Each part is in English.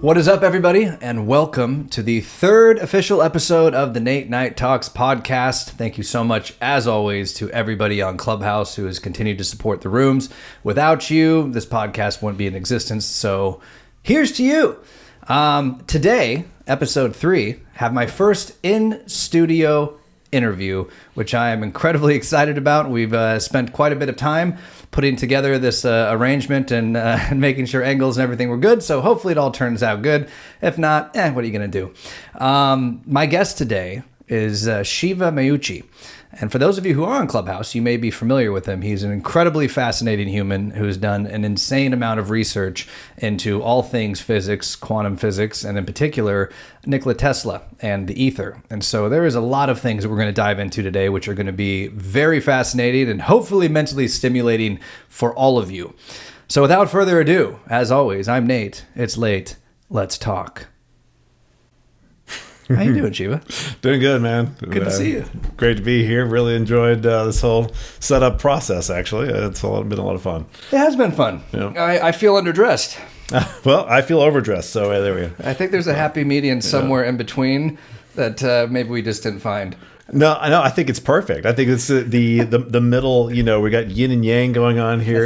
What is up, everybody, and welcome to the third official episode of the NateNightTalks podcast. Thank you so much, as always, to everybody on Clubhouse who has continued to support the rooms. Without you, this podcast wouldn't be in existence, so here's to you. Today, episode 3, have my first in-studio interview, which I am incredibly excited about. We've spent quite a bit of time putting together this arrangement and making sure angles and everything were good. So hopefully it all turns out good. If not, what are you going to do? My guest today is Shiva Meucci. And for those of you who are on Clubhouse, you may be familiar with him. He's an incredibly fascinating human who's done an insane amount of research into all things physics, quantum physics, and in particular, Nikola Tesla and the ether. And so there is a lot of things that we're going to dive into today, which are going to be very fascinating and hopefully mentally stimulating for all of you. So without further ado, as always, I'm Nate. It's late. Let's talk. How you doing, Shiva? Doing good, man. Good to see you. Great to be here. Really enjoyed this whole setup process, actually. It's been a lot of fun. It has been fun. Yeah. I feel underdressed. Well, I feel overdressed, so there we go. I think there's a happy medium somewhere in between that maybe we just didn't find. No, I think it's perfect. I think it's the middle. We got yin and yang going on here.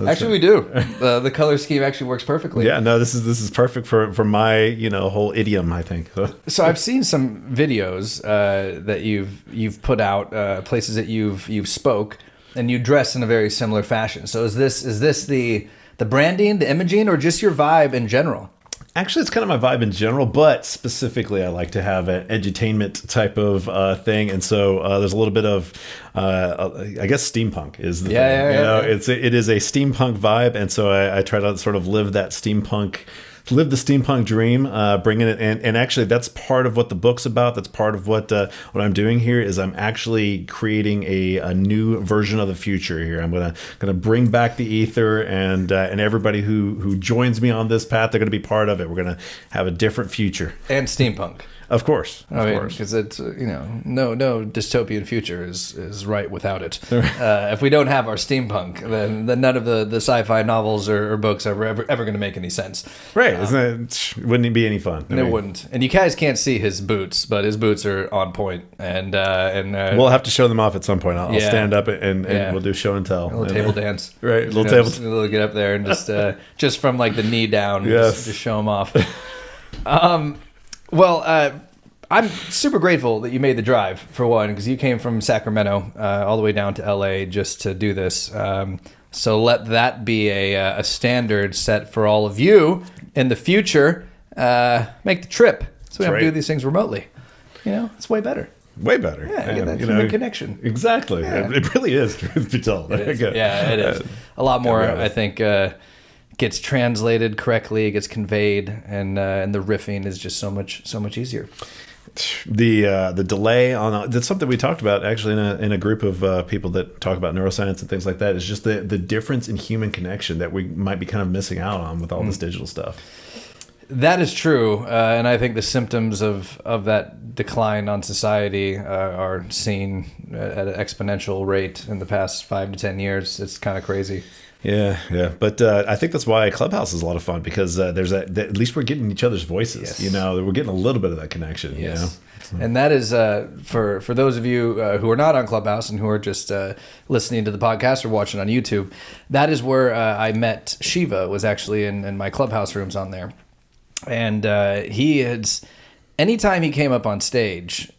Actually, we do. The color scheme actually works perfectly. Yeah, no, this is perfect for my whole idiom, I think. So I've seen some videos that you've put out, places that you've spoke, and you dress in a very similar fashion. So is this the branding, the imaging, or just your vibe in general? Actually, it's kind of my vibe in general, but specifically, I like to have an edutainment type of thing, and so there's a little bit of, I guess, steampunk is the thing. Yeah. It is a steampunk vibe, and so I try to sort of live the steampunk dream, bringing it, and actually that's part of what the book's about. That's part of what I'm doing here is I'm actually creating a new version of the future here. I'm gonna bring back the ether, and everybody who joins me on this path, they're gonna be part of it. We're gonna have a different future and steampunk. Of course, because it's no dystopian future is right without it. If we don't have our steampunk, then none of the sci-fi novels or books are ever going to make any sense. Right? Wouldn't it be any fun? It wouldn't. And you guys can't see his boots, but his boots are on point. And we'll have to show them off at some point. I'll stand up and we'll do show and tell. A little table dance. Right? A little table. We'll get up there and just from like the knee down, yes. just show them off. Well, I'm super grateful that you made the drive, for one, because you came from Sacramento all the way down to LA just to do this. So let that be a standard set for all of you in the future. Make the trip so we don't do these things remotely. It's way better. Way better. Yeah, get that human connection. Exactly. Yeah. It really is, truth be told. It is. Yeah, it is. A lot more, I think, gets translated correctly, it gets conveyed, and the riffing is just so much easier. The delay on that's something we talked about actually in a group of people that talk about neuroscience and things like that. Is just the difference in human connection that we might be kind of missing out on with all this digital stuff. That is true, and I think the symptoms of that decline on society are seen at an exponential rate in the past 5 to 10 years. It's kind of crazy. Yeah. But I think that's why Clubhouse is a lot of fun, because there's at least we're getting each other's voices. Yes. We're getting a little bit of that connection. Yes. And that is for those of you who are not on Clubhouse and who are just listening to the podcast or watching on YouTube. That is where I met Shiva. Was actually in my Clubhouse rooms on there, and anytime he came up on stage,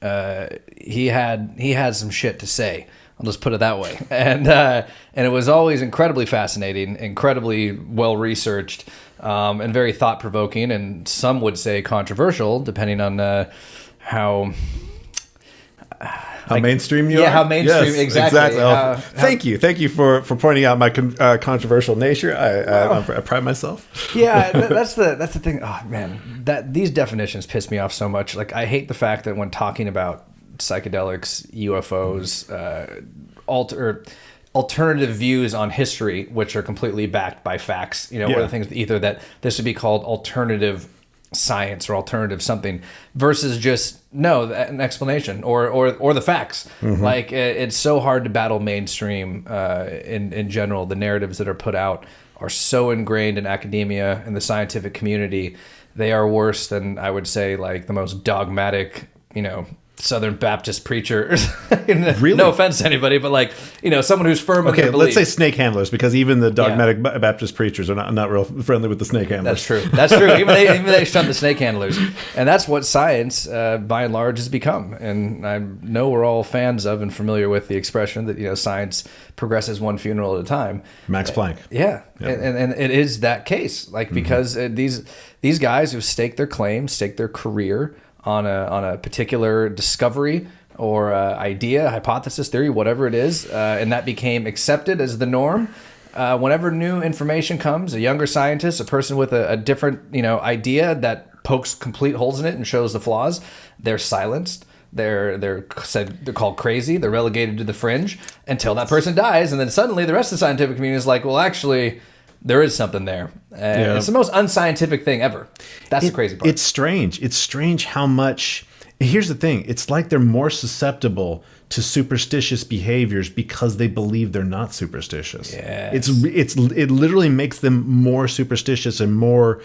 he had some shit to say. I'll just put it that way. And it was always incredibly fascinating, incredibly well-researched, and very thought-provoking, and some would say controversial, depending on how mainstream you are? Yeah, how mainstream, yes, exactly. Thank you for pointing out my controversial nature. I pride myself. Yeah, that's the thing. Oh, man, these definitions piss me off so much. Like, I hate the fact that when talking about psychedelics, UFOs, alternative views on history, which are completely backed by facts, one of the things either that this would be called alternative science or alternative something versus just an explanation or the facts. Mm-hmm. Like it's so hard to battle mainstream in general. The narratives that are put out are so ingrained in academia and the scientific community they are worse than, I would say, like the most dogmatic, Southern Baptist preacher. Really? No offense to anybody, but like, someone who's firm in Okay, their let's belief. say snake handlers, because even the dogmatic Baptist preachers are not real friendly with the snake handlers. That's true. Even they shun the snake handlers, and that's what science, by and large, has become. And I know we're all fans of and familiar with the expression that science progresses one funeral at a time. Max Planck. Yeah. And it is that case, like because these guys who stake their claim, stake their career on a particular discovery or idea, hypothesis, theory, whatever it is, and that became accepted as the norm. Whenever new information comes, a younger scientist, a person with a different idea that pokes complete holes in it and shows the flaws, they're silenced. They're called crazy. They're relegated to the fringe until that person dies, and then suddenly the rest of the scientific community is like, well, actually, there is something there. It's the most unscientific thing ever. That's the crazy part. It's strange. It's strange how much. Here's the thing. It's like they're more susceptible to superstitious behaviors because they believe they're not superstitious. Yes. It literally makes them more superstitious and more.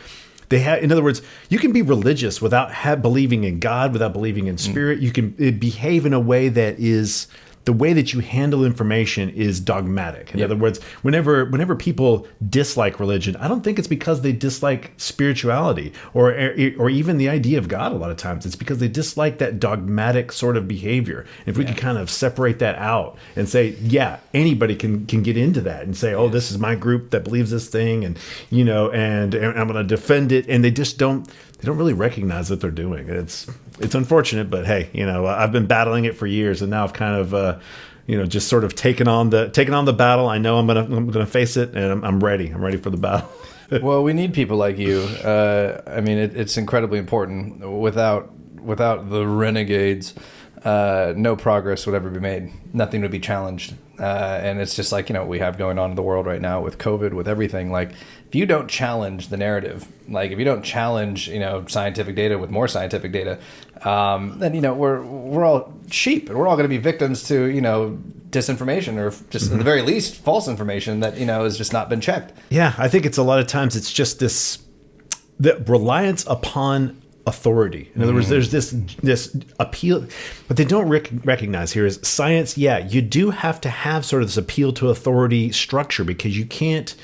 In other words, you can be religious without believing in God, without believing in spirit. You can behave in a way that is. The way that you handle information is dogmatic. In other words, whenever people dislike religion, I don't think it's because they dislike spirituality or even the idea of God. A lot of times, it's because they dislike that dogmatic sort of behavior. If we could kind of separate that out and say, yeah, anybody can get into that and say, oh, this is my group that believes this thing, and and I'm going to defend it, and they just don't. They don't really recognize what they're doing. It's unfortunate, but hey, I've been battling it for years, and now I've kind of, just sort of taken on the battle. I know I'm gonna face it, and I'm ready. I'm ready for the battle. Well, we need people like you. I mean, it's incredibly important. Without the renegades, no progress would ever be made. Nothing would be challenged. And it's just like, we have going on in the world right now with COVID, with everything. Like, if you don't challenge the narrative, like if you don't challenge, scientific data with more scientific data, then, we're all sheep, and we're all going to be victims to, disinformation, or just at the very least false information that, has just not been checked. Yeah. I think it's a lot of times it's just the reliance upon authority. In other words, there's this appeal, but they don't recognize here is science. Yeah, you do have to have sort of this appeal to authority structure, because you can't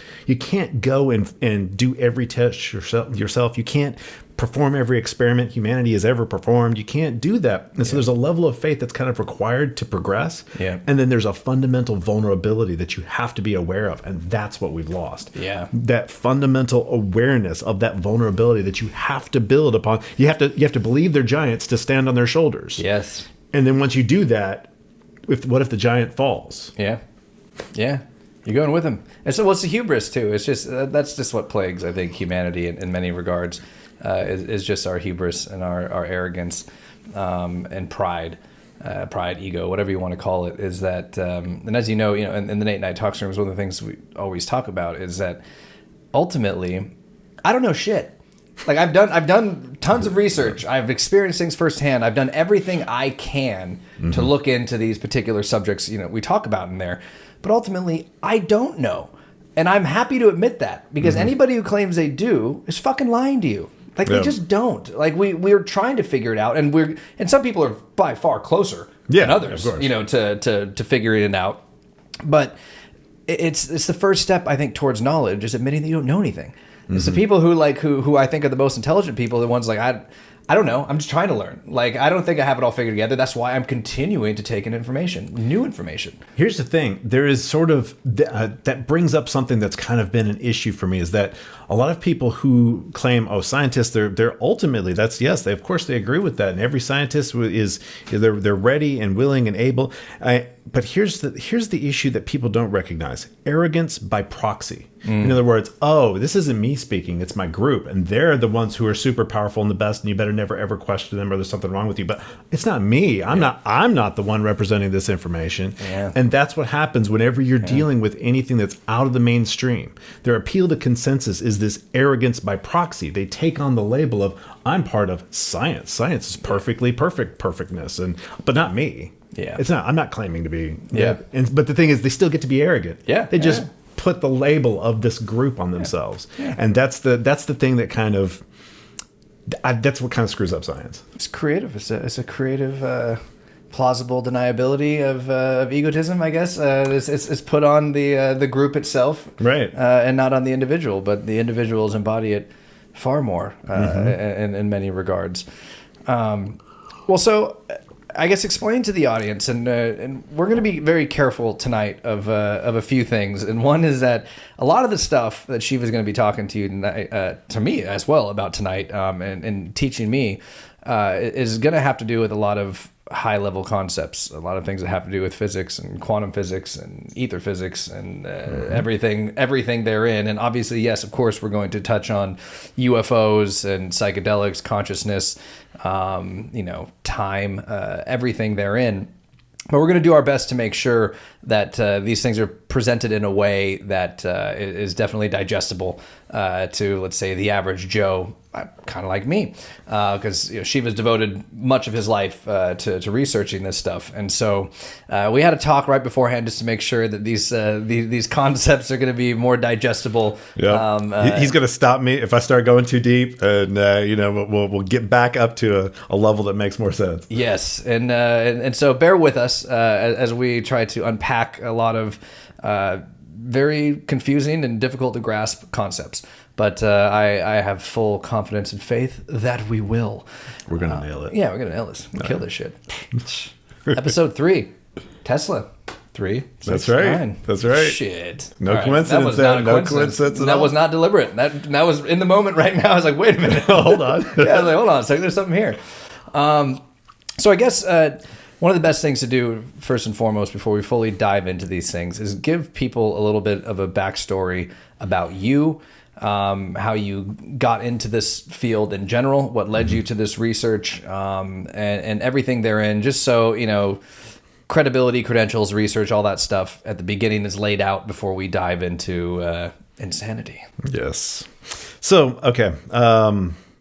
go and do every test yourself. You can't perform every experiment humanity has ever performed. You can't do that. And so there's a level of faith that's kind of required to progress. Yeah. And then there's a fundamental vulnerability that you have to be aware of. And that's what we've lost. Yeah. That fundamental awareness of that vulnerability that you have to build upon. You have to believe they're giants to stand on their shoulders. Yes. And then once you do that, what if the giant falls? Yeah. Yeah. You're going with him. And so what's the hubris too? It's just, that's just what plagues, I think, humanity in many regards. Is just our hubris and our arrogance and pride, ego, whatever you want to call it. Is that, and as in the Nate Night Talks rooms, one of the things we always talk about is that ultimately, I don't know shit. Like I've done tons of research. I've experienced things firsthand. I've done everything I can to look into these particular subjects. We talk about in there, but ultimately, I don't know, and I'm happy to admit that, because anybody who claims they do is fucking lying to you. Like they just don't. Like we're trying to figure it out, and some people are by far closer than others, to figuring it out. But it's the first step, I think, towards knowledge, is admitting that you don't know anything. It's the people who I think are the most intelligent people, the ones like I don't know. I'm just trying to learn. Like, I don't think I have it all figured together. That's why I'm continuing to take in new information. Here's the thing. There is sort of, that brings up something that's kind of been an issue for me, is that a lot of people who claim, scientists, they're ultimately, of course they agree with that. And every scientist they're ready and willing and able. But here's the issue that people don't recognize: arrogance by proxy. In other words, this isn't me speaking, it's my group, and they're the ones who are super powerful and the best, and you better never ever question them, or there's something wrong with you. But it's not me. I'm not the one representing this information. Yeah. And that's what happens whenever you're dealing with anything that's out of the mainstream. Their appeal to consensus is this arrogance by proxy. They take on the label of, I'm part of science. Science is perfectness, but not me. Yeah. It's not. I'm not claiming to be. Yeah. But the thing is, they still get to be arrogant. Yeah. They just put the label of this group on themselves. Yeah. And that's the thing that kind of That's what kind of screws up science. It's creative. It's a creative, plausible deniability of egotism, I guess. It's put on the group itself, right, and not on the individual. But the individuals embody it far more in many regards. Well, so I guess explain to the audience, and we're going to be very careful tonight of a few things. And one is that a lot of the stuff that Shiva's going to be talking to you tonight, to me as well about tonight, and teaching me, is going to have to do with a lot of high-level concepts, a lot of things that have to do with physics and quantum physics and ether physics and everything therein. And obviously, yes, of course, we're going to touch on UFOs and psychedelics, consciousness, time, everything therein. But we're going to do our best to make sure that these things are presented in a way that is definitely digestible to, let's say, the average Joe, kind of like me, because Shiva's devoted much of his life to researching this stuff. And so we had a talk right beforehand just to make sure that these concepts are going to be more digestible. Yeah. He's going to stop me if I start going too deep, and we'll get back up to a level that makes more sense. Yes, and so bear with us as we try to unpack a lot of very confusing and difficult to grasp concepts. But I have full confidence and faith that we will. We're going to nail it. Yeah, we're going to nail this. We'll kill this shit. Episode 3, Tesla. 3, 6, That's right. 9. That's right. Shit. No All right. coincidence there. No coincidence at all. That was not deliberate. That was in the moment right now. I was like, wait a minute. Hold on. Yeah, I was like, hold on a second. There's something here. So I guess one of the best things to do, first and foremost, before we fully dive into these things, is give people a little bit of a backstory about you, how you got into this field in general, what led you to this research, and everything therein, just so, credibility, credentials, research, all that stuff at the beginning is laid out before we dive into insanity. Yes. So, okay.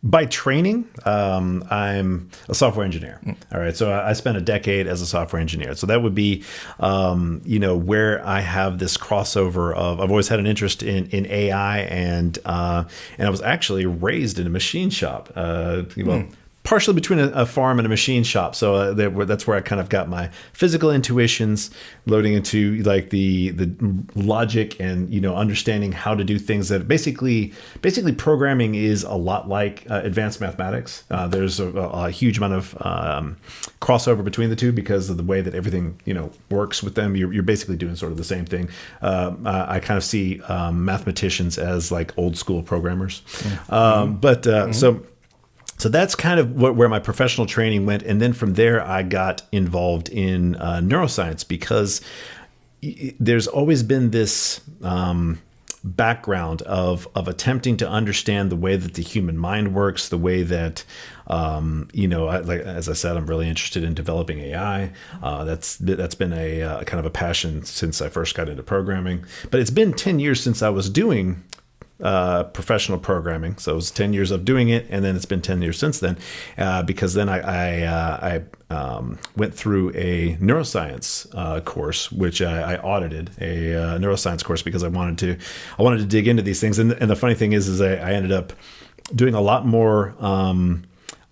By training, I'm a software engineer. All right. So I spent a decade as a software engineer. So that would be, where I have this crossover of, I've always had an interest in AI, and I was actually raised in a machine shop. Partially between a farm and a machine shop. So that's where I kind of got my physical intuitions, loading into like the logic and, understanding how to do things. That basically programming is a lot like advanced mathematics. There's a huge amount of crossover between the two because of the way that everything, works with them. You're basically doing sort of the same thing. I kind of see mathematicians as like old school programmers. So that's kind of where my professional training went. And then from there, I got involved in neuroscience because there's always been this background of attempting to understand the way that the human mind works, the way that, as I said, I'm really interested in developing AI. That's been a kind of a passion since I first got into programming. But it's been 10 years since I was doing professional programming. So it was 10 years of doing it, and then it's been 10 years since then, because then I went through a neuroscience course, which I audited a neuroscience course because I wanted to dig into these things. And the funny thing is I ended up doing a lot more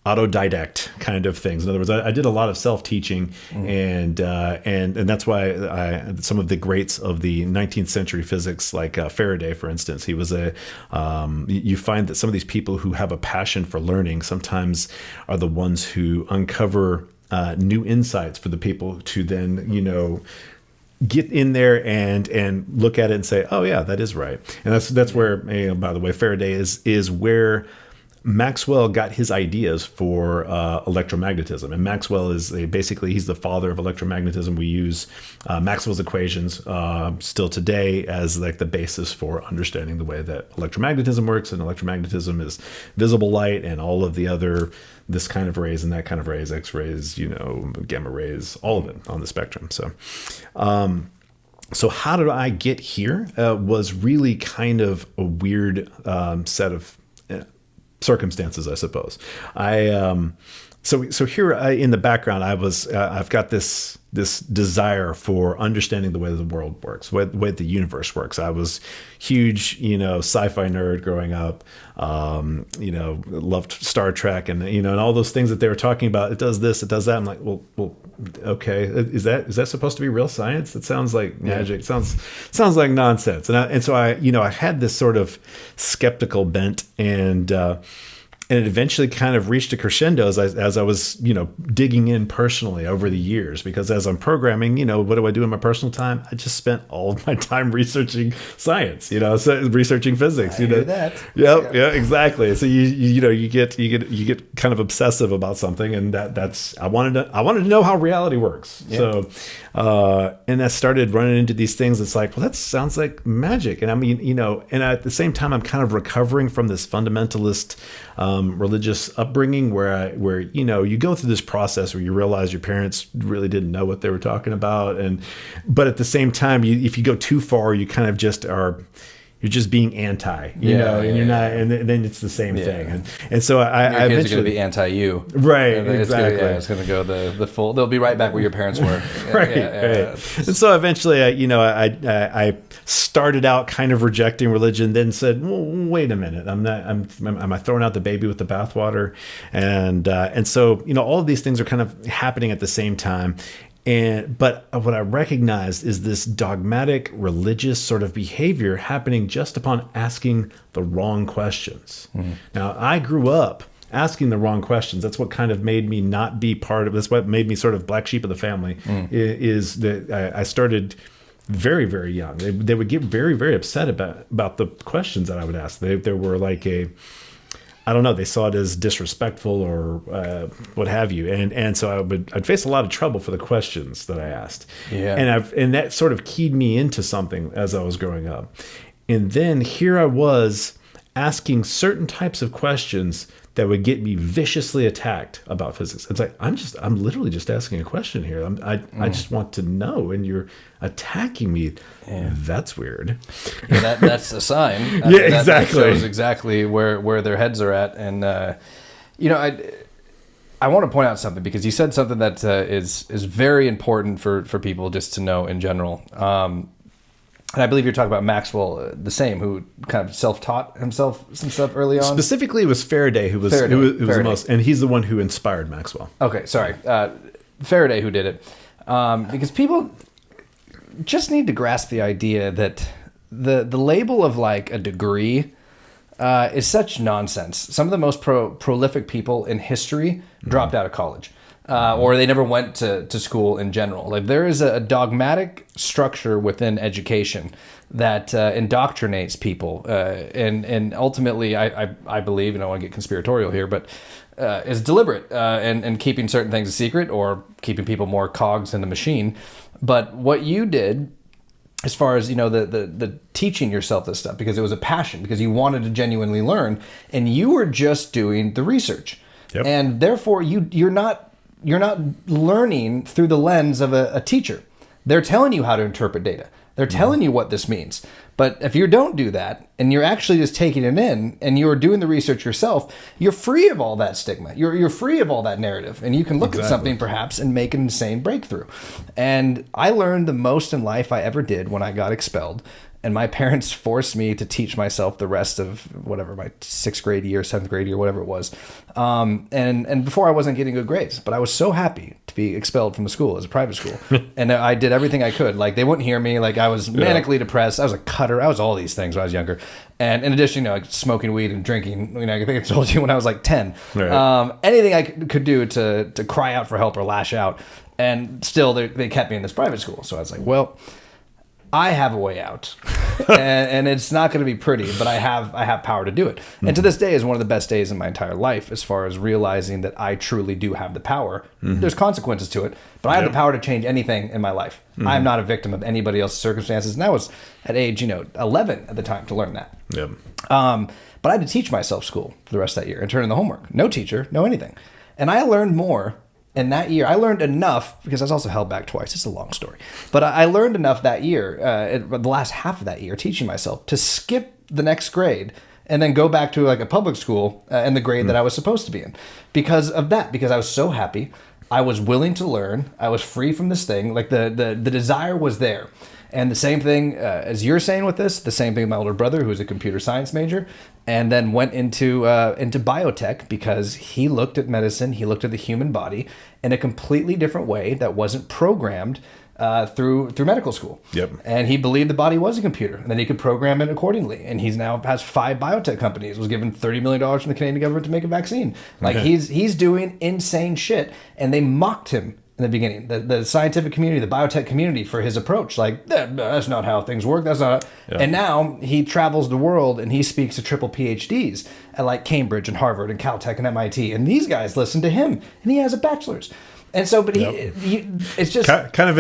autodidact kind of things. In other words, I did a lot of self-teaching, and that's why some of the greats of the 19th century physics, like Faraday, for instance, he was you find that some of these people who have a passion for learning sometimes are the ones who uncover new insights for the people to then, get in there and look at it and say, oh yeah, that is right. And that's where, by the way, Faraday is where Maxwell got his ideas for electromagnetism. And Maxwell is basically, he's the father of electromagnetism. We use Maxwell's equations still today as like the basis for understanding the way that electromagnetism works. And electromagnetism is visible light and all of the other, this kind of rays and that kind of rays, X-rays, gamma rays, all of it on the spectrum. So how did I get here was really kind of a weird set of circumstances, I suppose. So here in the background, I've got this desire for understanding the way the world works, the way the universe works. I was huge, sci-fi nerd growing up. Loved Star Trek and all those things that they were talking about. It does this, it does that. I'm like, well, okay, is that supposed to be real science? It sounds like magic. Sounds like nonsense. And so I had this sort of skeptical bent, and it eventually kind of reached a crescendo as I was, digging in personally over the years, because as I'm programming, what do I do in my personal time? I just spent all of my time researching science, so researching physics, I hear that. Yep. Yeah, exactly. So you get kind of obsessive about something, and I wanted to know how reality works. Yeah. So, and I started running into these things. It's like, well, that sounds like magic. And I mean, and at the same time, I'm kind of recovering from this fundamentalist, religious upbringing where you go through this process where you realize your parents really didn't know what they were talking about, but at the same time, if you go too far, you kind of you're just being anti, and you're not, and then it's the same thing, and so I kids are going to be anti you, right? Exactly. It's going to go the full. They'll be right back where your parents were, right? And so eventually, I started out kind of rejecting religion, then said, well, wait a minute, am I throwing out the baby with the bathwater? And so all of these things are kind of happening at the same time. But what I recognized is this dogmatic religious sort of behavior happening just upon asking the wrong questions. Mm-hmm. Now, I grew up asking the wrong questions. That's what kind of made me not be part of this. What made me sort of black sheep of the family is that I started very, very young. They would get very, very upset about the questions that I would ask. They were like I don't know, they saw it as disrespectful or what have you. And so I'd face a lot of trouble for the questions that I asked. Yeah. And that sort of keyed me into something as I was growing up. And then here I was asking certain types of questions that would get me viciously attacked about physics. It's like, I'm literally just asking a question here. I just want to know, and you're attacking me. Yeah. That's weird. Yeah, that's a sign. Exactly. That shows exactly where their heads are at. And I want to point out something, because you said something that is very important for people just to know in general. And I believe you're talking about Maxwell, the same, who kind of self-taught himself some stuff early on. Specifically, it was Faraday who was the most, and he's the one who inspired Maxwell. Okay, sorry, Faraday who did it, because people just need to grasp the idea that the label of like a degree is such nonsense. Some of the most prolific people in history dropped out of college. Or they never went to school in general. Like, there is a dogmatic structure within education that indoctrinates people, and ultimately, I believe, and I don't want to get conspiratorial here, but is deliberate and keeping certain things a secret, or keeping people more cogs in the machine. But what you did, as far as the teaching yourself this stuff, because it was a passion, because you wanted to genuinely learn, and you were just doing the research, and therefore you're not learning through the lens of a teacher. They're telling you how to interpret data. They're telling you what this means. But if you don't do that, and you're actually just taking it in, and you're doing the research yourself, you're free of all that stigma. You're free of all that narrative. And you can look at something perhaps and make an insane breakthrough. And I learned the most in life I ever did when I got expelled. And my parents forced me to teach myself the rest of whatever, my 6th grade year, 7th grade year, whatever it was. And before I wasn't getting good grades, but I was so happy to be expelled from a school, as a private school. And I did everything I could. Like, they wouldn't hear me. Like, I was manically depressed. I was a cutter. I was all these things when I was younger. And in addition, like smoking weed and drinking, I think I told you when I was like 10. Right. Anything I could do to cry out for help or lash out. And still, they kept me in this private school. So I was like, well, I have a way out, and it's not going to be pretty, but I have power to do it. Mm-hmm. And to this day is one of the best days in my entire life, as far as realizing that I truly do have the power. Mm-hmm. There's consequences to it, but I have the power to change anything in my life. Mm-hmm. I'm not a victim of anybody else's circumstances. And I was at age 11 at the time to learn that. Yep. But I had to teach myself school for the rest of that year and turn in the homework. No teacher, no anything. And I learned more. And that year, I learned enough, because I was also held back twice. It's a long story. But I learned enough that year, the last half of that year, teaching myself, to skip the next grade and then go back to like a public school in the grade that I was supposed to be in because of that, because I was so happy. I was willing to learn. I was free from this thing. Like the desire was there. And the same thing as you're saying with this, the same thing with my older brother, who was a computer science major, and then went into biotech because he looked at medicine, he looked at the human body in a completely different way that wasn't programmed through medical school. Yep. And he believed the body was a computer, and then he could program it accordingly. And he's now has 5 biotech companies, was given $30 million from the Canadian government to make a vaccine. Like he's doing insane shit, and they mocked him in the beginning, the scientific community, the biotech community, for his approach. Like, that's not how things work. That's not. Yeah. And now he travels the world and he speaks to triple PhDs at like Cambridge and Harvard and Caltech and MIT. And these guys listen to him, and he has a bachelor's. And so, but he it's just kind of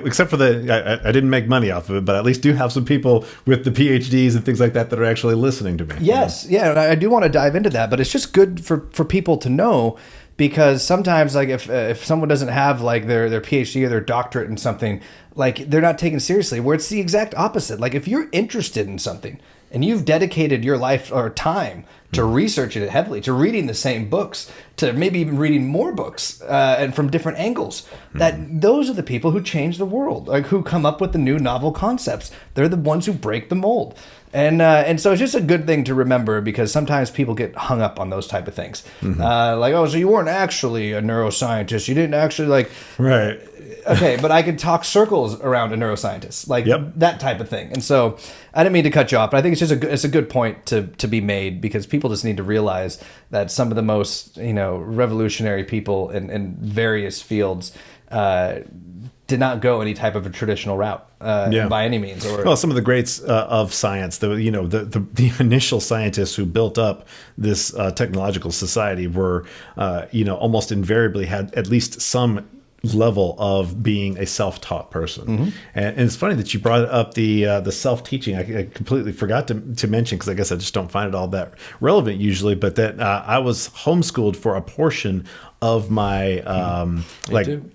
except for I didn't make money off of it, but I at least do have some people with the PhDs and things like that are actually listening to me. Yes. Yeah. And I do want to dive into that, but it's just good for people to know. Because sometimes, like, if someone doesn't have like their PhD or their doctorate in something, like they're not taken seriously. Where it's the exact opposite. Like if you're interested in something and you've dedicated your life or time to researching it heavily, to reading the same books, to maybe even reading more books and from different angles, that those are the people who change the world, like who come up with the new novel concepts. They're the ones who break the mold. And so it's just a good thing to remember, because sometimes people get hung up on those type of things. Like, oh, so you weren't actually a neuroscientist. You didn't actually like... Right. Okay, but I could talk circles around a neuroscientist, like that type of thing. And so I didn't mean to cut you off, but I think it's just it's a good point to be made, because people just need to realize that some of the most, revolutionary people in various fields did not go any type of a traditional route by any means. Well, some of the greats of science, the initial scientists who built up this technological society were, almost invariably had at least some level of being a self-taught person. And it's funny that you brought up the self-teaching. I completely forgot to mention, because I guess I just don't find it all that relevant usually, but that I was homeschooled for a portion of my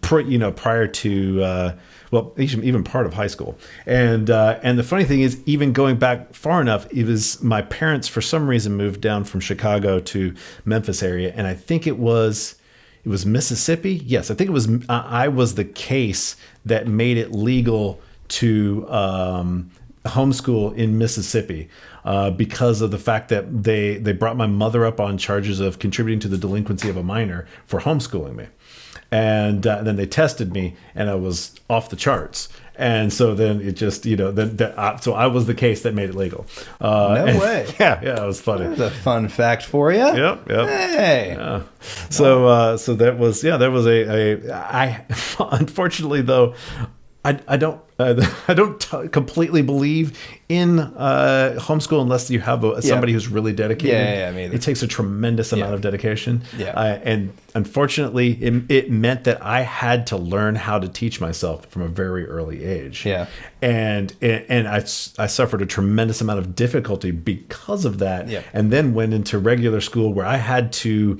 prior to even part of high school. And the funny thing is, even going back far enough, it was my parents for some reason moved down from Chicago to Memphis area, and I think it was Mississippi. Yes, I think it was. I was the case that made it legal to homeschool in Mississippi because of the fact that they brought my mother up on charges of contributing to the delinquency of a minor for homeschooling me. And then they tested me, and I was off the charts. And so then it just, so I was the case that made it legal. No way. Yeah, it was funny. That's a fun fact for you. Yep. Hey. Yeah. So that was I unfortunately though, I don't completely believe in homeschool unless you have somebody who's really dedicated. Yeah, me either. It takes a tremendous amount of dedication. Yeah. And unfortunately, it meant that I had to learn how to teach myself from a very early age. Yeah. And I suffered a tremendous amount of difficulty because of that. Yeah. And then went into regular school where I had to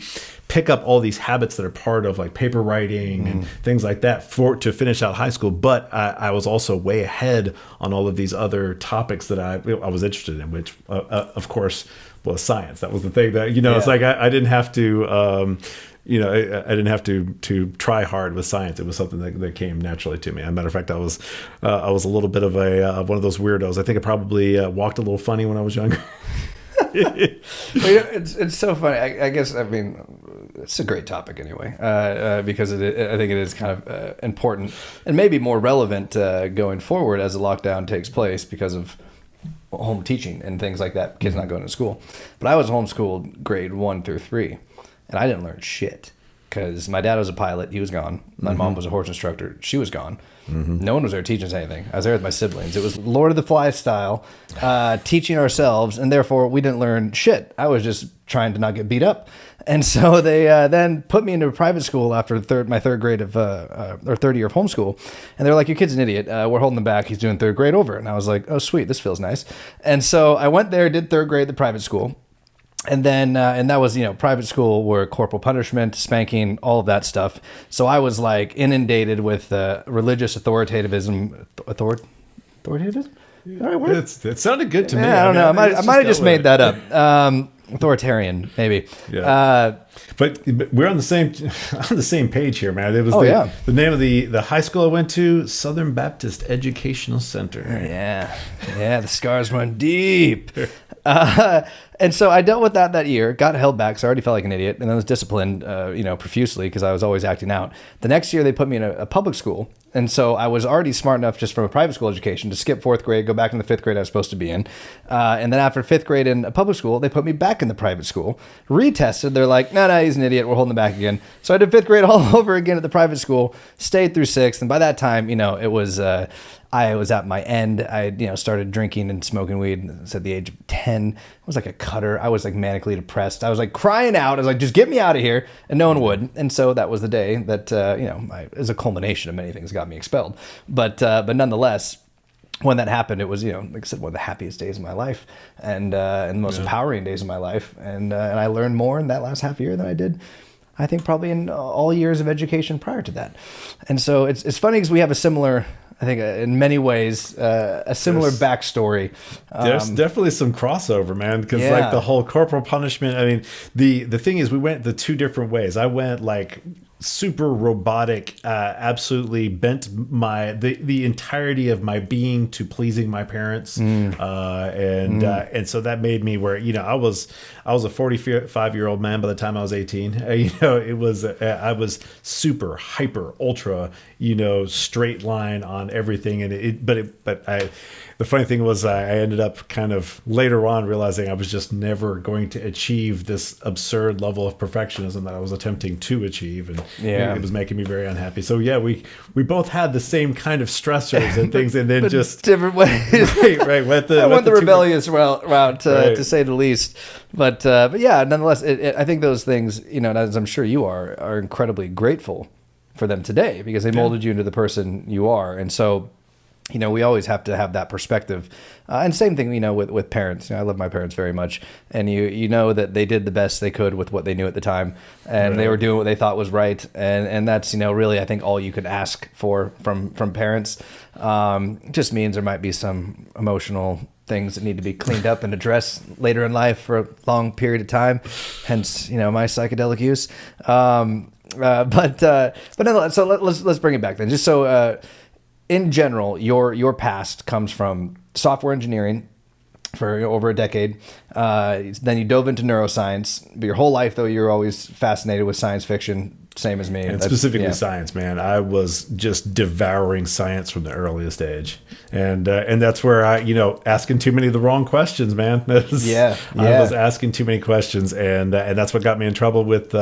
pick up all these habits that are part of like paper writing and things like that to finish out high school. But I was also way ahead on all of these other topics that I was interested in, which of course was science. That was the thing that, it's like I didn't have to, I didn't have to try hard with science. It was something that came naturally to me. As a matter of fact, I was a little bit of one of those weirdos. I think I probably walked a little funny when I was younger. It's so funny. I guess, it's a great topic anyway, because I think it is kind of important and maybe more relevant going forward as the lockdown takes place because of home teaching and things like that, kids not going to school. But I was homeschooled grade 1 through 3, and I didn't learn shit because my dad was a pilot. He was gone. My mom was a horse instructor. She was gone. No one was there teaching us anything. I was there with my siblings. It was Lord of the Flies style, teaching ourselves, and therefore we didn't learn shit. I was just trying to not get beat up. And so they then put me into a private school after my third grade of or third year of homeschool, and they're like, "Your kid's an idiot. We're holding him back. He's doing third grade over." And I was like, "Oh, sweet, this feels nice." And so I went there, did third grade at the private school. And then, and that was, private school where corporal punishment, spanking, all of that stuff. So I was like inundated with religious authoritativism. Authoritativism? It sounded good to me. I don't know. I might have just made that up. Authoritarian, maybe. Yeah. But we're on the same page here, man. It was the name of the high school I went to, Southern Baptist Educational Center. Yeah. The scars run deep. And so I dealt with that year, got held back, so I already felt like an idiot, and then was disciplined, profusely because I was always acting out. The next year they put me in a public school, and so I was already smart enough just from a private school education to skip 4th grade, go back in the 5th grade I was supposed to be in, and then after 5th grade in a public school, they put me back in the private school, retested, they're like, no, he's an idiot, we're holding him back again. So I did 5th grade all over again at the private school, stayed through 6th, and by that time, it was... I was at my end. I, started drinking and smoking weed at the age of 10. I was like a cutter. I was like manically depressed. I was like crying out. I was like, just get me out of here. And no one would. And so that was the day that, as a culmination of many things got me expelled. But nonetheless, when that happened, it was, like I said, one of the happiest days of my life and the most empowering days of my life. And I learned more in that last half year than I did, I think, probably in all years of education prior to that. And so it's funny because we have a similar... I think in many ways, a similar backstory. There's definitely some crossover, man, because like the whole corporal punishment. I mean, the thing is, we went the 2 different ways. I went like super robotic, absolutely bent the entirety of my being to pleasing my parents, and so that made me where I was a 45-year-old man by the time I was 18. It was I was super hyper ultra straight line on everything, and the funny thing was I ended up kind of later on realizing I was just never going to achieve this absurd level of perfectionism that I was attempting to achieve, and it was making me very unhappy. So we both had the same kind of stressors and things, and then just different ways. right. Went the rebellious route, to say the least. But yeah, nonetheless, I think those things, as I'm sure you are incredibly grateful for them today because they molded you into the person you are, and so. We always have to have that perspective. And same thing, with parents. I love my parents very much. And you know that they did the best they could with what they knew at the time. And they were doing what they thought was right. And that's, really, I think all you could ask for from parents. Just means there might be some emotional things that need to be cleaned up and addressed later in life for a long period of time. Hence, my psychedelic use. But nonetheless, so let's bring it back then. Just so... in general, your past comes from software engineering for over a decade. Then you dove into neuroscience. But your whole life, though, you're always fascinated with science fiction. Same as me. And specifically science, man. I was just devouring science from the earliest age. And that's where asking too many of the wrong questions, man. I was asking too many questions, and that's what got me in trouble with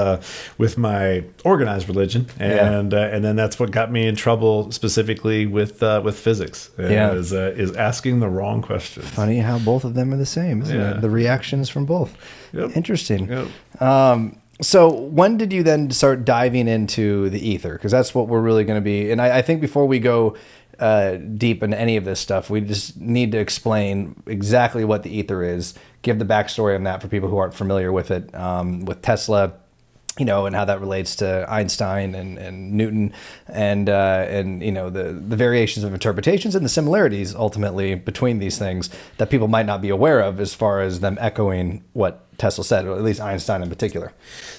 my organized religion. And then that's what got me in trouble specifically with physics. Is asking the wrong questions. Funny how both of them are the same, isn't it? The reactions from both. Yep. Interesting. Yep. So when did you then start diving into the ether? Because that's what we're really going to be. And I think before we go deep into any of this stuff, we just need to explain exactly what the ether is, give the backstory on that for people who aren't familiar with it, with Tesla, and how that relates to Einstein and Newton and the variations of interpretations and the similarities ultimately between these things that people might not be aware of as far as them echoing what Tesla said, or at least Einstein in particular.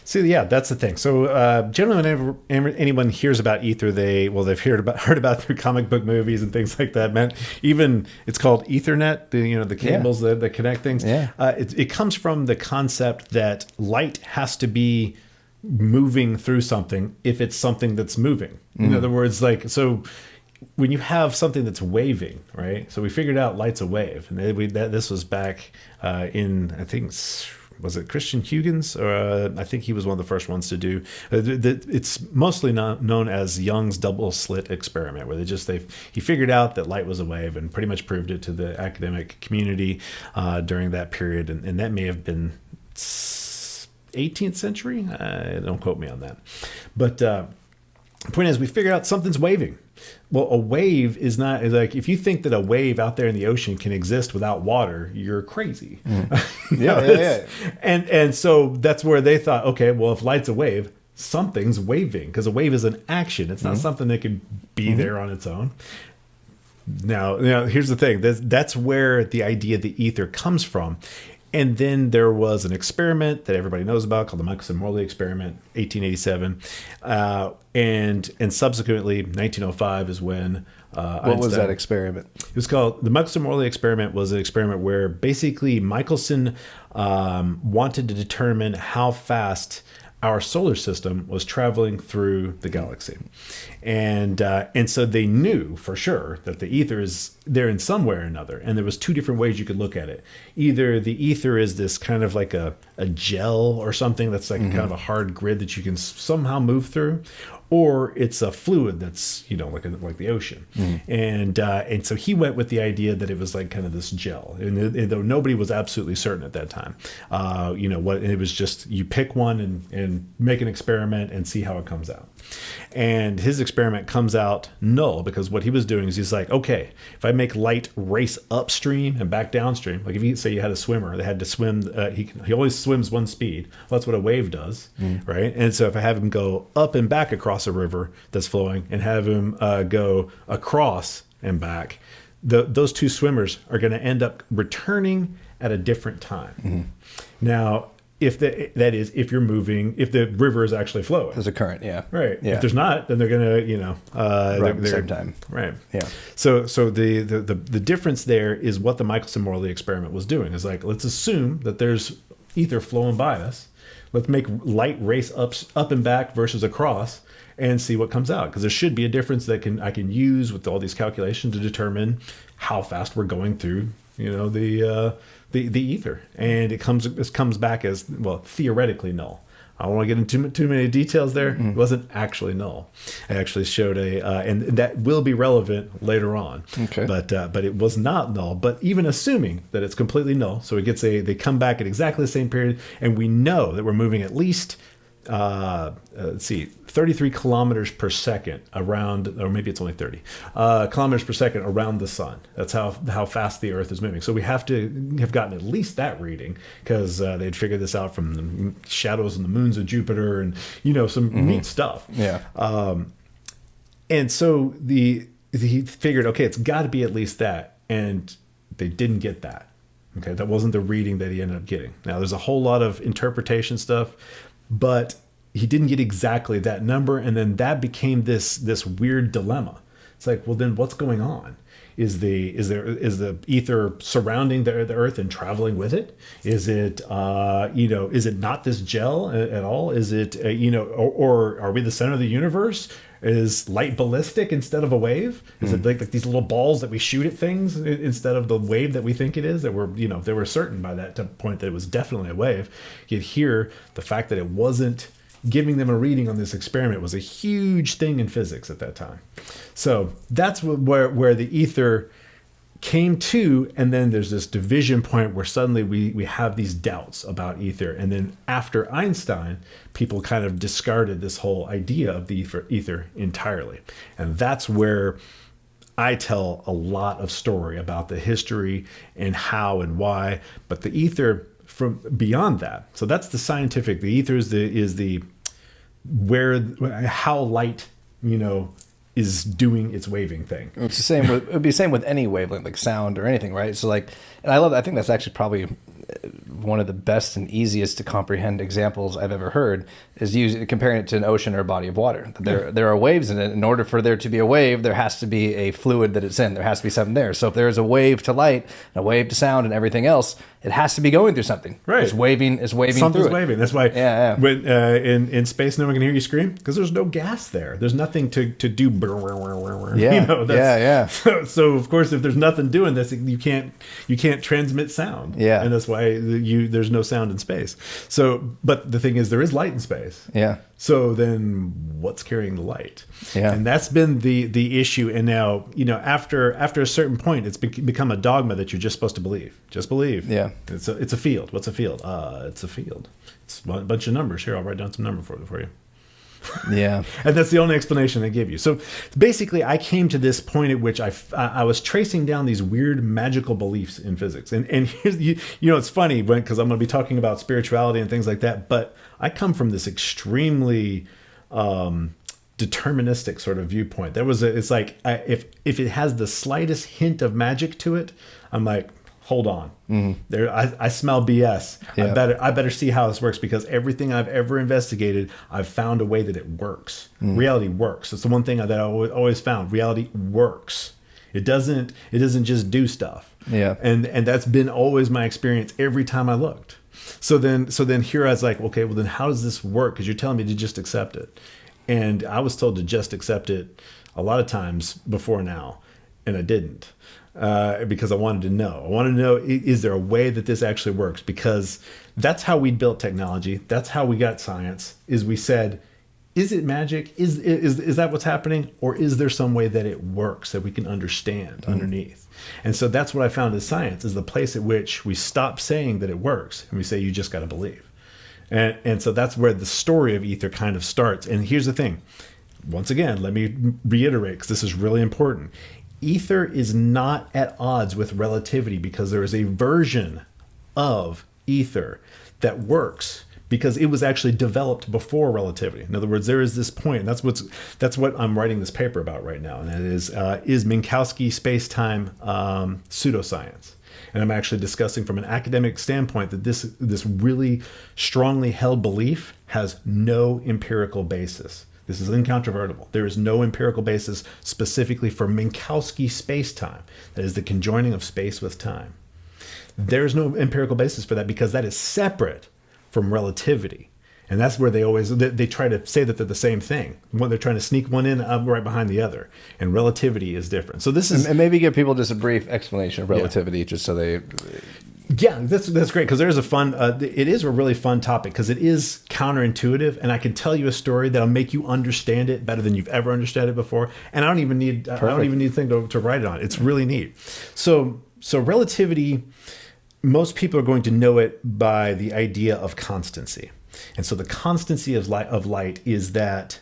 See, yeah, that's the thing. So generally whenever anyone hears about ether, they've heard about through comic book movies and things like that. Man, even it's called Ethernet, the cables that connect things. Yeah. It comes from the concept that light has to be moving through something if it's something that's moving. In other words, so when you have something that's waving, right? So we figured out light's a wave, and this was back in, I think, was it Christian Huygens? Or I think he was one of the first ones to do. It's mostly known as Young's double slit experiment, where he figured out that light was a wave and pretty much proved it to the academic community during that period, and that may have been 18th century. Don't quote me on that, but the point is, we figured out something's waving. Well, a wave is like, if you think that a wave out there in the ocean can exist without water, you're crazy. And so that's where they thought, okay, well, if light's a wave, something's waving, because a wave is an action. It's not something that could be there on its own. Now, here's the thing. That's where the idea of the ether comes from. And then there was an experiment that everybody knows about called the Meucci experiment, 1887. And subsequently, 1905 is when what was that experiment? It was called the Meucci experiment. Was an experiment where basically Michelson wanted to determine how fast our solar system was traveling through the galaxy. And so they knew for sure that the ether is there in some way or another. And there was two different ways you could look at it. Either the ether is this kind of like a gel or something that's like kind of a hard grid that you can somehow move through, or it's a fluid that's, like the ocean. And so he went with the idea that it was like kind of this gel, and though nobody was absolutely certain at that time, it was just, you pick one and make an experiment and see how it comes out. And his experiment comes out null, because what he was doing is he's like, okay, if I make light race upstream and back downstream, like if you say you had a swimmer, they had to swim, he always swims one speed. Well, that's what a wave does, right? And so if I have him go up and back across a river that's flowing, and have him go across and back, those two swimmers are going to end up returning at a different time. Now, if you're moving, if the river is actually flowing, There's a current, yeah. right? Yeah. If there's not, then they're gonna, Right at the same time. right? Yeah. So the difference there is what the Michelson-Morley experiment was doing. Is like, let's assume that there's ether flowing by us. Let's make light race up and back versus across, and see what comes out, because there should be a difference that I can use with all these calculations to determine how fast we're going through, the ether. And it comes back as, well, theoretically null. I don't want to get into too many details there. It wasn't actually null. I actually showed and that will be relevant later on. Okay. But it was not null. But even assuming that it's completely null, so they come back at exactly the same period, and we know that we're moving at least 33 kilometers per second around, or maybe it's only 30 kilometers per second around the sun. That's how fast the Earth is moving. So we have to have gotten at least that reading, because they'd figured this out from the shadows and the moons of Jupiter, and some neat stuff. Yeah. And so he figured, okay, it's got to be at least that, and they didn't get that. Okay, that wasn't the reading that he ended up getting. Now, there's a whole lot of interpretation stuff, but he didn't get exactly that number, and then that became this weird dilemma. It's like, well, then what's going on? Is the ether surrounding the Earth and traveling with it? Is it is it not this gel at all? Is it or are we the center of the universe? Is light ballistic instead of a wave? Is it like these little balls that we shoot at things instead of the wave that we think it is? That they were certain by that point that it was definitely a wave. Yet here, the fact that it wasn't giving them a reading on this experiment was a huge thing in physics at that time. So that's where the ether came to, and then there's this division point where suddenly we have these doubts about ether. And then after Einstein, people kind of discarded this whole idea of the ether entirely. And that's where I tell a lot of story about the history and how and why, but the ether from beyond that. So that's the scientific. The ether is the how light, is doing its waving thing. It's the same. It would be the same with any wavelength, like sound or anything, right? So I think that's actually probably one of the best and easiest to comprehend examples I've ever heard, is comparing it to an ocean or a body of water. There are waves in it. In order for there to be a wave, there has to be a fluid that it's in. There has to be something there. So if there is a wave to light, and a wave to sound, and everything else, it has to be going through something. Right. It's waving. Something's through waving. That's why when in space no one can hear you scream, because there's no gas there. There's nothing to do. Yeah. So of course, if there's nothing doing this, you can't transmit sound. Yeah. And that's why there's no sound in space. So, but the thing is, there is light in space. Yeah. So then what's carrying the light? Yeah. And that's been the issue. And now, after a certain point, it's become a dogma that you're just supposed to believe. Just believe. Yeah. It's a field. What's a field? It's a field. It's a bunch of numbers. Here, I'll write down some number for you. Yeah. And that's the only explanation they give you. So basically, I came to this point at which I was tracing down these weird magical beliefs in physics. And here's, it's funny because I'm going to be talking about spirituality and things like that. But I come from this extremely deterministic sort of viewpoint. It's like if it has the slightest hint of magic to it, I'm like, hold on, I smell BS. Yeah. I better see how this works, because everything I've ever investigated, I've found a way that it works. Reality works. It's the one thing that I always found. Reality works. It doesn't just do stuff. Yeah. And that's been always my experience every time I looked. So then here I was like, okay, well then how does this work? Because you're telling me to just accept it. And I was told to just accept it a lot of times before now, and I didn't. Because I wanted to know. I wanted to know, is there a way that this actually works? Because that's how we built technology. That's how we got science, is we said, is it magic? Is that what's happening? Or is there some way that it works that we can understand underneath? And so that's what I found in science, is the place at which we stop saying that it works and we say, you just got to believe. And so that's where the story of Aether kind of starts. And here's the thing. Once again, let me reiterate, because this is really important. Aether is not at odds with relativity, because there is a version of Aether that works because it was actually developed before relativity. In other words, there is this point, and that's what I'm writing this paper about right now, and that is Minkowski space-time pseudoscience. And I'm actually discussing from an academic standpoint that this really strongly held belief has no empirical basis. This is incontrovertible. There is no empirical basis specifically for Minkowski space-time. That is the conjoining of space with time. There's no empirical basis for that, because that is separate from relativity. And that's where they try to say that they're the same thing. When they're trying to sneak one in right behind the other. And relativity is different. So this is... And maybe give people just a brief explanation of relativity, just so they... Yeah, that's great, because there's a fun. It is a really fun topic, because it is counterintuitive, and I can tell you a story that'll make you understand it better than you've ever understood it before. And I don't even need a thing to write it on. It's really neat. So relativity, most people are going to know it by the idea of constancy, and so the constancy of light is that.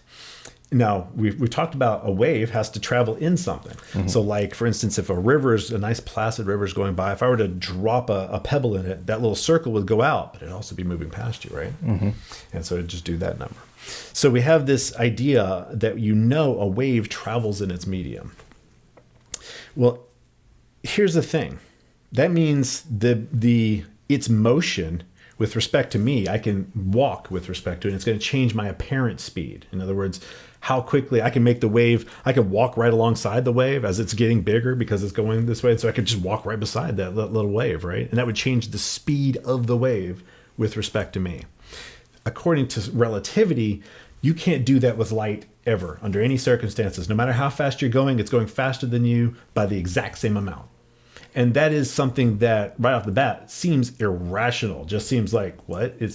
Now, we've talked about a wave has to travel in something. Mm-hmm. So like, for instance, if a nice placid river is going by, if I were to drop a pebble in it, that little circle would go out, but it'd also be moving past you, right? Mm-hmm. And so it'd just do that number. So we have this idea that a wave travels in its medium. Well, here's the thing. That means its motion with respect to me, I can walk with respect to it, and it's going to change my apparent speed. In other words, how quickly I can make the wave, I can walk right alongside the wave as it's getting bigger because it's going this way. So I could just walk right beside that little wave, right? And that would change the speed of the wave with respect to me. According to relativity, you can't do that with light ever, under any circumstances. No matter how fast you're going, it's going faster than you by the exact same amount. And that is something that right off the bat seems irrational. Just seems like, what? It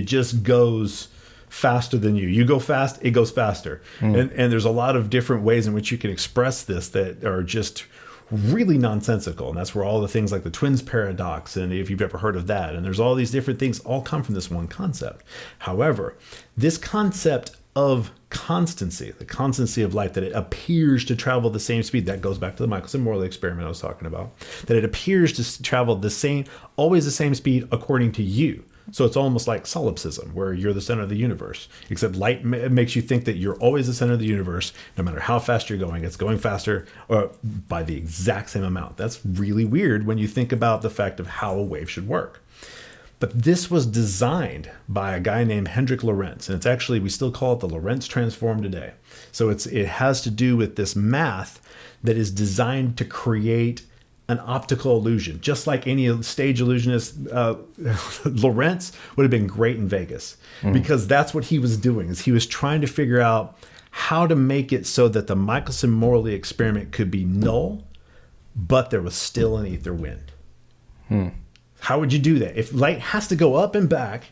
just goes faster than you. You go fast, it goes faster. And there's a lot of different ways in which you can express this that are just really nonsensical. And that's where all the things like the twins paradox, and if you've ever heard of that, and there's all these different things all come from this one concept. However, this concept of constancy, the constancy of light, that it appears to travel the same speed, that goes back to the Michelson-Morley experiment I was talking about, that it appears to travel always the same speed according to you. So it's almost like solipsism, where you're the center of the universe, except light makes you think that you're always the center of the universe. No matter how fast you're going, it's going faster or by the exact same amount. That's really weird when you think about the fact of how a wave should work. But this was designed by a guy named Hendrik Lorentz, and it's actually, we still call it the Lorentz transform today. So it has to do with this math that is designed to create an optical illusion. Just like any stage illusionist, Lorentz would have been great in Vegas, because that's what he was doing, is he was trying to figure out how to make it so that the Michelson-Morley experiment could be null, but there was still an ether wind. How would you do that? If light has to go up and back,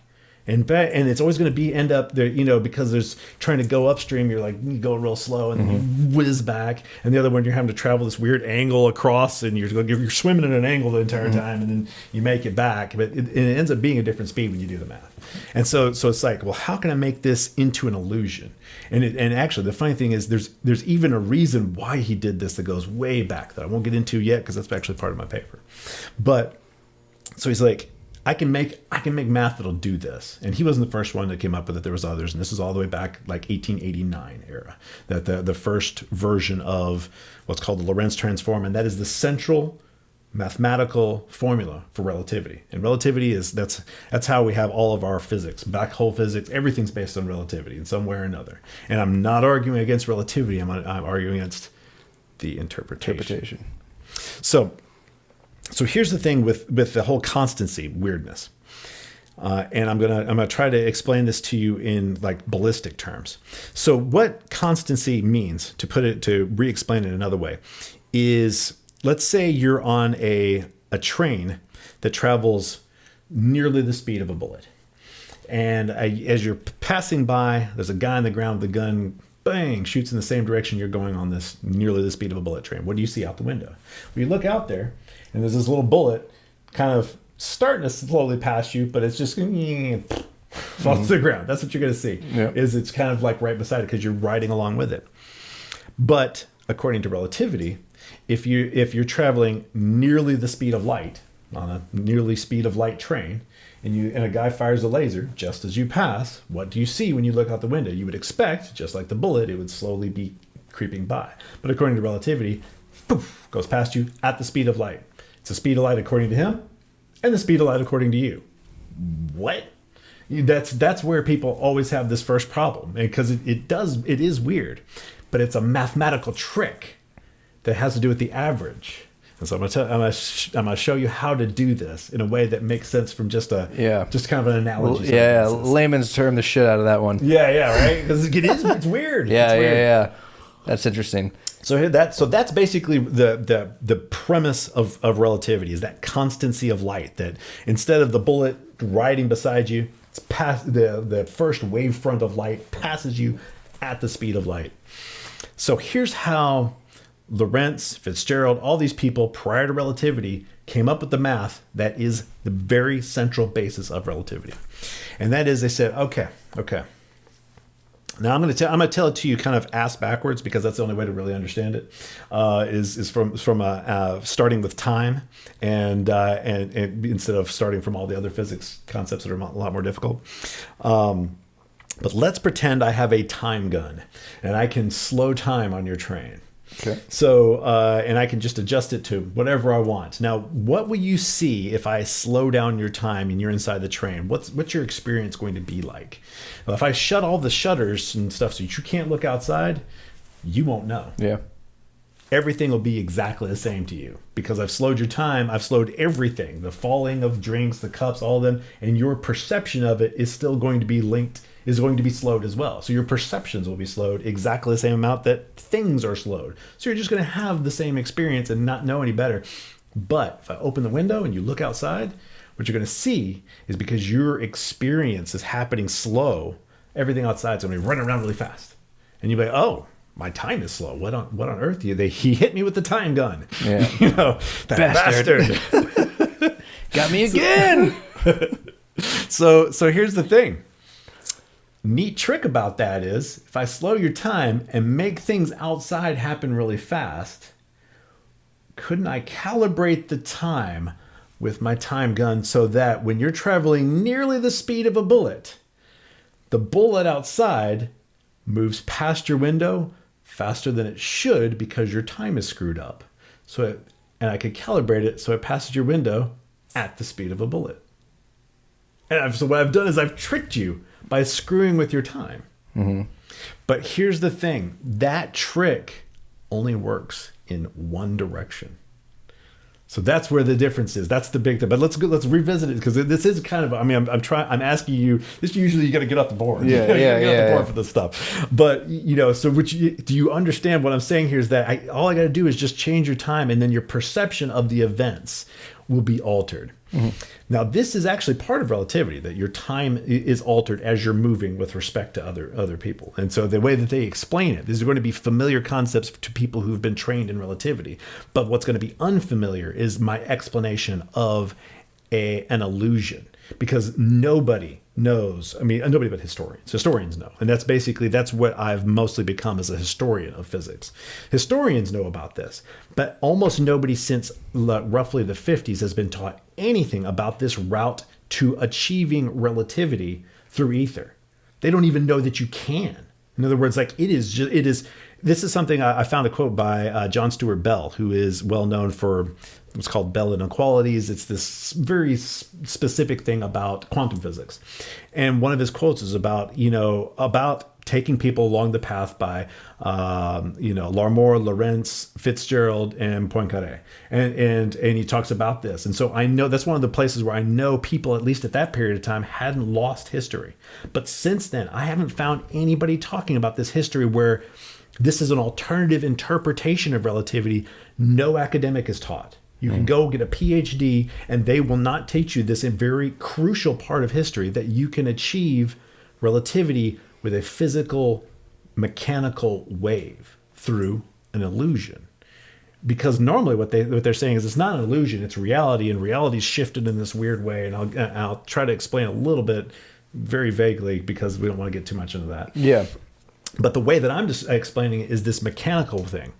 and it's always going to end up there, because there's trying to go upstream, you're like, you go real slow and then you whiz back. And the other one, you're having to travel this weird angle across, and you're swimming at an angle the entire time, and then you make it back. But it ends up being a different speed when you do the math. And so it's like, well, how can I make this into an illusion? And actually, the funny thing is, there's even a reason why he did this that goes way back that I won't get into yet, because that's actually part of my paper. But so he's like, I can make math that'll do this. And he wasn't the first one that came up with it. There was others, and this is all the way back like 1889 era. That the first version of what's called the Lorentz transform, and that is the central mathematical formula for relativity. And relativity is that's how we have all of our physics, black hole physics. Everything's based on relativity in some way or another. And I'm not arguing against relativity. I'm arguing against the interpretation. So here's the thing with the whole constancy weirdness, and I'm gonna try to explain this to you in like ballistic terms. So what constancy means, to re-explain it another way, is let's say you're on a train that travels nearly the speed of a bullet, and as you're passing by, there's a guy on the ground with a gun. Bang, shoots in the same direction you're going on this nearly the speed of a bullet train. What do you see out the window? Well, you look out there, and there's this little bullet kind of starting to slowly pass you, but it's just falls to the ground. That's what you're going to see. Yep. Is it's kind of like right beside it because you're riding along with it. But according to relativity, if you're traveling nearly the speed of light on a nearly speed of light train, and a guy fires a laser just as you pass, what do you see when you look out the window? You would expect, just like the bullet, it would slowly be creeping by. But according to relativity, poof, goes past you at the speed of light. It's the speed of light according to him, and the speed of light according to you. What? That's where people always have this first problem, because it is weird, but it's a mathematical trick that has to do with the average. And so I'm gonna show you how to do this in a way that makes sense from just kind of an analogy. Layman's term the shit out of that one. Right, because it's weird. Yeah. That's interesting. So that's basically the premise of relativity, is that constancy of light, that instead of the bullet riding beside you, it's past the first wavefront of light passes you at the speed of light. So here's how Lorentz, Fitzgerald, all these people prior to relativity came up with the math that is the very central basis of relativity. And that is, they said, okay. Now I'm going to tell it to you kind of ass backwards, because that's the only way to really understand it. Is from starting with time and instead of starting from all the other physics concepts that are a lot more difficult. But let's pretend I have a time gun and I can slow time on your train. Okay. So, and I can just adjust it to whatever I want. Now, what will you see if I slow down your time and you're inside the train? What's your experience going to be like? Well, if I shut all the shutters and stuff so you can't look outside, you won't know. Yeah. Everything will be exactly the same to you because I've slowed your time. I've slowed everything, the falling of drinks, the cups, all of them, and your perception of it is still going to be slowed as well. So your perceptions will be slowed exactly the same amount that things are slowed. So you're just going to have the same experience and not know any better. But if I open the window and you look outside, what you're going to see is, because your experience is happening slow, everything outside is going to be running around really fast. And you'll be like, oh, my time is slow. What on earth? He hit me with the time gun. Yeah. That bastard. Got me again. So here's the thing. Neat trick about that is, if I slow your time and make things outside happen really fast, couldn't I calibrate the time with my time gun so that when you're traveling nearly the speed of a bullet, the bullet outside moves past your window faster than it should because your time is screwed up. And I could calibrate it so it passes your window at the speed of a bullet. So what I've done is I've tricked you by screwing with your time. Mm-hmm. But here's the thing. That trick only works in one direction. So that's where the difference is. That's the big thing. But let's revisit it, because this is kind of, I'm asking you, this usually you got to get off the board. Yeah, get off the board for this stuff. But, so do you understand what I'm saying here is that all I got to do is just change your time, and then your perception of the events will be altered. Mm-hmm. Now, this is actually part of relativity, that your time is altered as you're moving with respect to other people. And so the way that they explain it, these are going to be familiar concepts to people who've been trained in relativity. But what's going to be unfamiliar is my explanation of an illusion, because nobody knows. Nobody but historians. Historians know. And that's what I've mostly become, as a historian of physics. Historians know about this, but almost nobody since roughly the 50s has been taught anything about this route to achieving relativity through ether. They don't even know that you can. In other words, like this is something I found a quote by John Stuart Bell, who is well known for what's called Bell inequalities. It's this very specific thing about quantum physics. And one of his quotes is about taking people along the path by, Larmor, Lorentz, Fitzgerald, and Poincaré. And he talks about this. And so I know that's one of the places where I know people, at least at that period of time, hadn't lost history. But since then, I haven't found anybody talking about this history where this is an alternative interpretation of relativity no academic is taught. You can go get a PhD and they will not teach you this very crucial part of history, that you can achieve relativity with a physical, mechanical wave through an illusion. Because normally what they're saying is it's not an illusion, it's reality, and reality's shifted in this weird way. And I'll try to explain a little bit very vaguely because we don't want to get too much into that. Yeah. But the way that I'm just explaining it is this mechanical thing.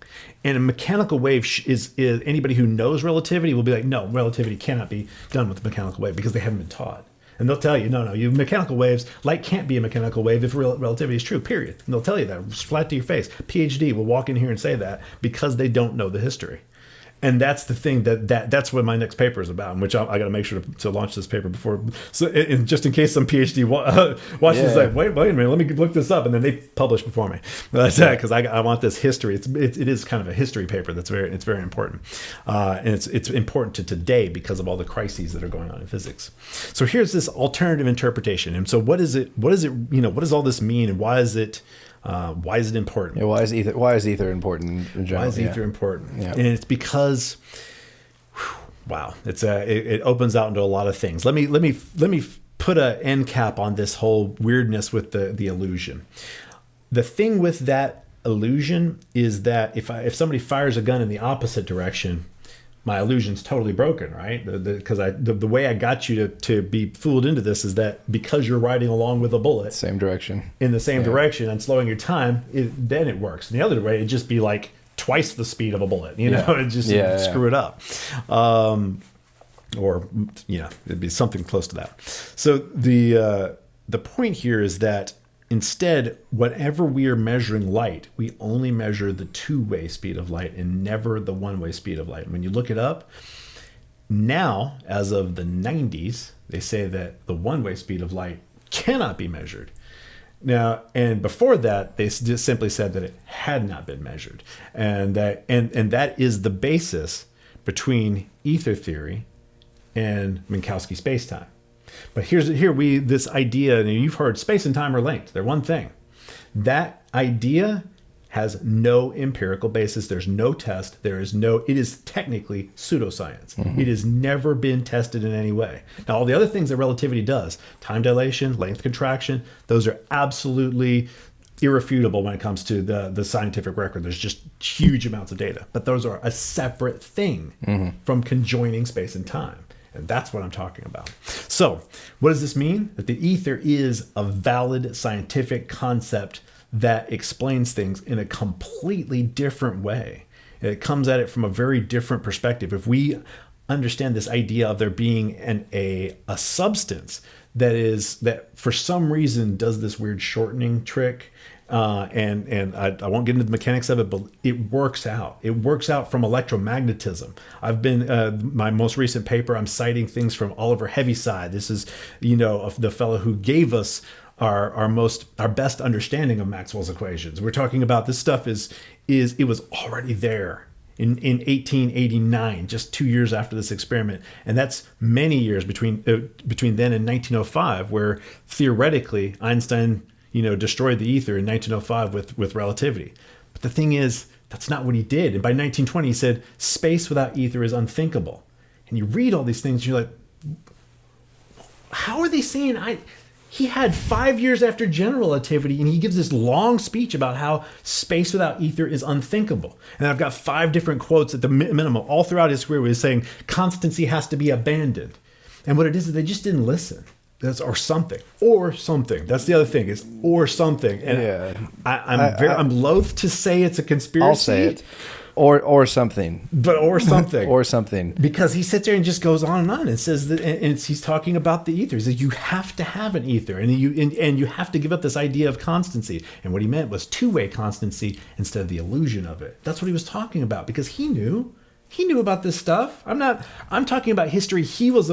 And a mechanical wave is anybody who knows relativity will be like, no, relativity cannot be done with a mechanical wave because they haven't been taught. And they'll tell you, no, you mechanical waves, light can't be a mechanical wave if relativity is true, period. And they'll tell you that, flat to your face. PhD will walk in here and say that because they don't know the history. And that's the thing that's what my next paper is about, which I got to make sure to launch this paper before. So just in case some PhD watches, like, wait a minute, let me look this up, and then they publish before me. Because I want this history. It is kind of a history paper it's very important, and it's important to today because of all the crises that are going on in physics. So here's this alternative interpretation, and so what is it? What does all this mean, and why is it? Why is it important? Yeah, why is ether important in general? Why is ether important? Yeah. And it's because, it opens out into a lot of things. Let me put an end cap on this whole weirdness with the illusion. The thing with that illusion is that if somebody fires a gun in the opposite direction, my illusion's totally broken, right? Because the way I got you to be fooled into this is that because you're riding along with a bullet, same direction, in the same direction, and slowing your time, then it works. And the other way, it'd just be like twice the speed of a bullet. It'd just screw it up. It'd be something close to that. So the point here is that instead, whenever we are measuring light, we only measure the two-way speed of light and never the one-way speed of light. And when you look it up, now, as of the 90s, they say that the one-way speed of light cannot be measured. Now, and before that, they just simply said that it had not been measured. And that is the basis between ether theory and Minkowski spacetime. But this idea, and you've heard space and time are linked. They're one thing. That idea has no empirical basis. There's no test. It is technically pseudoscience. Mm-hmm. It has never been tested in any way. Now, all the other things that relativity does, time dilation, length contraction, those are absolutely irrefutable when it comes to the scientific record. There's just huge amounts of data. But those are a separate thing from conjoining space and time. And that's what I'm talking about. So what does this mean? That the ether is a valid scientific concept that explains things in a completely different way. It comes at it from a very different perspective. If we understand this idea of there being a substance that for some reason does this weird shortening trick, and I won't get into the mechanics of it, but it works out. It works out from electromagnetism. I've been my most recent paper, I'm citing things from Oliver Heaviside. This is the fellow who gave us our best understanding of Maxwell's equations. We're talking about this stuff it was already there in 1889, just 2 years after this experiment, and that's many years between then and 1905, where theoretically Einstein destroyed the ether in 1905 with relativity. But the thing is, that's not what he did. And by 1920, he said, space without ether is unthinkable. And you read all these things, and you're like, how are they saying he had 5 years after general relativity, and he gives this long speech about how space without ether is unthinkable. And I've got 5 different quotes at the minimum all throughout his career where he's saying constancy has to be abandoned. And what it is they just didn't listen. That's or something. That's the other thing, is or something. And I'm loath to say it's a conspiracy. I'll say it. or something. Or something. Or something. Because he sits there and just goes on and says that, and he's talking about the ether. He says you have to have an ether, and you have to give up this idea of constancy. And what he meant was two-way constancy instead of the illusion of it. That's what he was talking about, because he knew about this stuff. I'm talking about history he was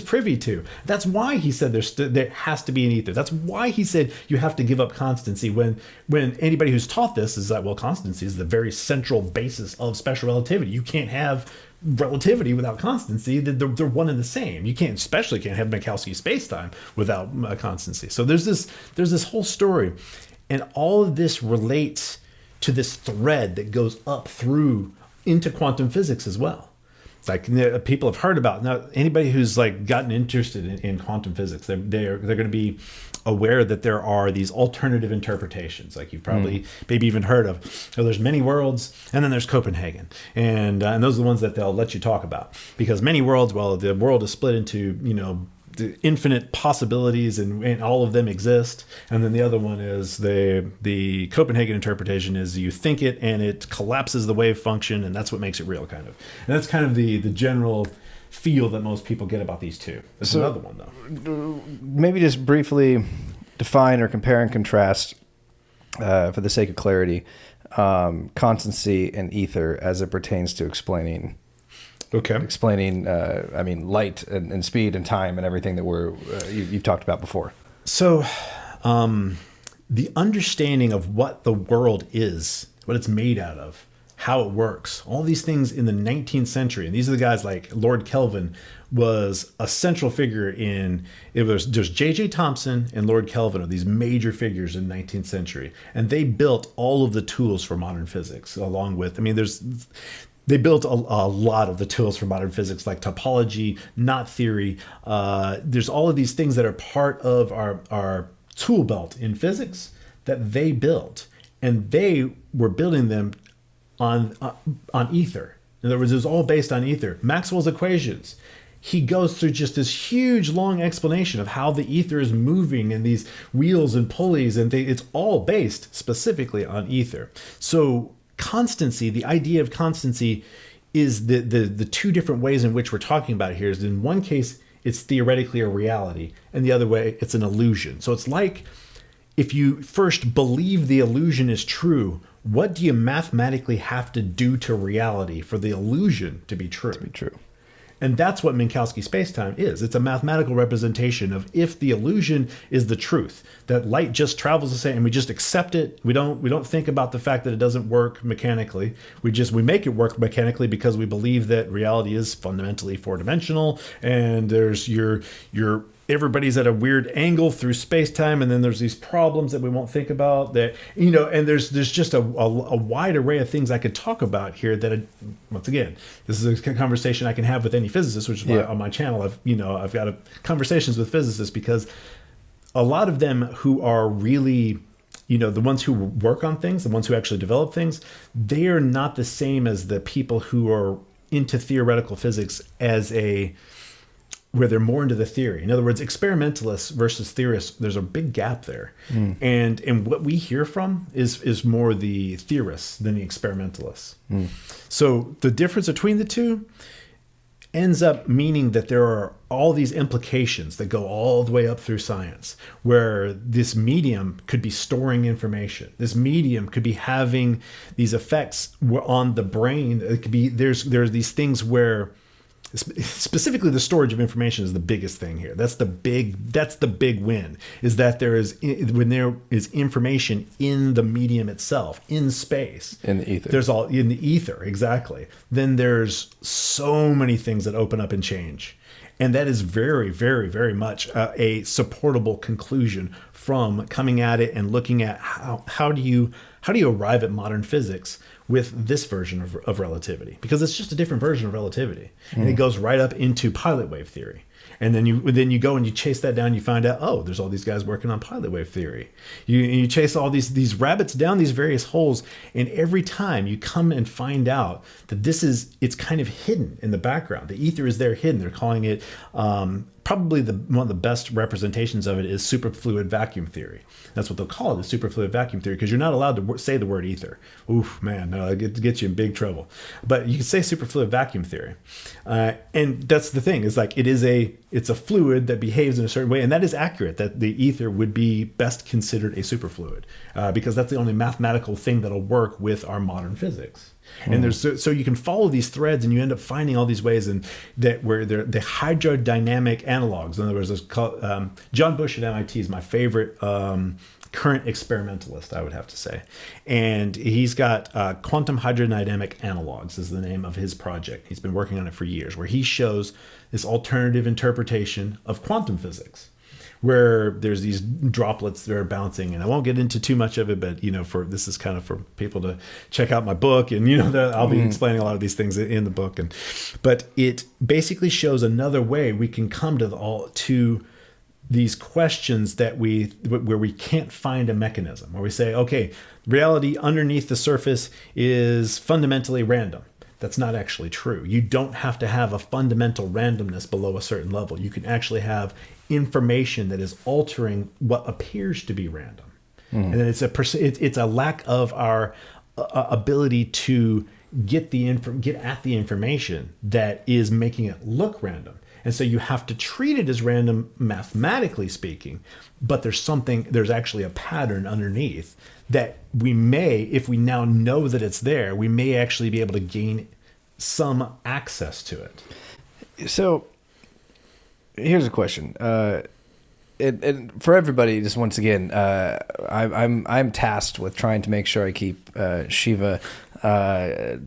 privy to. That's why he said there has to be an ether. That's why he said you have to give up constancy, when anybody who's taught this is that, well, constancy is the very central basis of special relativity. You can't have relativity without constancy. They're one and the same. You especially can't have Minkowski spacetime without constancy. So there's this whole story, and all of this relates to this thread that goes up through into quantum physics as well. Like, people have heard about, now anybody who's like gotten interested in quantum physics, they're going to be aware that there are these alternative interpretations, like you've probably maybe even heard of. So there's many worlds, and then there's Copenhagen, and those are the ones that they'll let you talk about, because many worlds, well, the world is split into the infinite possibilities, and all of them exist. And then the other one is the Copenhagen interpretation is you think it and it collapses the wave function, and that's what makes it real, kind of. And that's kind of the general feel that most people get about these two. There's another one, though. Maybe just briefly define or compare and contrast, for the sake of clarity, constancy and ether as it pertains to explaining light and speed and time and everything that you've talked about before. So the understanding of what the world is, what it's made out of, how it works, all these things in the 19th century. And these are the guys like Lord Kelvin was a central figure in, there's J.J. Thomson and Lord Kelvin are these major figures in the 19th century. And they built all of the tools for modern physics along with, they built a lot of the tools for modern physics, like topology, knot theory. There's all of these things that are part of our tool belt in physics that they built. And they were building them on ether. In other words, it was all based on ether. Maxwell's equations. He goes through just this huge, long explanation of how the ether is moving and these wheels and pulleys, and it's all based specifically on ether. So constancy, the idea of constancy, is the two different ways in which we're talking about it here. Is in one case, it's theoretically a reality, and the other way, it's an illusion. So it's like, if you first believe the illusion is true, what do you mathematically have to do to reality for the illusion to be true? And that's what Minkowski spacetime is. It's a mathematical representation of, if the illusion is the truth, that light just travels the same, and we just accept it. We don't think about the fact that it doesn't work mechanically. We make it work mechanically because we believe that reality is fundamentally four-dimensional, and there's everybody's at a weird angle through space-time, and then there's these problems that we won't think about, that and there's just a wide array of things I could talk about here that once again, this is a conversation I can have with any physicist, which is why on my channel I've got conversations with physicists, because a lot of them who are really the ones who work on things, the ones who actually develop things, they are not the same as the people who are into theoretical physics where they're more into the theory. In other words, experimentalists versus theorists, there's a big gap there. And what we hear from is more the theorists than the experimentalists. So the difference between the two ends up meaning that there are all these implications that go all the way up through science, where this medium could be storing information. This medium could be having these effects on the brain. It could be, there's these things where, specifically the storage of information is the biggest thing here. That's the big win, is that when there is information in the medium itself, in space, in the ether. There's all in the ether, exactly. Then there's so many things that open up and change. And that is very, very, very much a supportable conclusion from coming at it and looking at how do you arrive at modern physics with this version of relativity, because it's just a different version of relativity, and it goes right up into pilot wave theory. And then you go and you chase that down. You find out, oh, there's all these guys working on pilot wave theory. You chase all these rabbits down these various holes, and every time you come and find out that it's kind of hidden in the background. The ether is there hidden. They're calling it probably one of the best representations of it is superfluid vacuum theory. That's what they'll call it, the superfluid vacuum theory, because you're not allowed to say the word ether. Oof, man, no, it gets you in big trouble. But you can say superfluid vacuum theory. And that's the thing, is like it's a fluid that behaves in a certain way, and that is accurate, that the ether would be best considered a superfluid, because that's the only mathematical thing that'll work with our modern physics. And so you can follow these threads, and you end up finding all these ways, and that where they're the hydrodynamic analogs. In other words, John Bush at MIT is my favorite current experimentalist, I would have to say, and he's got quantum hydrodynamic analogs is the name of his project. He's been working on it for years, where he shows this alternative interpretation of quantum physics, where there's these droplets that are bouncing, and I won't get into too much of it, but this is kind of for people to check out my book, and I'll be explaining a lot of these things in the book, but it basically shows another way we can come to these questions where we can't find a mechanism, where we say, okay, reality underneath the surface is fundamentally random. That's not actually true. You don't have to have a fundamental randomness below a certain level. You can actually have information that is altering what appears to be random. And then it's a lack of our ability to get at the information that is making it look random. And so you have to treat it as random, mathematically speaking, but there's actually a pattern underneath that we may, if we now know that it's there, we may actually be able to gain some access to it. So here's a question. And for everybody, just once again, I'm tasked with trying to make sure I keep Shiva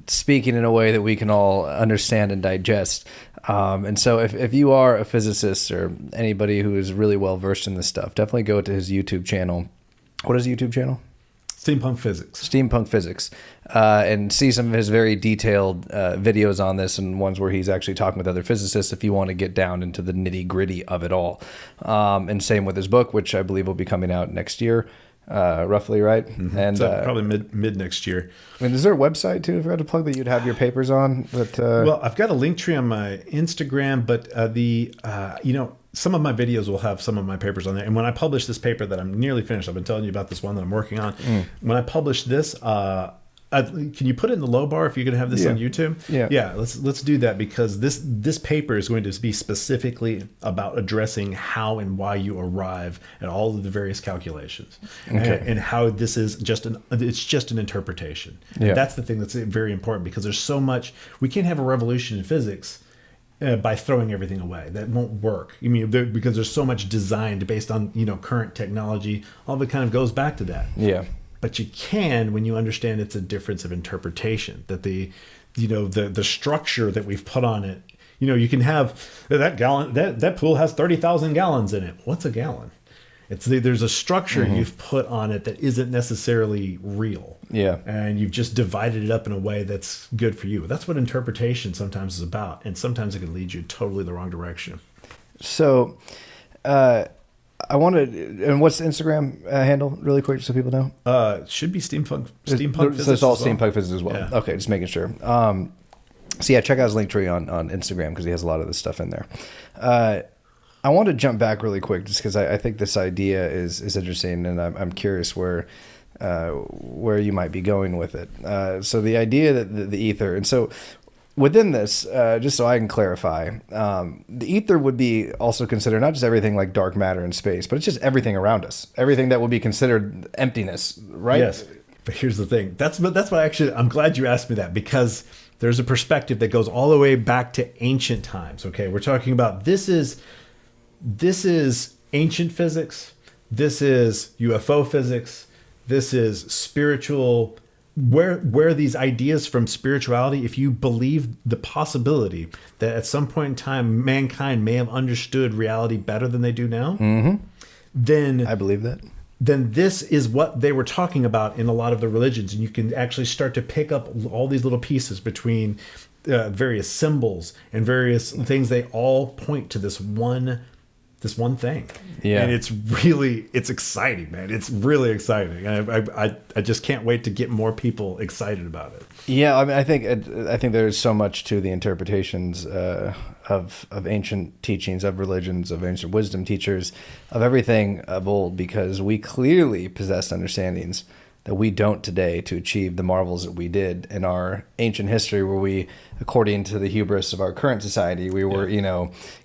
speaking in a way that we can all understand and digest. And so if you are a physicist or anybody who is really well versed in this stuff, definitely go to his YouTube channel. What is the YouTube channel? Steampunk Physics. And see some of his very detailed videos on this, and ones where he's actually talking with other physicists if you want to get down into the nitty gritty of it all. And same with his book, which I believe will be coming out next year, roughly, right? Mm-hmm. And so probably mid next year. I mean, is there a website too, if I had to plug, that you'd have your papers on? Well, I've got a link tree on my Instagram, but some of my videos will have some of my papers on there. And when I publish this paper that I'm nearly finished, I've been telling you about this one that I'm working on. When I publish this, can you put it in the low bar if you're going to have this on YouTube? Yeah. Let's do that, because this paper is going to be specifically about addressing how and why you arrive at all of the various calculations, and how this is just an interpretation. Yeah. That's the thing that's very important, because there's so much. We can't have a revolution in physics by throwing everything away. That won't work. I mean, because there's so much designed based on current technology. All of it kind of goes back to that. Yeah. But you can, when you understand it's a difference of interpretation, that the structure that we've put on it. You can have that gallon. That pool has 30,000 gallons in it. What's a gallon? There's a structure you've put on it that isn't necessarily real. Yeah. And you've just divided it up in a way that's good for you. That's what interpretation sometimes is about. And sometimes it can lead you totally the wrong direction. So, I wanted, and what's the Instagram handle, really quick, so people know? It should be Steampunk Physics. So it's all Steampunk Physics as well. Yeah. Okay, just making sure. So yeah, check out his link tree on Instagram, because he has a lot of this stuff in there. I want to jump back really quick, just because I think this idea is interesting, and I'm curious where you might be going with it. So the idea that the ether, and so within this, just so I can clarify, the ether would be also considered not just everything like dark matter and space, but it's just everything around us, everything that would be considered emptiness, right? Yes. But here's the thing. That's what actually, I'm glad you asked me that, because there's a perspective that goes all the way back to ancient times. Okay, we're talking about this is ancient physics. This is UFO physics. This is spiritual. Where these ideas from spirituality, if you believe the possibility that at some point in time mankind may have understood reality better than they do now, then I believe that. Then this is what they were talking about in a lot of the religions, and you can actually start to pick up all these little pieces between various symbols and various things. They all point to this one this one thing. Yeah. And it's exciting, man. It's really exciting. And I just can't wait to get more people excited about it. Yeah, I mean, I think there's so much to the interpretations of ancient teachings, of religions, of ancient wisdom teachers, of everything of old, because we clearly possess understandings that we don't today to achieve the marvels that we did in our ancient history, where we, according to the hubris of our current society, we were,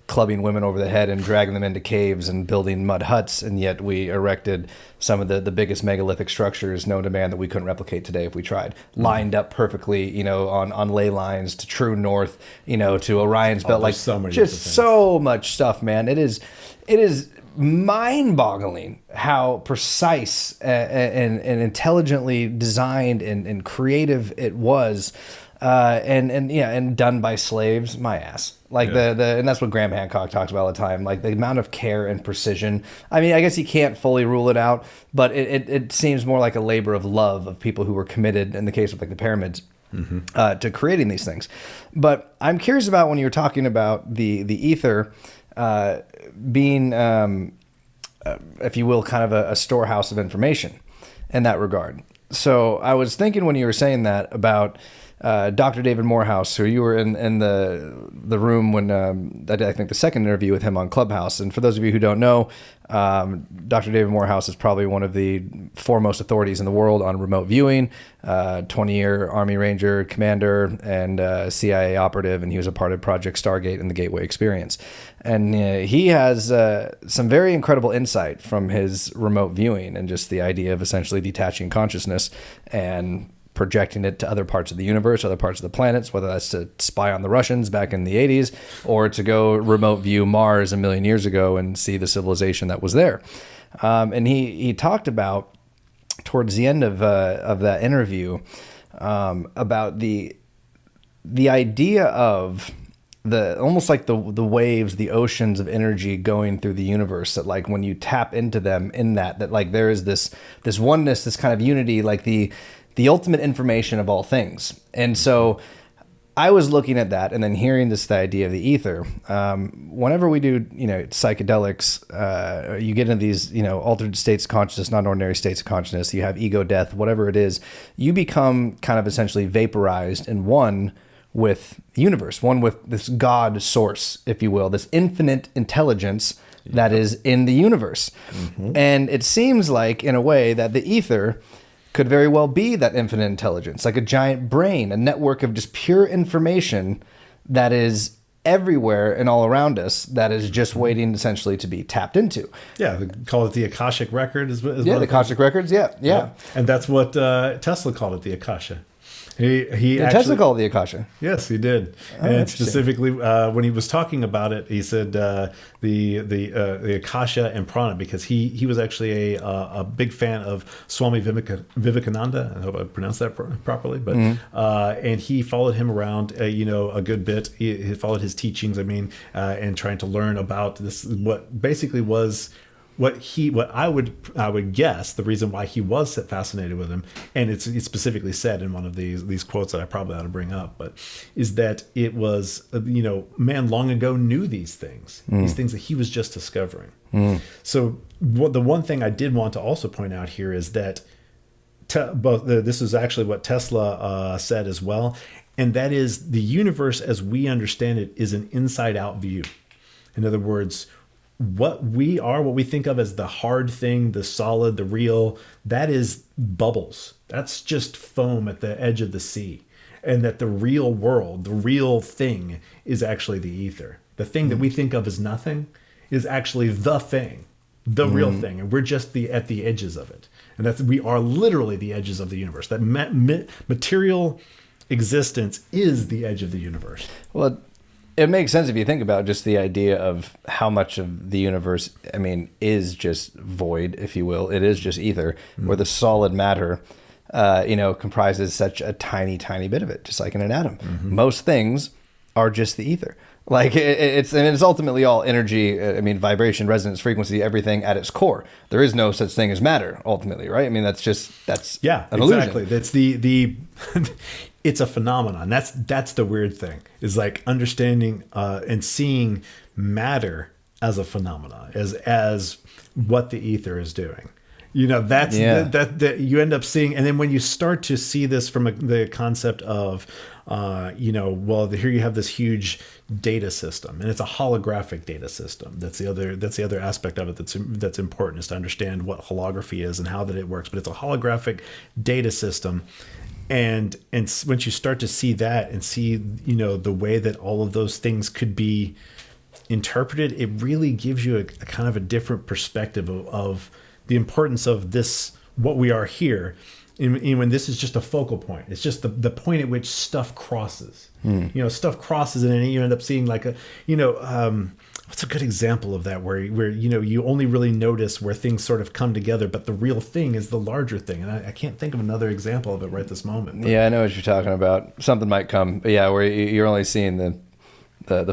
clubbing women over the head and dragging them into caves and building mud huts, and yet we erected some of the biggest megalithic structures known to man that we couldn't replicate today if we tried, lined up perfectly, on ley lines to true north, to Orion's belt, like so much stuff, man. It is mind-boggling how precise and intelligently designed and creative it was, and done by slaves. My ass, like and that's what Graham Hancock talks about all the time, like the amount of care and precision. I mean, I guess you can't fully rule it out, but it seems more like a labor of love of people who were committed, in the case of like the pyramids, to creating these things. But I'm curious about when you were talking about the ether being, if you will, kind of a storehouse of information in that regard. So I was thinking when you were saying that about Dr. David Morehouse, who you were in the room when I think the second interview with him on Clubhouse. And for those of you who don't know, Dr. David Morehouse is probably one of the foremost authorities in the world on remote viewing, 20-year Army Ranger commander and CIA operative, and he was a part of Project Stargate and the Gateway Experience. And he has some very incredible insight from his remote viewing and just the idea of essentially detaching consciousness and projecting it to other parts of the universe, other parts of the planets, whether that's to spy on the Russians back in the 80s or to go remote view Mars a million years ago and see the civilization that was there. And he talked about, towards the end of that interview, about the idea of almost like the waves, the oceans of energy going through the universe, that like when you tap into them in that like there is this oneness, this kind of unity, like the ultimate information of all things. And so I was looking at that and then hearing the idea of the ether. Whenever we do, psychedelics, you get into these, altered states of consciousness, not ordinary states of consciousness. You have ego death, whatever it is. You become kind of essentially vaporized and one with the universe, one with this God source, if you will, this infinite intelligence that is in the universe. Mm-hmm. And it seems like, in a way, that the ether could very well be that infinite intelligence, like a giant brain, a network of just pure information that is everywhere and all around us, that is just waiting essentially to be tapped into. Yeah, they call it the Akashic Record. The Akashic Records, yeah. And that's what Tesla called it, the Akasha. He Did Tesla call it the Akasha? Yes, he did. And specifically, when he was talking about it, he said the Akasha and Prana, because he was actually a big fan of Swami Vivekananda. I hope I pronounced that properly. But and he followed him around, a good bit. He followed his teachings. And trying to learn about this, what basically was. What I would guess the reason why he was fascinated with him, and it's specifically said in one of these quotes that I probably ought to bring up, but is that it was man long ago knew these things that he was just discovering. So the one thing I did want to also point out here is that this is actually what Tesla said as well, and that is the universe as we understand it is an inside out view. In other words, what we think of as the hard thing, the solid, the real, that is bubbles. That's just foam at the edge of the sea. And that the real world, the real thing, is actually the ether. The thing that we think of as nothing is actually the thing, the real thing. And we're just at the edges of it. And we are literally the edges of the universe. That material existence is the edge of the universe. Well, it makes sense if you think about just the idea of how much of the universe, is just void, if you will. It is just ether, where the solid matter, comprises such a tiny, tiny bit of it, just like in an atom. Most things are just the ether. Like it's ultimately all energy. Vibration, resonance, frequency, everything at its core. There is no such thing as matter, ultimately, right? That's an illusion. Exactly. That's the it's a phenomenon. That's the weird thing, is like understanding and seeing matter as a phenomena, as what the ether is doing. That's that you end up seeing. And then when you start to see this from the concept of, here you have this huge data system, and it's a holographic data system. That's the other aspect of it that's important, is to understand what holography is and how that it works. But it's a holographic data system. And once you start to see that and see, the way that all of those things could be interpreted, it really gives you a kind of a different perspective of the importance of this, what we are here. When this is just a focal point, it's just the point at which stuff crosses. Stuff crosses, and then you end up seeing like what's a good example of that, where you only really notice where things sort of come together, but the real thing is the larger thing. And I can't think of another example of it right this moment. But. Yeah, I know what you're talking about. Something might come, but yeah, where you're only seeing the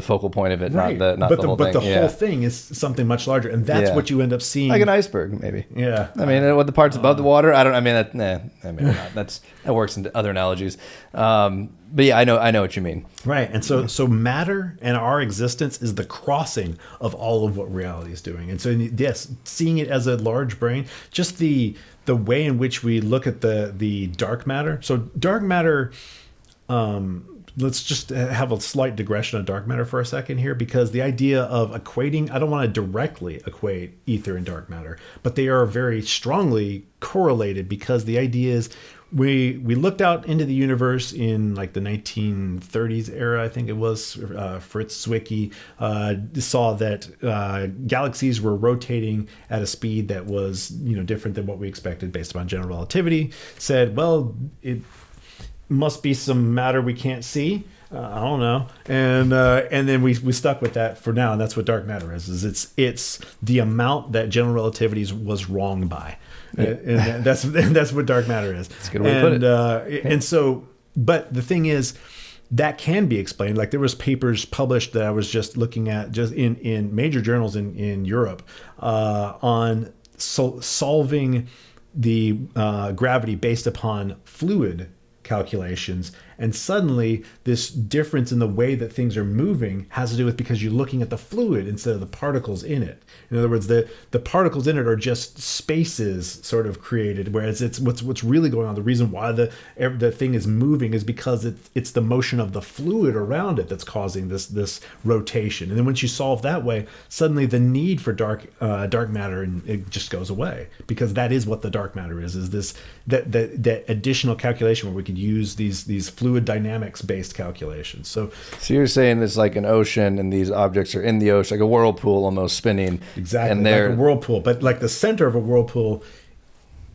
focal point of it, right. not the whole thing. But the whole thing is something much larger, and that's what you end up seeing, like an iceberg, maybe. Yeah. I mean, what the parts above the water? That works into other analogies. But yeah, I know what you mean. Right, and so matter and our existence is the crossing of all of what reality is doing, and so yes, seeing it as a large brain, just the way in which we look at the dark matter. So dark matter. Let's just have a slight digression on dark matter for a second here, because the idea of equating, I don't want to directly equate ether and dark matter, but they are very strongly correlated, because the idea is we looked out into the universe in like the 1930s era, I think it was, Fritz Zwicky saw that galaxies were rotating at a speed that was different than what we expected based upon general relativity. Said, well, it must be some matter we can't see. I don't know, and then we stuck with that for now, and that's what dark matter is. It's the amount that general relativity was wrong by, and that's what dark matter is. That's a good way to put it. And so, but the thing is, that can be explained. Like there was papers published that I was just looking at, just in major journals in Europe, on solving the gravity based upon fluid calculations, and suddenly this difference in the way that things are moving has to do with because you're looking at the fluid instead of the particles in it. In other words, the particles in it are just spaces sort of created, whereas it's what's really going on. The reason why the thing is moving is because it's the motion of the fluid around it that's causing this rotation. And then once you solve that way, suddenly the need for dark matter, and it just goes away, because that is what the dark matter is this that additional calculation where we could use these fluid dynamics based calculations. So you're saying it's like an ocean, and these objects are in the ocean, like a whirlpool almost spinning. Exactly, and like a whirlpool, but like the center of a whirlpool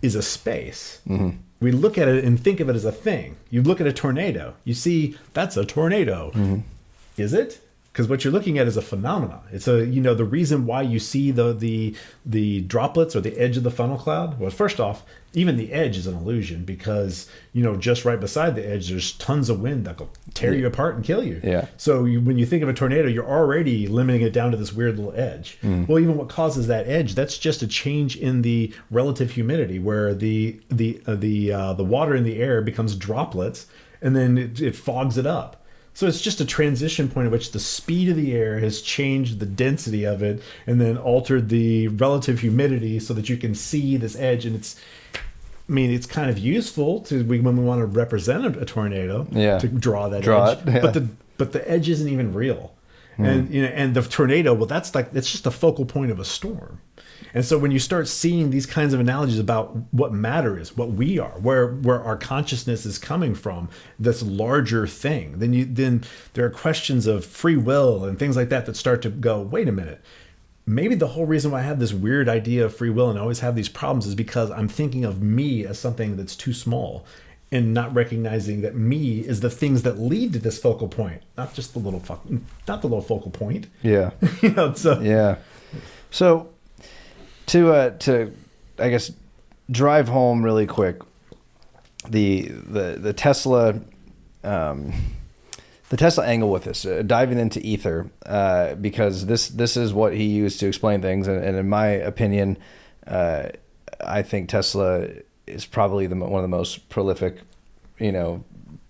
is a space. Mm-hmm. We look at it and think of it as a thing. You look at a tornado, you see that's a tornado. Mm-hmm. Is it? Because what you're looking at is a phenomena. It's the reason why you see the droplets or the edge of the funnel cloud. Well, first off, even the edge is an illusion, because just right beside the edge there's tons of wind that will tear you apart and kill you. Yeah. So when you think of a tornado, you're already limiting it down to this weird little edge. Mm. Well, even what causes that edge, that's just a change in the relative humidity, where the water in the air becomes droplets, and then it fogs it up. So it's just a transition point at which the speed of the air has changed the density of it, and then altered the relative humidity so that you can see this edge. And it's kind of useful when we want to represent a tornado, to draw that edge. It, yeah. But the edge isn't even real. And the tornado, well, that's just the focal point of a storm. And so when you start seeing these kinds of analogies about what matter is, what we are, where our consciousness is coming from, this larger thing, then there are questions of free will and things like that start to go, wait a minute. Maybe the whole reason why I have this weird idea of free will and always have these problems is because I'm thinking of me as something that's too small, and not recognizing that me is the things that lead to this focal point, not just the little focal point. Yeah. Yeah. So to I guess drive home really quick the Tesla angle with this, diving into ether, because this is what he used to explain things, and in my opinion, I think Tesla is probably one of the most prolific,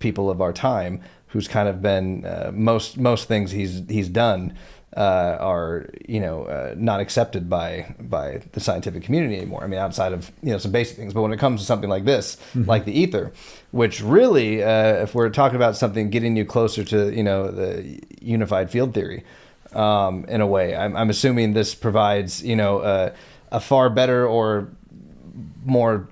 people of our time, who's kind of been most things he's done are not accepted by the scientific community anymore. I mean, outside of some basic things, but when it comes to something like this, like the ether, which really, if we're talking about something getting you closer to the unified field theory, in a way, I'm assuming this provides a far better or more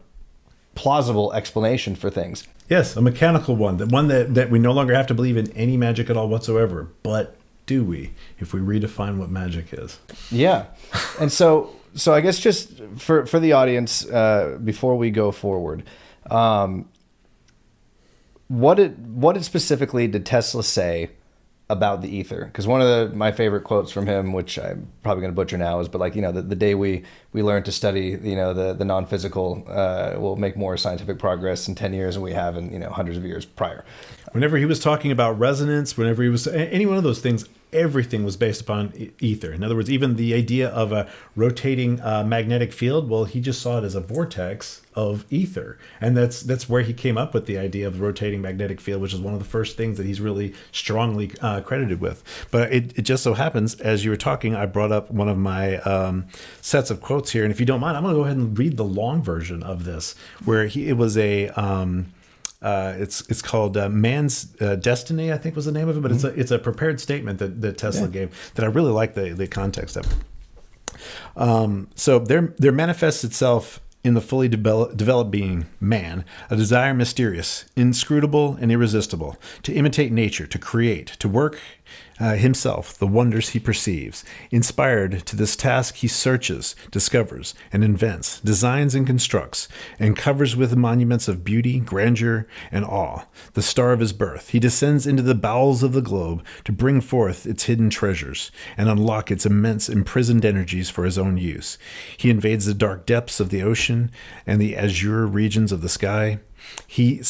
plausible explanation for things. Yes, a mechanical one, that we no longer have to believe in any magic at all whatsoever. But do we, if we redefine what magic is? Yeah. And so I guess just for the audience, before we go forward, what specifically did Tesla say about the ether? Because one of my favorite quotes from him, which I'm probably going to butcher now, is, but the day we learn to study, the non-physical, will make more scientific progress in 10 years than we have in, hundreds of years prior. Whenever he was talking about resonance, whenever he was any one of those things, everything was based upon ether. In other words, even the idea of a rotating magnetic field, well, he just saw it as a vortex of ether. And that's where he came up with the idea of the rotating magnetic field, which is one of the first things that he's really strongly credited with. But it just so happens, as you were talking, I brought up one of my sets of quotes here. And if you don't mind, I'm going to go ahead and read the long version of this, where it was a... it's called Man's Destiny, I think was the name of it, but it's a prepared statement that Tesla gave that I really like the context of. So there manifests itself in the fully developed being, man, a desire mysterious, inscrutable, and irresistible, to imitate nature, to create, to work himself the wonders he perceives. Inspired to this task, he searches, discovers, and invents, designs and constructs, and covers with monuments of beauty, grandeur, and awe the star of his birth. He descends into the bowels of the globe to bring forth its hidden treasures and unlock its immense imprisoned energies for his own use. He invades the dark depths of the ocean and the azure regions of the sky. He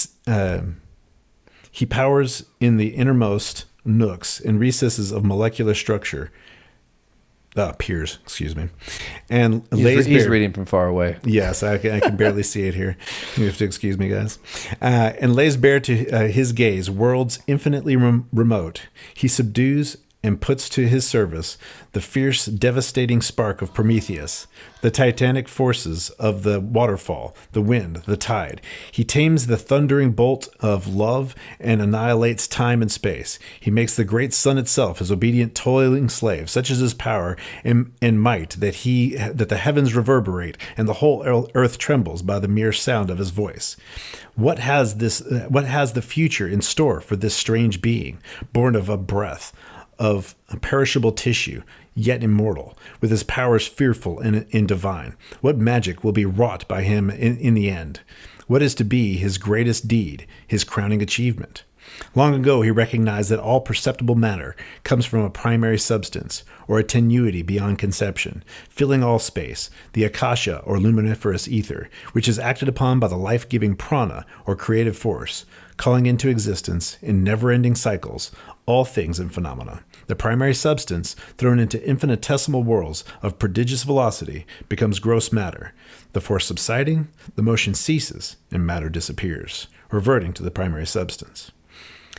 powers in the innermost nooks and recesses of molecular structure. Piers, excuse me. And he's reading from far away. Yes, I can barely see it here. You have to excuse me, guys. And lays bare to his gaze worlds infinitely remote. He subdues and puts to his service the fierce, devastating spark of Prometheus, the titanic forces of the waterfall, the wind, the tide. He tames the thundering bolt of love and annihilates time and space. He makes the great sun itself his obedient, toiling slave. Such is his power and might that the heavens reverberate and the whole earth trembles by the mere sound of his voice. What has the future in store for this strange being, born of a breath, of a perishable tissue, yet immortal, with his powers fearful and divine? What magic will be wrought by him in the end? What is to be his greatest deed, his crowning achievement? Long ago, he recognized that all perceptible matter comes from a primary substance, or a tenuity beyond conception, filling all space, the akasha, or luminiferous ether, which is acted upon by the life-giving prana, or creative force, calling into existence, in never-ending cycles, all things and phenomena. The primary substance, thrown into infinitesimal worlds of prodigious velocity, becomes gross matter. The force subsiding, the motion ceases, and matter disappears, reverting to the primary substance.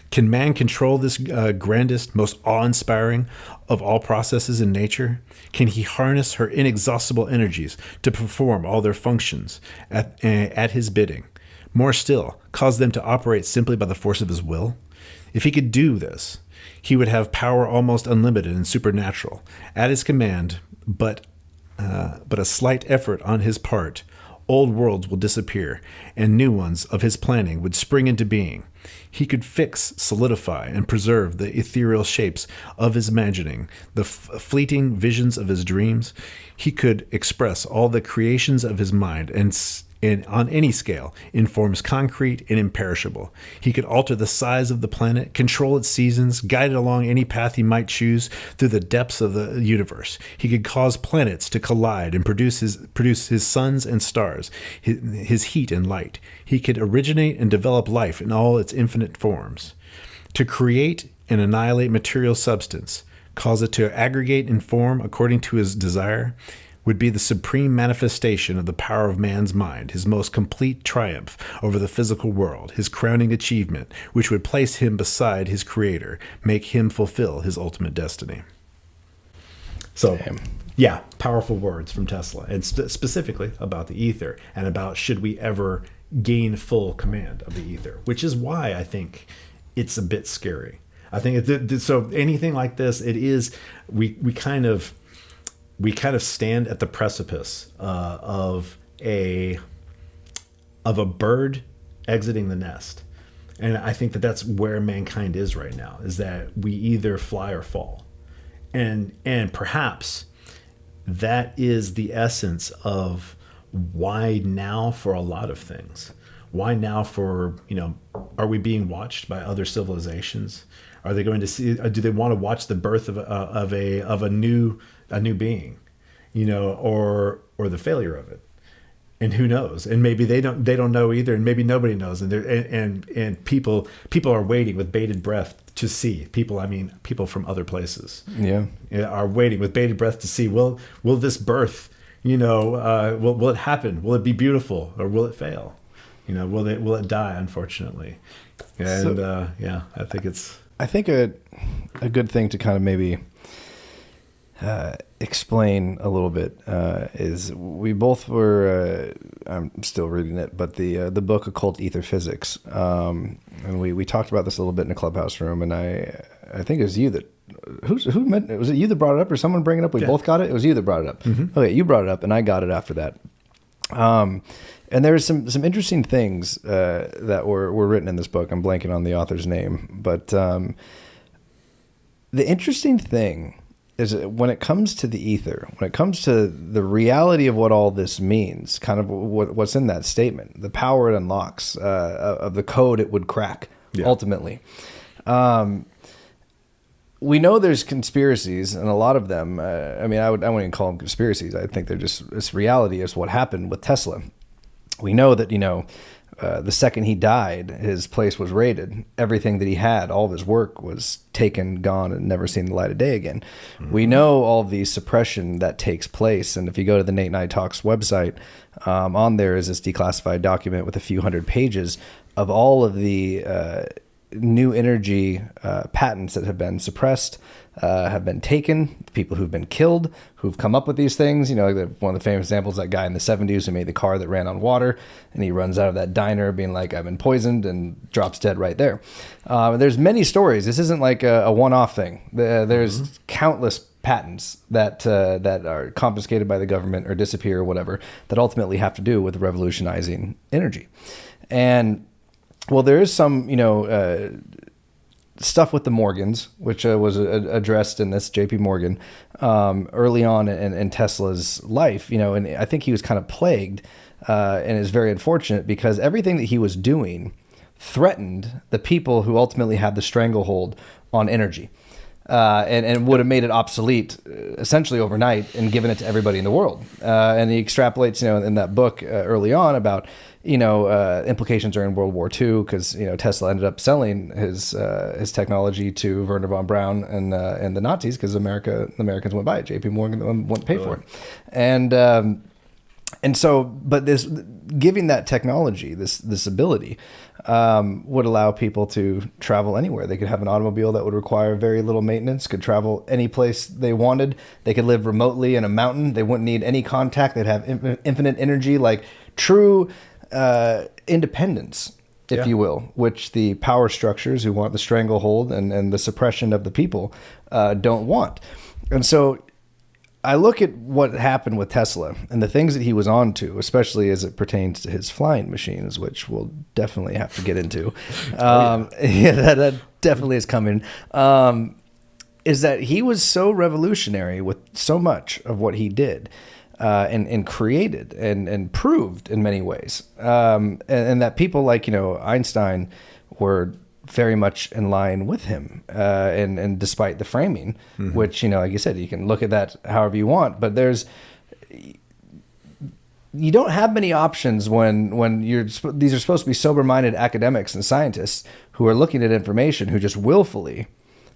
Can man control this grandest, most awe-inspiring of all processes in nature? Can he harness her inexhaustible energies to perform all their functions at his bidding? More still, cause them to operate simply by the force of his will? If he could do this, he would have power almost unlimited and supernatural at his command, but a slight effort on his part, old worlds will disappear, and new ones of his planning would spring into being. He could fix, solidify, and preserve the ethereal shapes of his imagining, the fleeting visions of his dreams. He could express all the creations of his mind and on any scale, in forms concrete and imperishable. He could alter the size of the planet, control its seasons, guide it along any path he might choose through the depths of the universe. He could cause planets to collide and produce his suns and stars, his heat and light. He could originate and develop life in all its infinite forms. To create and annihilate material substance, cause it to aggregate in form according to his desire, would be the supreme manifestation of the power of man's mind, his most complete triumph over the physical world, his crowning achievement, which would place him beside his creator, make him fulfill his ultimate destiny. So, yeah, powerful words from Tesla, and specifically about the ether and about should we ever gain full command of the ether, which is why I think it's a bit scary. I think so. Anything like this, it is we kind of stand at the precipice of a bird exiting the nest, and I think that's where mankind is right now. Is that we either fly or fall, and perhaps that is the essence of why now for a lot of things. Why now for, are we being watched by other civilizations? Are they going to see? Do they want to watch the birth of a new being, or the failure of it? And who knows? And maybe they don't know either, and maybe nobody knows. And people are waiting with bated breath to see. People from other places, are waiting with bated breath to see. Will this birth, will it happen? Will it be beautiful, or will it fail? Will it die? Unfortunately, and I think a good thing to kind of maybe explain a little bit is we both were I'm still reading it, but the book Occult Ether Physics, and we talked about this a little bit in a clubhouse room, and I think it was you that who meant, was it you that brought it up, or someone bring it up? We both got it. It was you that brought it up. Mm-hmm. Okay, you brought it up, and I got it after that. And there's some interesting things that were written in this book. I'm blanking on the author's name, but the interesting thing is when it comes to the ether, when it comes to the reality of what all this means, kind of what's in that statement, the power it unlocks, of the code it would crack, ultimately. We know there's conspiracies, and a lot of them, I wouldn't even call them conspiracies. I think they're just, this reality is what happened with Tesla. We know that, the second he died, his place was raided. Everything that he had, all of his work was taken, gone, and never seen the light of day again. Mm-hmm. We know all of the suppression that takes place. And if you go to the NateNightTalks website, on there is this declassified document with a few hundred pages of all of the new energy patents that have been suppressed, have been taken, people who've been killed, who've come up with these things. One of the famous examples, that guy in the 70s who made the car that ran on water, and he runs out of that diner being like, I've been poisoned, and drops dead right there. There's many stories. This isn't like a one-off thing. There's countless patents that are confiscated by the government or disappear or whatever, that ultimately have to do with revolutionizing energy. And well, there is some, stuff with the Morgans, which was addressed in this JP Morgan early on in Tesla's life, and I think he was kind of plagued, and is very unfortunate because everything that he was doing threatened the people who ultimately had the stranglehold on energy, and would have made it obsolete essentially overnight and given it to everybody in the world. And he extrapolates, in that book early on about, implications during World War II, because Tesla ended up selling his technology to Werner von Braun and the Nazis, because the Americans went by it. JP Morgan wouldn't pay for it, and so, but this giving that technology, this ability, would allow people to travel anywhere. They could have an automobile that would require very little maintenance, could travel any place they wanted. They could live remotely in a mountain. They wouldn't need any contact. They'd have infinite energy, like true independence, if you will, which the power structures who want the stranglehold and the suppression of the people don't want. And so I look at what happened with Tesla and the things that he was on to, especially as it pertains to his flying machines, which we'll definitely have to get into. That definitely is coming. Is that he was so revolutionary with so much of what he did, and created and proved in many ways. And that people like, Einstein were very much in line with him, and despite the framing, which, like you said, you can look at that however you want, but you don't have many options when these are supposed to be sober-minded academics and scientists who are looking at information, who just willfully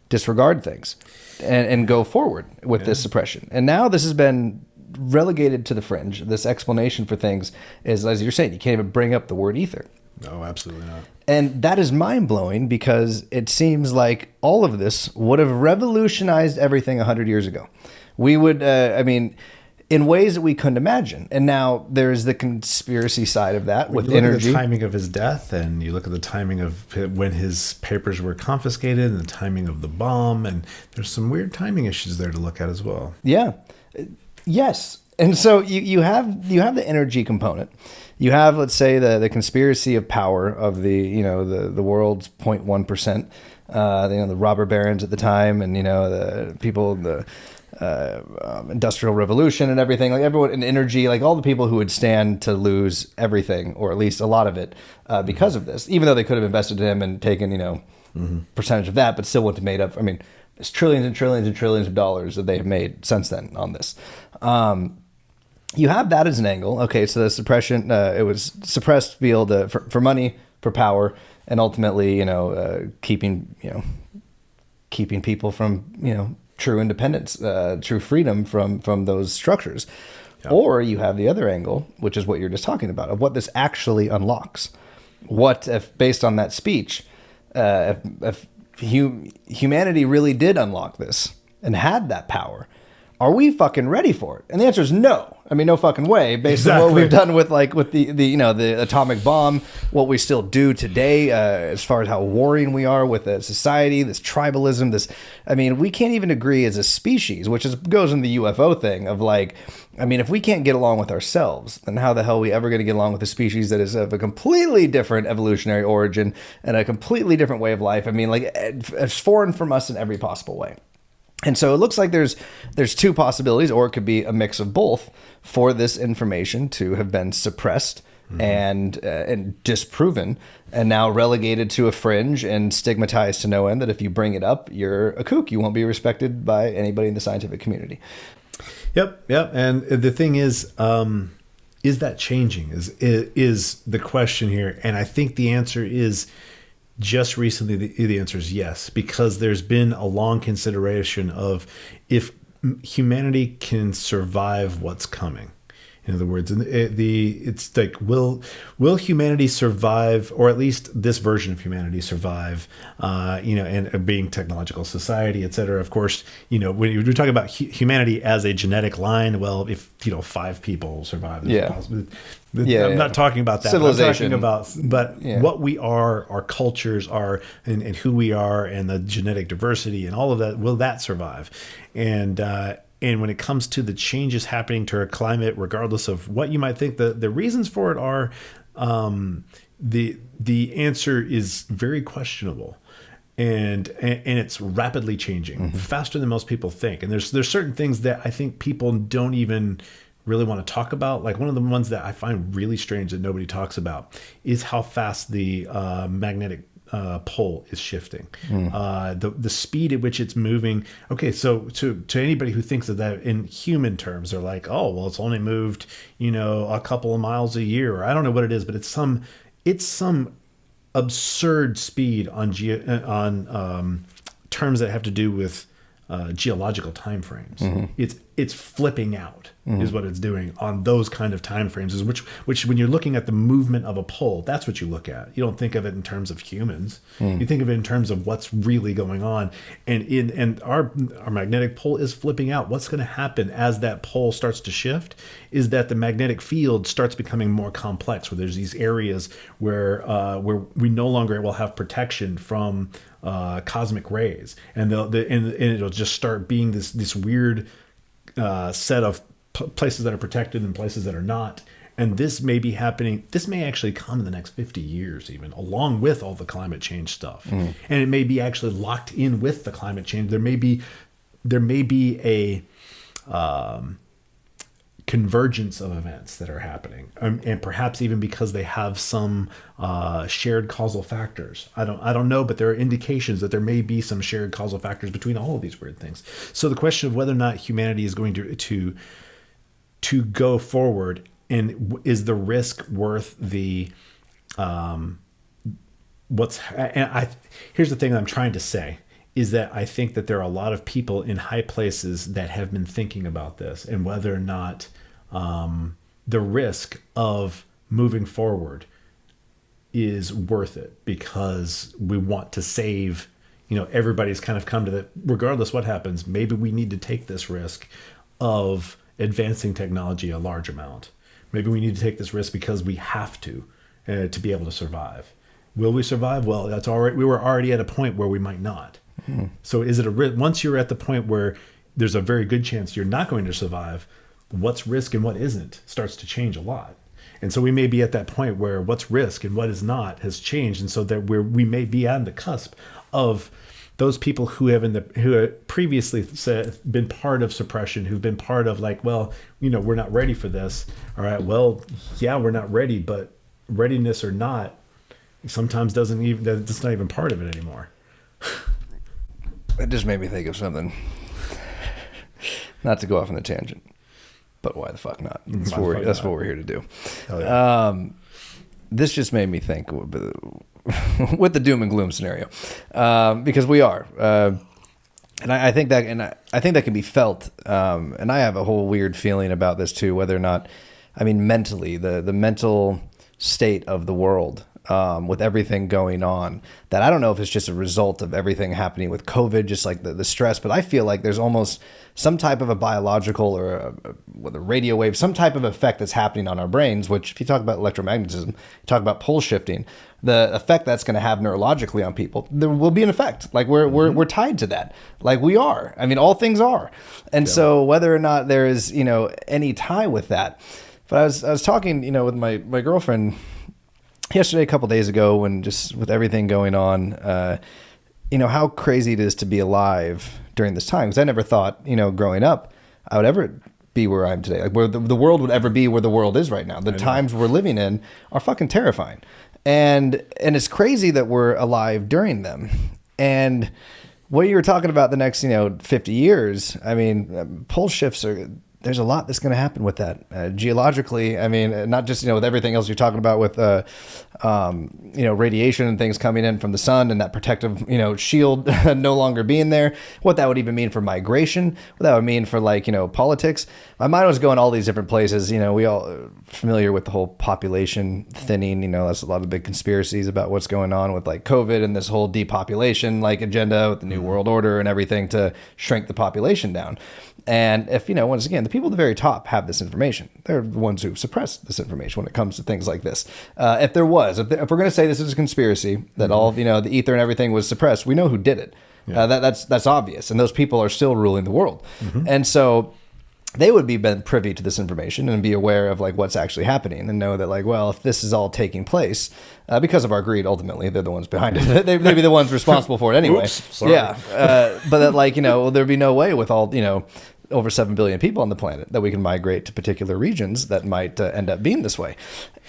disregard things and go forward with this suppression. And now this has been relegated to the fringe. This explanation for things is, as you're saying, you can't even bring up the word ether. No, absolutely not. And that is mind-blowing, because it seems like all of this would have revolutionized everything 100 years ago. We would, I mean, in ways that we couldn't imagine. And now there's the conspiracy side of that with you look energy. at the timing of his death, and you look at the timing of when his papers were confiscated, and the timing of the bomb, and there's some weird timing issues there to look at as well. Yeah. Yes. And so you have the energy component. You have, let's say, the conspiracy of power of the world's 0.1%, the robber barons at the time, and the people, the industrial revolution and everything, like everyone in energy, like all the people who would stand to lose everything, or at least a lot of it, because of this, even though they could have invested in him and taken percentage of that, but still wouldn't have made up. I mean, it's trillions and trillions and trillions of dollars that they have made since then on this. You have that as an angle. Okay, so the suppression, it was suppressed to be able to, for money, for power, and ultimately, keeping people from, true independence, true freedom from those structures. Yeah. Or you have the other angle, which is what you're just talking about, of what this actually unlocks. What if, based on that speech, if humanity really did unlock this and had that power, are we fucking ready for it? And the answer is no. I mean, no fucking way. Based on what we've done with the atomic bomb, what we still do today, as far as how warring we are with the society, this tribalism, we can't even agree as a species, which goes in the UFO thing of if we can't get along with ourselves, then how the hell are we ever going to get along with a species that is of a completely different evolutionary origin and a completely different way of life? It's foreign from us in every possible way. And so it looks like there's two possibilities, or it could be a mix of both, for this information to have been suppressed and disproven, and now relegated to a fringe and stigmatized to no end, that if you bring it up, you're a kook. You won't be respected by anybody in the scientific community. Yep. And the thing is that changing? Is the question here. And I think the answer is, just recently, the answer is yes, because there's been a long consideration of if humanity can survive what's coming. In other words, it's like, will humanity survive, or at least this version of humanity survive, and being technological society, et cetera. Of course, when you're talking about humanity as a genetic line, well, if, 5 people survive, I'm not talking about that. Civilization. I'm talking about, what we are, our cultures are, and who we are, and the genetic diversity and all of that, will that survive? And when it comes to the changes happening to our climate, regardless of what you might think the reasons for it are, the answer is very questionable, and it's rapidly changing, faster than most people think. And there's certain things that I think people don't even really want to talk about. Like, one of the ones that I find really strange that nobody talks about is how fast the magnetic pole is shifting, the speed at which it's moving. Okay, so to anybody who thinks of that in human terms, they're like, oh, well, it's only moved a couple of miles a year, or I don't know what it is, but it's some absurd speed on terms that have to do with geological time frames. It's flipping out is what it's doing on those kind of time frames, is which when you're looking at the movement of a pole, that's what you look at. You don't think of it in terms of humans. You think of it in terms of what's really going on. And our magnetic pole is flipping out. What's going to happen as that pole starts to shift is that the magnetic field starts becoming more complex, where there's these areas where we no longer will have protection from cosmic rays, and it'll just start being this weird set of places that are protected and places that are not. And this may be happening. This may actually come in the next 50 years, even, along with all the climate change stuff. And it may be actually locked in with the climate change. There may be a convergence of events that are happening, and perhaps even because they have some shared causal factors. I don't know, but there are indications that there may be some shared causal factors between all of these weird things. So the question of whether or not humanity is going to go forward, and is the risk worth the here's the thing that I'm trying to say, is that I think that there are a lot of people in high places that have been thinking about this, and whether or not the risk of moving forward is worth it, because we want to save everybody's kind of come to that, regardless what happens, maybe we need to take this risk of advancing technology a large amount. Maybe we need to take this risk because we have to be able to survive. Will we survive? Well, we were already at a point where we might not. So is it once you're at the point where there's a very good chance you're not going to survive, what's risk and what isn't starts to change a lot. And so we may be at that point where what's risk and what is not has changed. And so that we may be on the cusp of those people who have previously been part of suppression, who've been part of we're not ready for this. All right, well, yeah, we're not ready, but readiness or not, sometimes that's not even part of it anymore. It just made me think of something. Not to go off on a tangent, but why the fuck not? That's what we're here to do. Yeah. This just made me think with the doom and gloom scenario, because we are, and I think that can be felt. And I have a whole weird feeling about this too, whether or not, mentally, the mental state of the world. With everything going on, that I don't know if it's just a result of everything happening with COVID, just like the stress, but I feel like there's almost some type of a biological or a radio wave, some type of effect that's happening on our brains, which if you talk about electromagnetism, you talk about pole shifting, the effect that's going to have neurologically on people, there will be an effect. Like we're tied to that. Like we are. All things are. And so whether or not there is, any tie with that, but I was talking, with my girlfriend yesterday, a couple days ago, when just with everything going on, how crazy it is to be alive during this time. Because I never thought, growing up, I would ever be where I am today. Like where the world would ever be where the world is right now. The times we're living in are fucking terrifying. And it's crazy that we're alive during them. And what you were talking about the next, 50 years, pole shifts there's a lot that's going to happen with that geologically. Not just, with everything else you're talking about with, radiation and things coming in from the sun and that protective, shield no longer being there, what that would even mean for migration, what that would mean for politics. My mind was going all these different places. We all familiar with the whole population thinning, that's a lot of big conspiracies about what's going on with COVID and this whole depopulation agenda with the New World Order and everything to shrink the population down. And if, once again, the people at the very top have this information, they're the ones who suppress this information when it comes to things like this. If we're going to say this is a conspiracy, that all of, the ether and everything was suppressed, we know who did it. Yeah. That's obvious. And those people are still ruling the world. And so they would be privy to this information and be aware of what's actually happening and know that if this is all taking place because of our greed, ultimately they're the ones behind it. They may be the ones responsible for it anyway. Oops, sorry. Yeah. But that there'd be no way with all, over 7 billion people on the planet that we can migrate to particular regions that might end up being this way.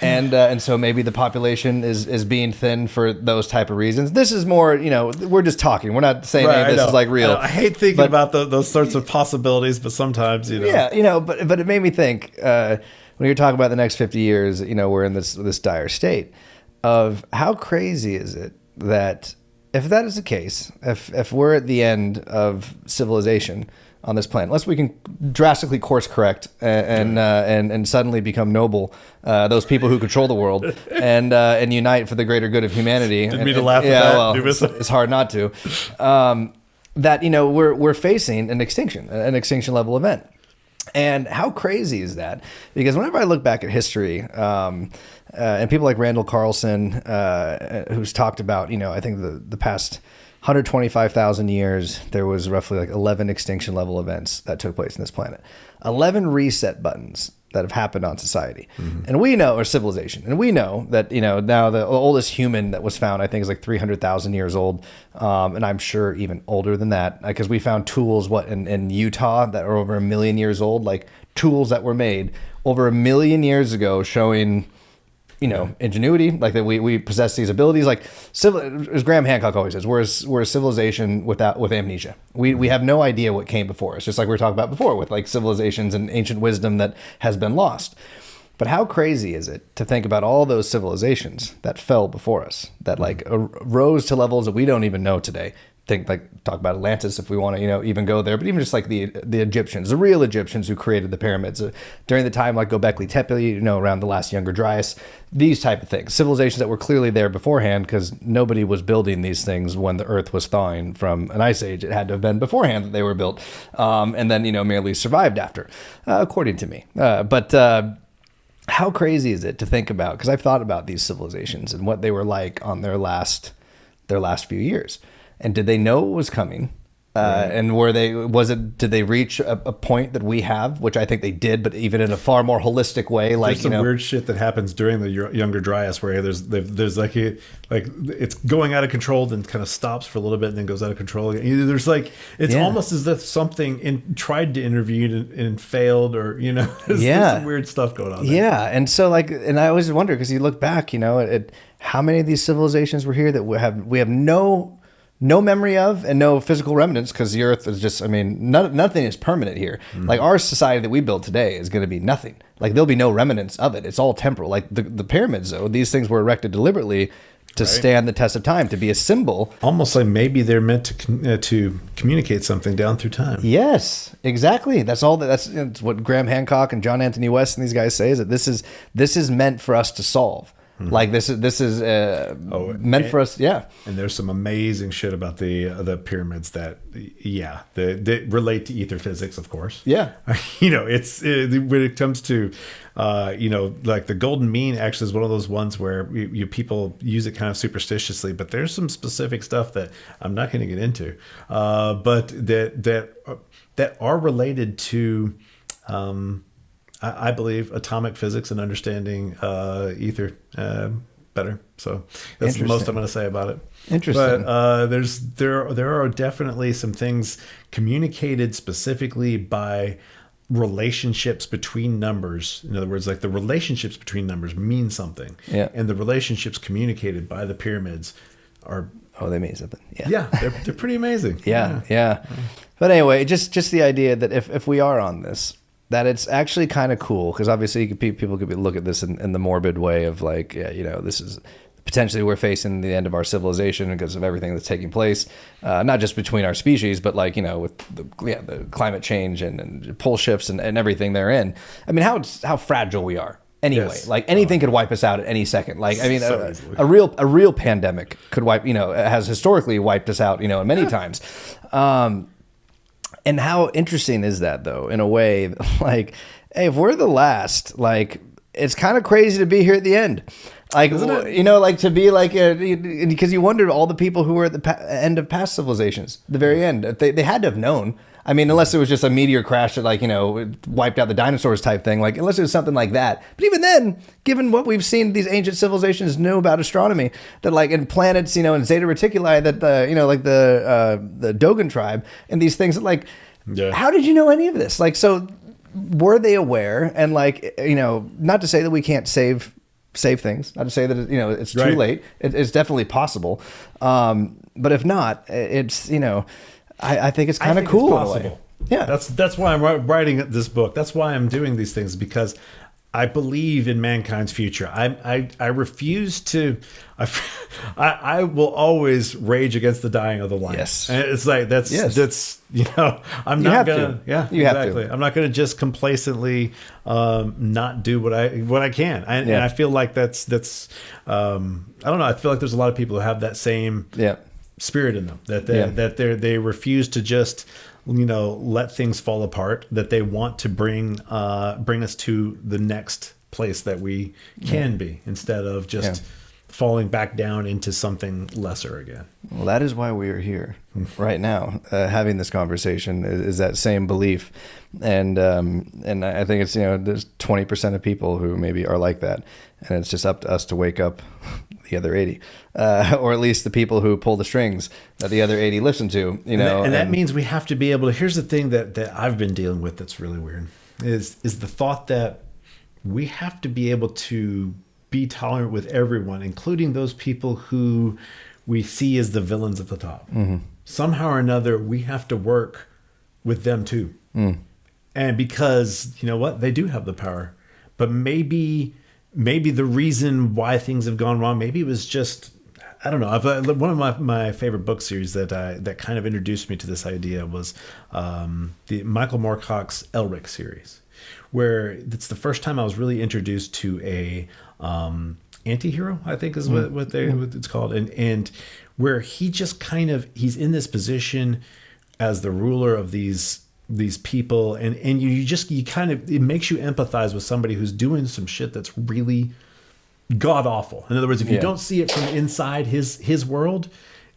And so maybe the population is being thin for those type of reasons. This is more, we're just talking. We're not saying this is real. I hate thinking about those sorts of possibilities, but sometimes, Yeah, but it made me think, when you're talking about the next 50 years, we're in this dire state of how crazy is it that if that is the case, if we're at the end of civilization on this planet, unless we can drastically course correct and suddenly become noble, those people who control the world and unite for the greater good of humanity. Didn't mean to laugh at that. Well, it's hard not to. That we're facing an extinction level event. And how crazy is that? Because whenever I look back at history, and people like Randall Carlson, who's talked about, I think the past 125,000 years, there was roughly 11 extinction level events that took place on this planet. 11 reset buttons that have happened on society. And we know, or civilization, and we know that, now the oldest human that was found, I think, is 300,000 years old. And I'm sure even older than that, because we found tools, in Utah that are over 1 million years old, tools that were made over 1 million years ago showing, ingenuity, that we possess these abilities. As Graham Hancock always says, we're a civilization with amnesia. We have no idea what came before us, just like we were talking about before with civilizations and ancient wisdom that has been lost. But how crazy is it to think about all those civilizations that fell before us, that rose to levels that we don't even know today, talk about Atlantis if we want to, even go there, but even just like the Egyptians, the real Egyptians who created the pyramids during the time, like Göbekli Tepe, around the last Younger Dryas, these type of things, civilizations that were clearly there beforehand, because nobody was building these things when the earth was thawing from an ice age. It had to have been beforehand that they were built, and then, merely survived after, according to me. But how crazy is it to think about, because I've thought about these civilizations and what they were like on their last few years. And did they know it was coming? And did they reach a point that we have, which I think they did, but even in a far more holistic way? Like, there's some weird shit that happens during the Younger Dryas where there's like it's going out of control, then kind of stops for a little bit and then goes out of control again. There's it's almost as if something tried to intervene and failed, or there's some weird stuff going on there. Yeah, and so and I always wonder, because you look back, at how many of these civilizations were here that we have no memory of and no physical remnants, because the earth is just, nothing is permanent here. Like our society that we build today is going to be nothing. Like there'll be no remnants of it. It's all temporal. Like the pyramids, though, these things were erected deliberately to stand the test of time, to be a symbol. Almost like maybe they're meant to communicate something down through time. Yes, exactly. That's all. That's what Graham Hancock and John Anthony West and these guys say, is that this is meant for us to solve. Like this is meant for us, yeah. And there's some amazing shit about the pyramids that, they relate to ether physics, of course. Yeah, it's when it comes to, like the golden mean actually is one of those ones where people use it kind of superstitiously, but there's some specific stuff that I'm not going to get into, but that are related to. I believe atomic physics and understanding ether better. So that's the most I'm going to say about it. Interesting. But there are definitely some things communicated specifically by relationships between numbers. In other words, like the relationships between numbers mean something. Yeah. And the relationships communicated by the pyramids are... Oh, they mean something. Yeah. Yeah, they're pretty amazing. Yeah. But anyway, just the idea that if we are on this, that it's actually kind of cool, because obviously people could look at this in the morbid way of like, this is potentially we're facing the end of our civilization because of everything that's taking place, not just between our species, but like, with the climate change and pole shifts and everything therein. How fragile we are. Anyway, yes. Like anything could wipe us out at any second. Like, a real pandemic could wipe, has historically wiped us out, many times. And how interesting is that, though, in a way, like, hey, if we're the last, like, it's kind of crazy to be here at the end. Like, like to be like, because you wondered all the people who were at the end of past civilizations, the very end, they had to have known. Unless it was just a meteor crash that, like, wiped out the dinosaurs type thing, like, unless it was something like that. But even then, given what we've seen these ancient civilizations knew about astronomy, that like in planets, in Zeta Reticuli, that the Dogon tribe and these things, that like, how did you know any of this? Like, so were they aware? And like, not to say that we can't save things, not to say that, it's too late. It's definitely possible. But if not, it's, I think it's kind of cool in a way. Yeah, that's why I'm writing this book. That's why I'm doing these things, because I believe in mankind's future. I refuse to. I will always rage against the dying of the light. Yes, and it's like that's I'm not gonna. Yeah, exactly. I'm not gonna just complacently not do what I can. And I feel like that's I don't know. I feel like there's a lot of people who have that same spirit in them, that they refuse to just let things fall apart, that they want to bring us to the next place that we can be, instead of just falling back down into something lesser again. Well, that is why we are here right now, having this conversation, is that same belief. And I think it's, there's 20% of people who maybe are like that, and it's just up to us to wake up the other 80, or at least the people who pull the strings that the other 80 listen to, and that means we have to be able to, here's the thing that I've been dealing with that's really weird, is the thought that we have to be able to be tolerant with everyone, including those people who we see as the villains at the top. Mm-hmm. Somehow or another, we have to work with them too. And because, they do have the power, but maybe the reason why things have gone wrong, maybe it was just I don't know. One of my favorite book series that kind of introduced me to this idea was the Michael Moorcock's Elric series, where it's the first time I was really introduced to a anti-hero, I think is what it's called, and where he just he's in this position as the ruler of these people, and it makes you empathize with somebody who's doing some shit that's really god awful. In other words, if you don't see it from inside his world,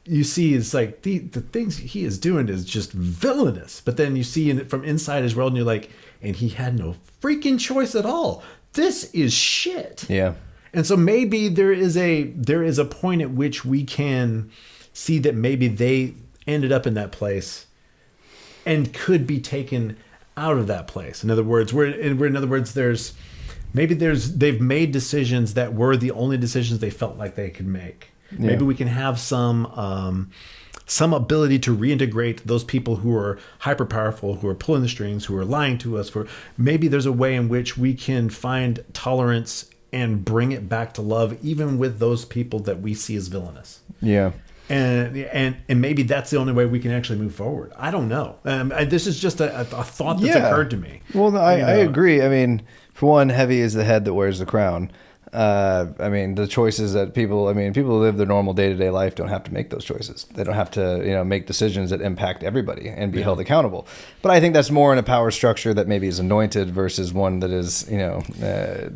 you see it's like the things he is doing is just villainous. But then you see it from inside his world, and you're like, and he had no freaking choice at all. This is shit. Yeah. And so maybe there is a point at which we can see that maybe they ended up in that place and could be taken out of that place. In other words, they've made decisions that were the only decisions they felt like they could make. Yeah. Maybe we can have some ability to reintegrate those people who are hyper powerful, who are pulling the strings, who are lying to us. Maybe there's a way in which we can find tolerance and bring it back to love, even with those people that we see as villainous. Yeah. And maybe that's the only way we can actually move forward. I don't know. This is just a thought that's occurred to me. Well, I agree. I mean, for one, heavy is the head that wears the crown. I mean, the choices that people who live their normal day-to-day life don't have to make those choices. They don't have to, make decisions that impact everybody and be held accountable. But I think that's more in a power structure that maybe is anointed versus one that is,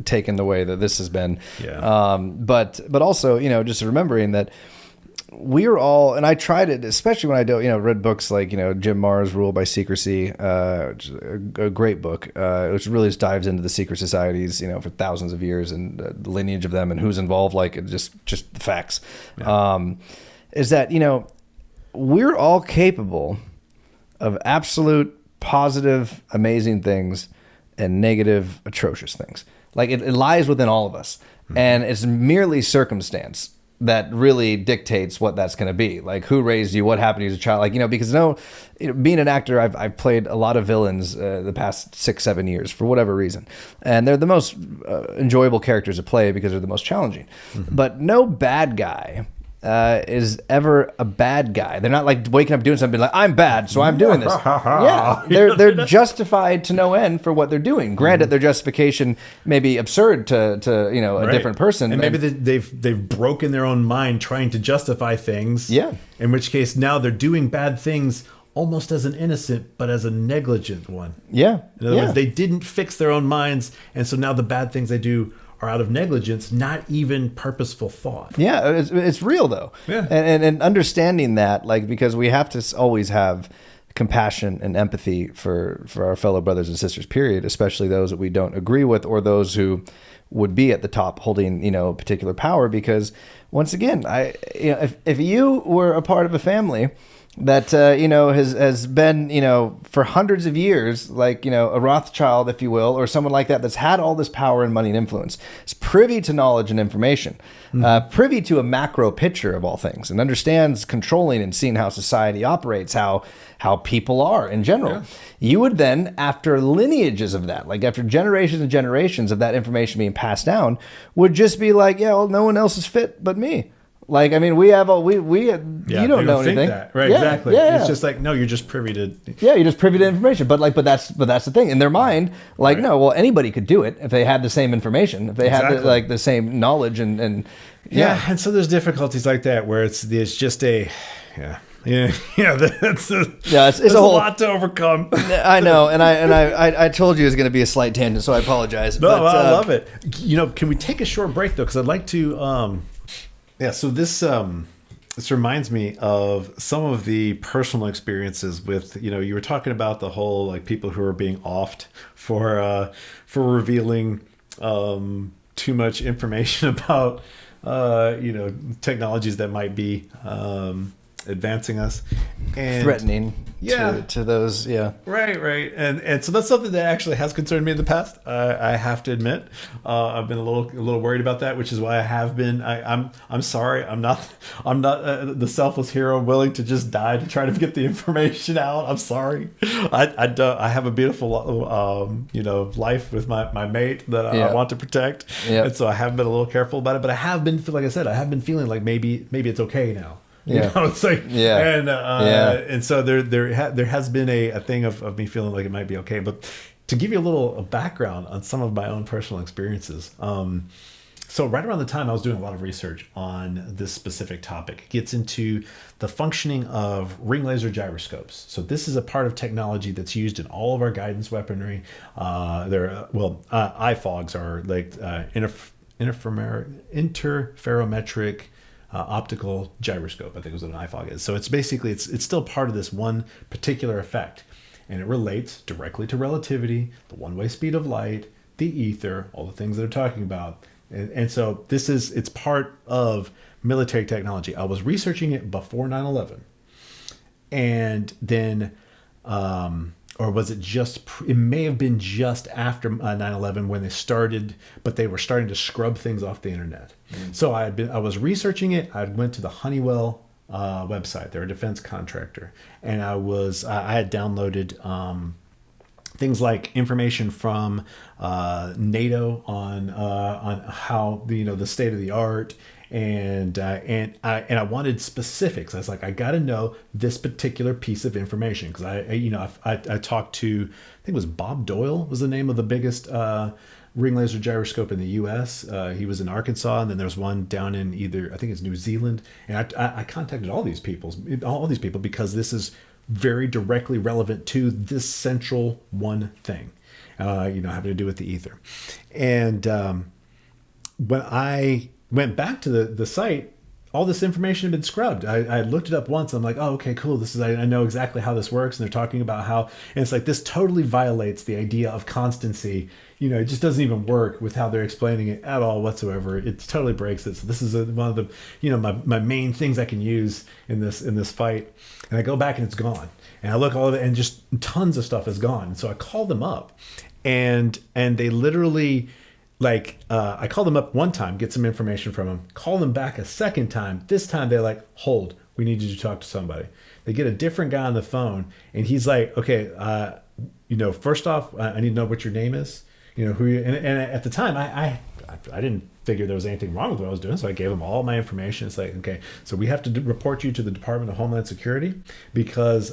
taken the way that this has been. Yeah. But also, just remembering that we're all, and I tried it, especially when I read books like, Jim Marr's Rule by Secrecy, which is a great book, which really just dives into the secret societies, for thousands of years and the lineage of them and who's involved, like just the facts. Yeah. Is that, we're all capable of absolute positive, amazing things and negative, atrocious things. Like it lies within all of us. Mm-hmm. And it's merely circumstance that really dictates what that's going to be. Like who raised you, what happened to you as a child, because being an actor, I've played a lot of villains the past 6-7 years for whatever reason. And they're the most enjoyable characters to play because they're the most challenging. Mm-hmm. But no bad guy is ever a bad guy. They're not like waking up doing something like, I'm bad, so I'm doing this. Yeah, they're justified to no end for what they're doing. Granted, their justification may be absurd to a different person. And maybe they've broken their own mind trying to justify things. Yeah. In which case now they're doing bad things almost as an innocent, but as a negligent one. Yeah. In other words, they didn't fix their own minds, and so now the bad things they do are out of negligence, not even purposeful thought. Yeah, it's real though. Yeah. And understanding that, because we have to always have compassion and empathy for our fellow brothers and sisters, period, especially those that we don't agree with or those who would be at the top holding, particular power. Because once again, if you were a part of a family that has been for hundreds of years, like a Rothschild, if you will, or someone like that that's had all this power and money and influence, is privy to knowledge and information, privy to a macro picture of all things, and understands controlling and seeing how society operates, how people are in general. Yeah. You would then, after lineages of that, like after generations and generations of that information being passed down, would just be like, no one else is fit but me. Like, I mean, we have you don't know anything. That. Right, exactly. Yeah. It's just like, no, you're just privy to. Yeah, you're just privy to information. But that's the thing. In their mind, no, well, anybody could do it if they had the same information, if they had the same knowledge and yeah. And so there's difficulties like that where it's just a it's a whole lot to overcome. I know, and I told you it was going to be a slight tangent, so I apologize. No, I love it. Can we take a short break though? Because I'd like to. Yeah, so this reminds me of some of the personal experiences with, you were talking about the whole, like, people who are being offed for revealing too much information about, technologies that might be advancing us, and threatening to those. Yeah. Right. And so that's something that actually has concerned me in the past. I have to admit, I've been a little worried about that, which is why I have been. I'm sorry. I'm not the selfless hero willing to just die to try to get the information out. I'm sorry. I have a beautiful life with my mate that I want to protect, and so I have been a little careful about it. But I have been, like I said, I have been feeling like maybe it's okay now. It's like, and so there has been a thing of me feeling like it might be okay. But to give you a little background on some of my own personal experiences, so right around the time I was doing a lot of research on this specific topic, it gets into the functioning of ring laser gyroscopes. So this is a part of technology that's used in all of our guidance weaponry. IFOGs are like interferometric optical gyroscope, I think is what an IFOG is. So it's basically, it's still part of this one particular effect, and it relates directly to relativity, the one-way speed of light, the ether, all the things that they're talking about. And so it's part of military technology. I was researching it before 9/11, and then or was it it may have been just after 9/11 when they were starting to scrub things off the internet. So I was researching it. I went to the Honeywell website. They're a defense contractor, and I had downloaded things like information from NATO on how the state of the art. And I wanted specifics. I was like, I got to know this particular piece of information, because I talked to, I think it was Bob Doyle was the name of the biggest ring laser gyroscope in the U.S. He was in Arkansas, and then there's one down in I think it's New Zealand. And I contacted all these people because this is very directly relevant to this central one thing, having to do with the ether. And when I went back to the site, all this information had been scrubbed. I looked it up once. I'm like, oh, okay, cool. I know exactly how this works. And they're talking about how, and it's like, this totally violates the idea of constancy. It just doesn't even work with how they're explaining it at all whatsoever. It totally breaks it. So this is one of the, my main things I can use in this fight. And I go back and it's gone. And I look all of it, and just tons of stuff is gone. And so I call them up, and they literally, I called them up one time, get some information from them, call them back a second time. This time they're like, hold, we need you to talk to somebody. They get a different guy on the phone, and he's like, okay, first off, I need to know what your name is, who you, and at the time I didn't figure there was anything wrong with what I was doing. So I gave them all my information. It's like, okay, so we have to report you to the Department of Homeland Security, because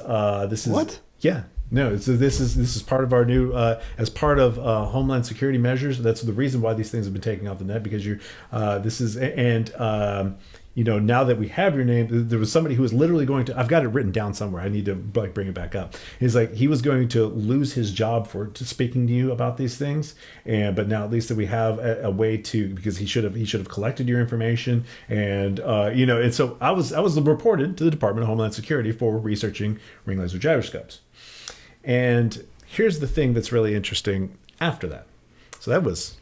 this is what? Yeah. No, so this is part of our new, as part of Homeland Security measures. That's the reason why these things have been taken off the net, because now that we have your name, there was somebody who was literally going to, I've got it written down somewhere. I need to bring it back up. He's like, he was going to lose his job for speaking to you about these things. But now at least that we have a way to, because he should have collected your information. And, and so I was reported to the Department of Homeland Security for researching ring laser gyroscopes. And here's the thing that's really interesting after that. So that was,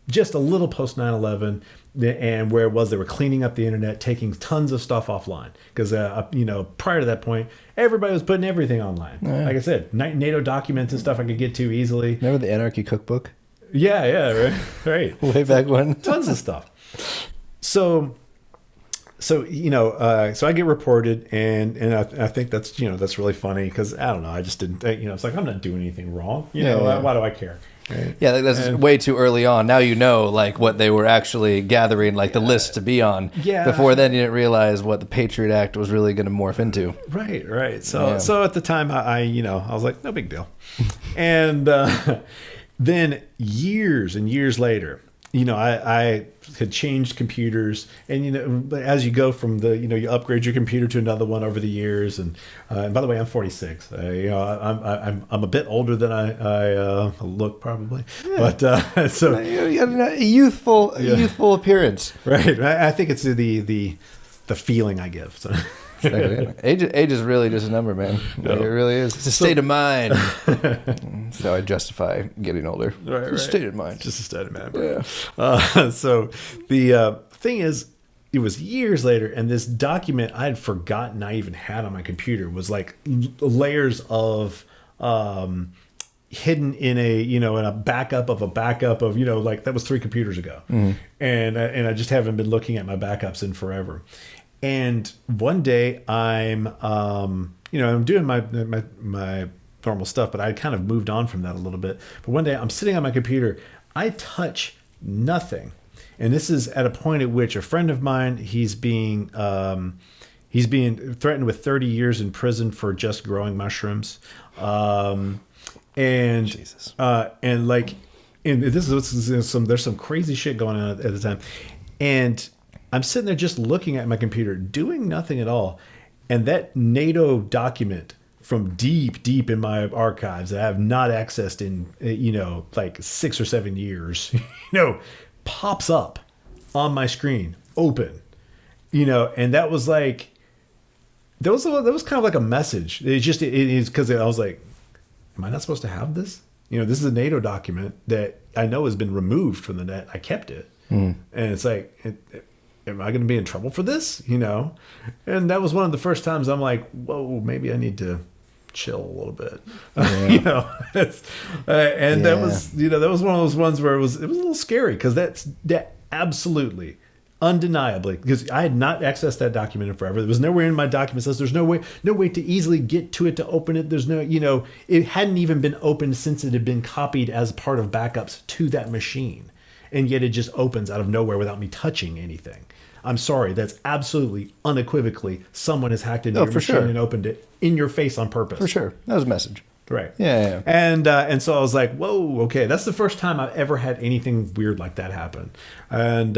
just a little post 9/11, and where it was, they were cleaning up the internet, taking tons of stuff offline. Because, prior to that point, everybody was putting everything online. Oh, yeah. Like I said, NATO documents and stuff I could get to easily. Remember the Anarchy Cookbook? Yeah, right. Way back when. Tons of stuff. So I get reported, and I think that's, that's really funny, because I don't know, I just didn't, it's like, I'm not doing anything wrong. Why do I care? Right? Yeah, that's way too early on. Now what they were actually gathering, the list to be on. Yeah. Before then, you didn't realize what the Patriot Act was really going to morph into. Right. So at the time, I was like, no big deal. And then years and years later, I had changed computers, and as you go from you upgrade your computer to another one over the years, and by the way, I'm 46. I'm a bit older than I look, probably, yeah. But so you have a youthful appearance, right? I think it's the feeling I give. So. Age is really just a number, man. No. It really is. It's a state of mind. So I justify getting older. Right. It's a state of mind. Just a state of mind. Yeah. So the thing is, it was years later, and this document I had forgotten I even had on my computer was like layers of hidden in a in a backup of a backup of like that was 3 computers ago, and I just haven't been looking at my backups in forever. And one day I'm I'm doing my normal stuff, but I kind of moved on from that a little bit. But one day I'm sitting on my computer, I touch nothing. And this is at a point at which a friend of mine, he's being threatened with 30 years in prison for just growing mushrooms. And Jesus. And this is there's some crazy shit going on at the time. And I'm sitting there just looking at my computer, doing nothing at all. And that NATO document from deep in my archives that I have not accessed in, like 6 or 7 years, pops up on my screen, open, and that was like, that was kind of like a message. It is because I was like, am I not supposed to have this? This is a NATO document that I know has been removed from the net. I kept it. And it's like, am I going to be in trouble for this? And that was one of the first times I'm like, whoa, maybe I need to chill a little bit. That was one of those ones where it was a little scary, because that absolutely, undeniably, because I had not accessed that document in forever. There was nowhere in my documents list. There's no way to easily get to it, to open it. There's no, it hadn't even been opened since it had been copied as part of backups to that machine. And yet it just opens out of nowhere without me touching anything. I'm sorry, that's absolutely, unequivocally, someone has hacked into your machine and opened it in your face on purpose. For sure. That was a message. Right. Yeah. And so I was like, whoa, okay, that's the first time I've ever had anything weird like that happen. And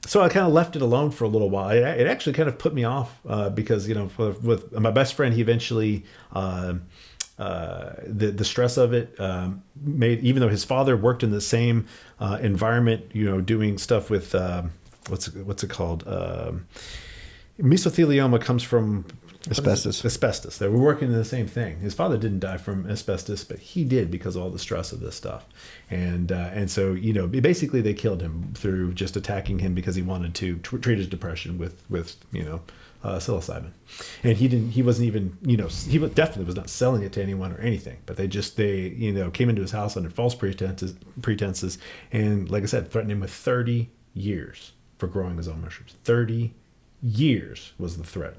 so I kind of left it alone for a little while. It actually kind of put me off because, with my best friend, he eventually, the stress of it made, even though his father worked in the same environment, doing stuff with, what's it called? Mesothelioma comes from asbestos. They were working in the same thing. His father didn't die from asbestos, but he did because of all the stress of this stuff. And so, basically they killed him through just attacking him because he wanted to treat his depression with psilocybin. And he wasn't even, he definitely was not selling it to anyone or anything, but they came into his house under false pretenses. And like I said, threatened him with 30 years for growing his own mushrooms. 30 years was the threat.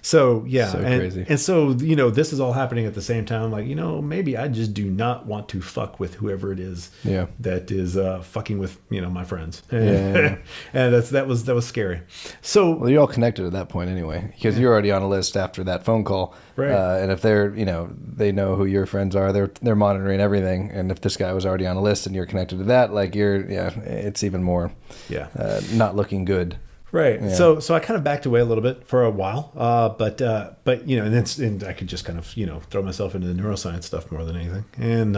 So yeah, so crazy. And so this is all happening at the same time. Like, maybe I just do not want to fuck with whoever it is that is fucking with my friends. And that was scary. So you're all connected at that point anyway, because you're already on a list after that phone call, right? And if they're they know who your friends are, they're monitoring everything. And if this guy was already on a list and you're connected to that, like it's even more not looking good. Right. Yeah. So I kind of backed away a little bit for a while, but and I could just kind of throw myself into the neuroscience stuff more than anything. And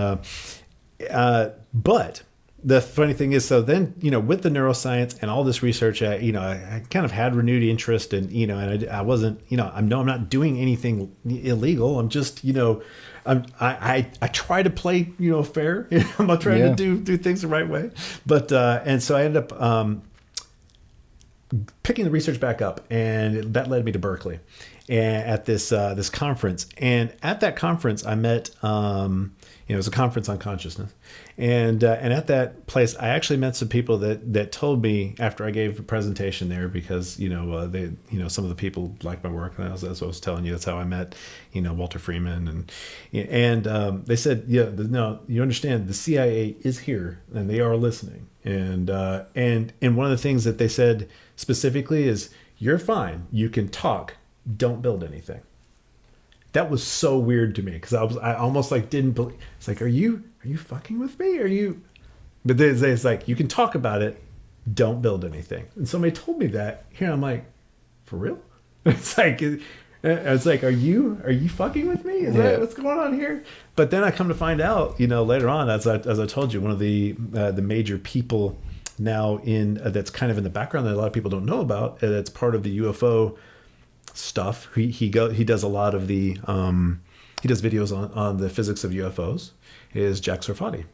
but the funny thing is, so then with the neuroscience and all this research, I kind of had renewed interest, and and I wasn't I'm not doing anything illegal. I'm just I try to play fair. I'm not trying to do things the right way, but and so I ended up picking the research back up, and that led me to Berkeley at this conference. And at that conference, I met it was a conference on consciousness, and at that place, I actually met some people that told me after I gave a presentation there, because they some of the people liked my work, and that's what I was telling you. That's how I met Walter Freeman, and they said, no, you understand, the CIA is here and they are listening, and one of the things that they said specifically is, you're fine, you can talk, don't build anything. That was so weird to me, because I almost like didn't believe. It's like, are you fucking with me? Are you? But it's like, you can talk about it, don't build anything. And somebody told me that here, I'm like, for real? It's like, are you fucking with me? Is that what's going on here? But then I come to find out, later on, as I told you, one of the major people now that's kind of in the background that a lot of people don't know about, that's part of the UFO stuff. He does a lot of the he does videos on the physics of UFOs, is Jack Sarfati,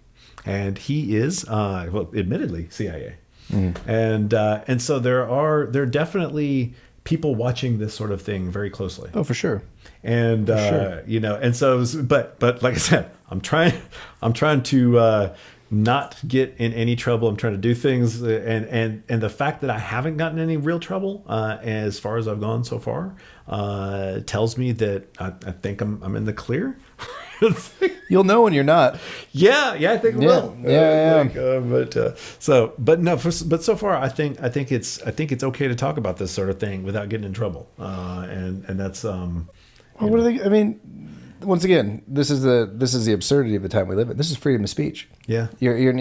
and he is admittedly CIA, And so there are definitely people watching this sort of thing very closely. Oh, for sure. And you know, and so, but like I said, I'm trying to not get in any trouble. I'm trying to do things, and the fact that I haven't gotten any real trouble as far as I've gone so far tells me that I think I'm in the clear. You'll know when you're not. Yeah, I think I will. Yeah. But so far, I think it's okay to talk about this sort of thing without getting in trouble. And that's Well, what are they? I mean, once again, this is the absurdity of the time we live in. This is freedom of speech. Yeah. You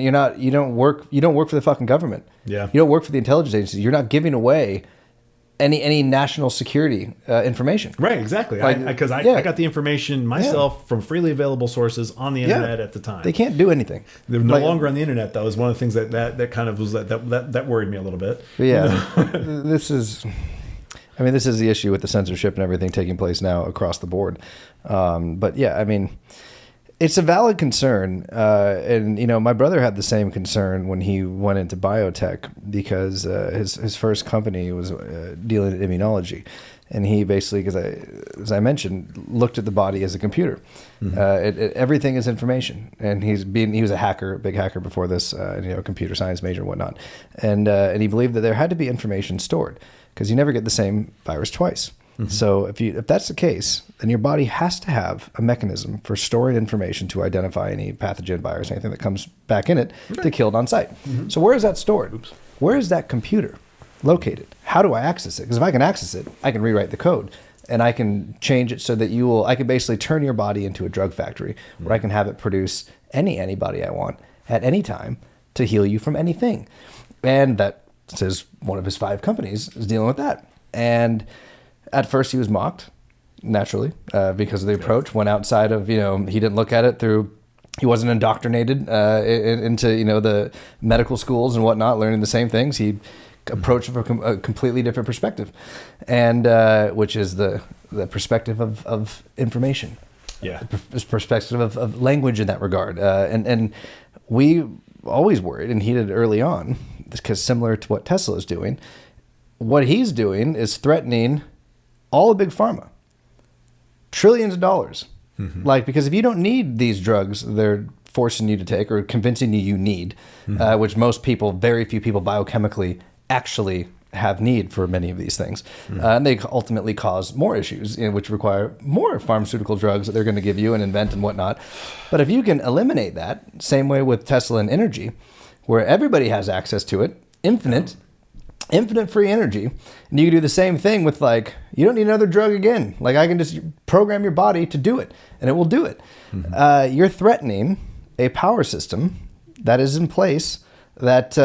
don't work for the fucking government. Yeah. You don't work for the intelligence agencies. You're not giving away any national security information. Right, exactly. Because I got the information myself from freely available sources on the internet at the time. They can't do anything. They're no longer on the internet. That was one of the things that kind of was that worried me a little bit. Yeah. This is the issue with the censorship and everything taking place now across the board. But yeah, I mean, it's a valid concern. And, you know, my brother had the same concern when he went into biotech because his first company was dealing in immunology. And he basically, as I mentioned, looked at the body as a computer. Everything is information. And he was a big hacker before this, computer science major and whatnot. And he believed that there had to be information stored because you never get the same virus twice. So if that's the case, then your body has to have a mechanism for storing information to identify any pathogen, virus, anything that comes back in it to kill it on site. So where is that stored? Where is that computer located? How do I access it? Because if I can access it, I can rewrite the code and I can change it so that I can basically turn your body into a drug factory where I can have it produce any antibody I want at any time to heal you from anything. And that says one of his 5 companies is dealing with that. And at first he was mocked, naturally, because of the approach. Went outside of, he didn't look at it through, he wasn't indoctrinated into, the medical schools and whatnot, learning the same things. He approached it from a completely different perspective, and which is the perspective of information. Yeah. The perspective of language in that regard. And we always worried, and he did early on, because similar to what Tesla is doing, what he's doing is threatening all of big pharma, trillions of dollars. Because if you don't need these drugs they're forcing you to take or convincing you need, which very few people biochemically actually have need for many of these things, and they ultimately cause more issues, which require more pharmaceutical drugs that they're going to give you and invent and whatnot. But if you can eliminate that, same way with Tesla and energy, where everybody has access to it, infinite free energy, and you can do the same thing with, you don't need another drug again. I can just program your body to do it, and it will do it. You're threatening a power system that is in place that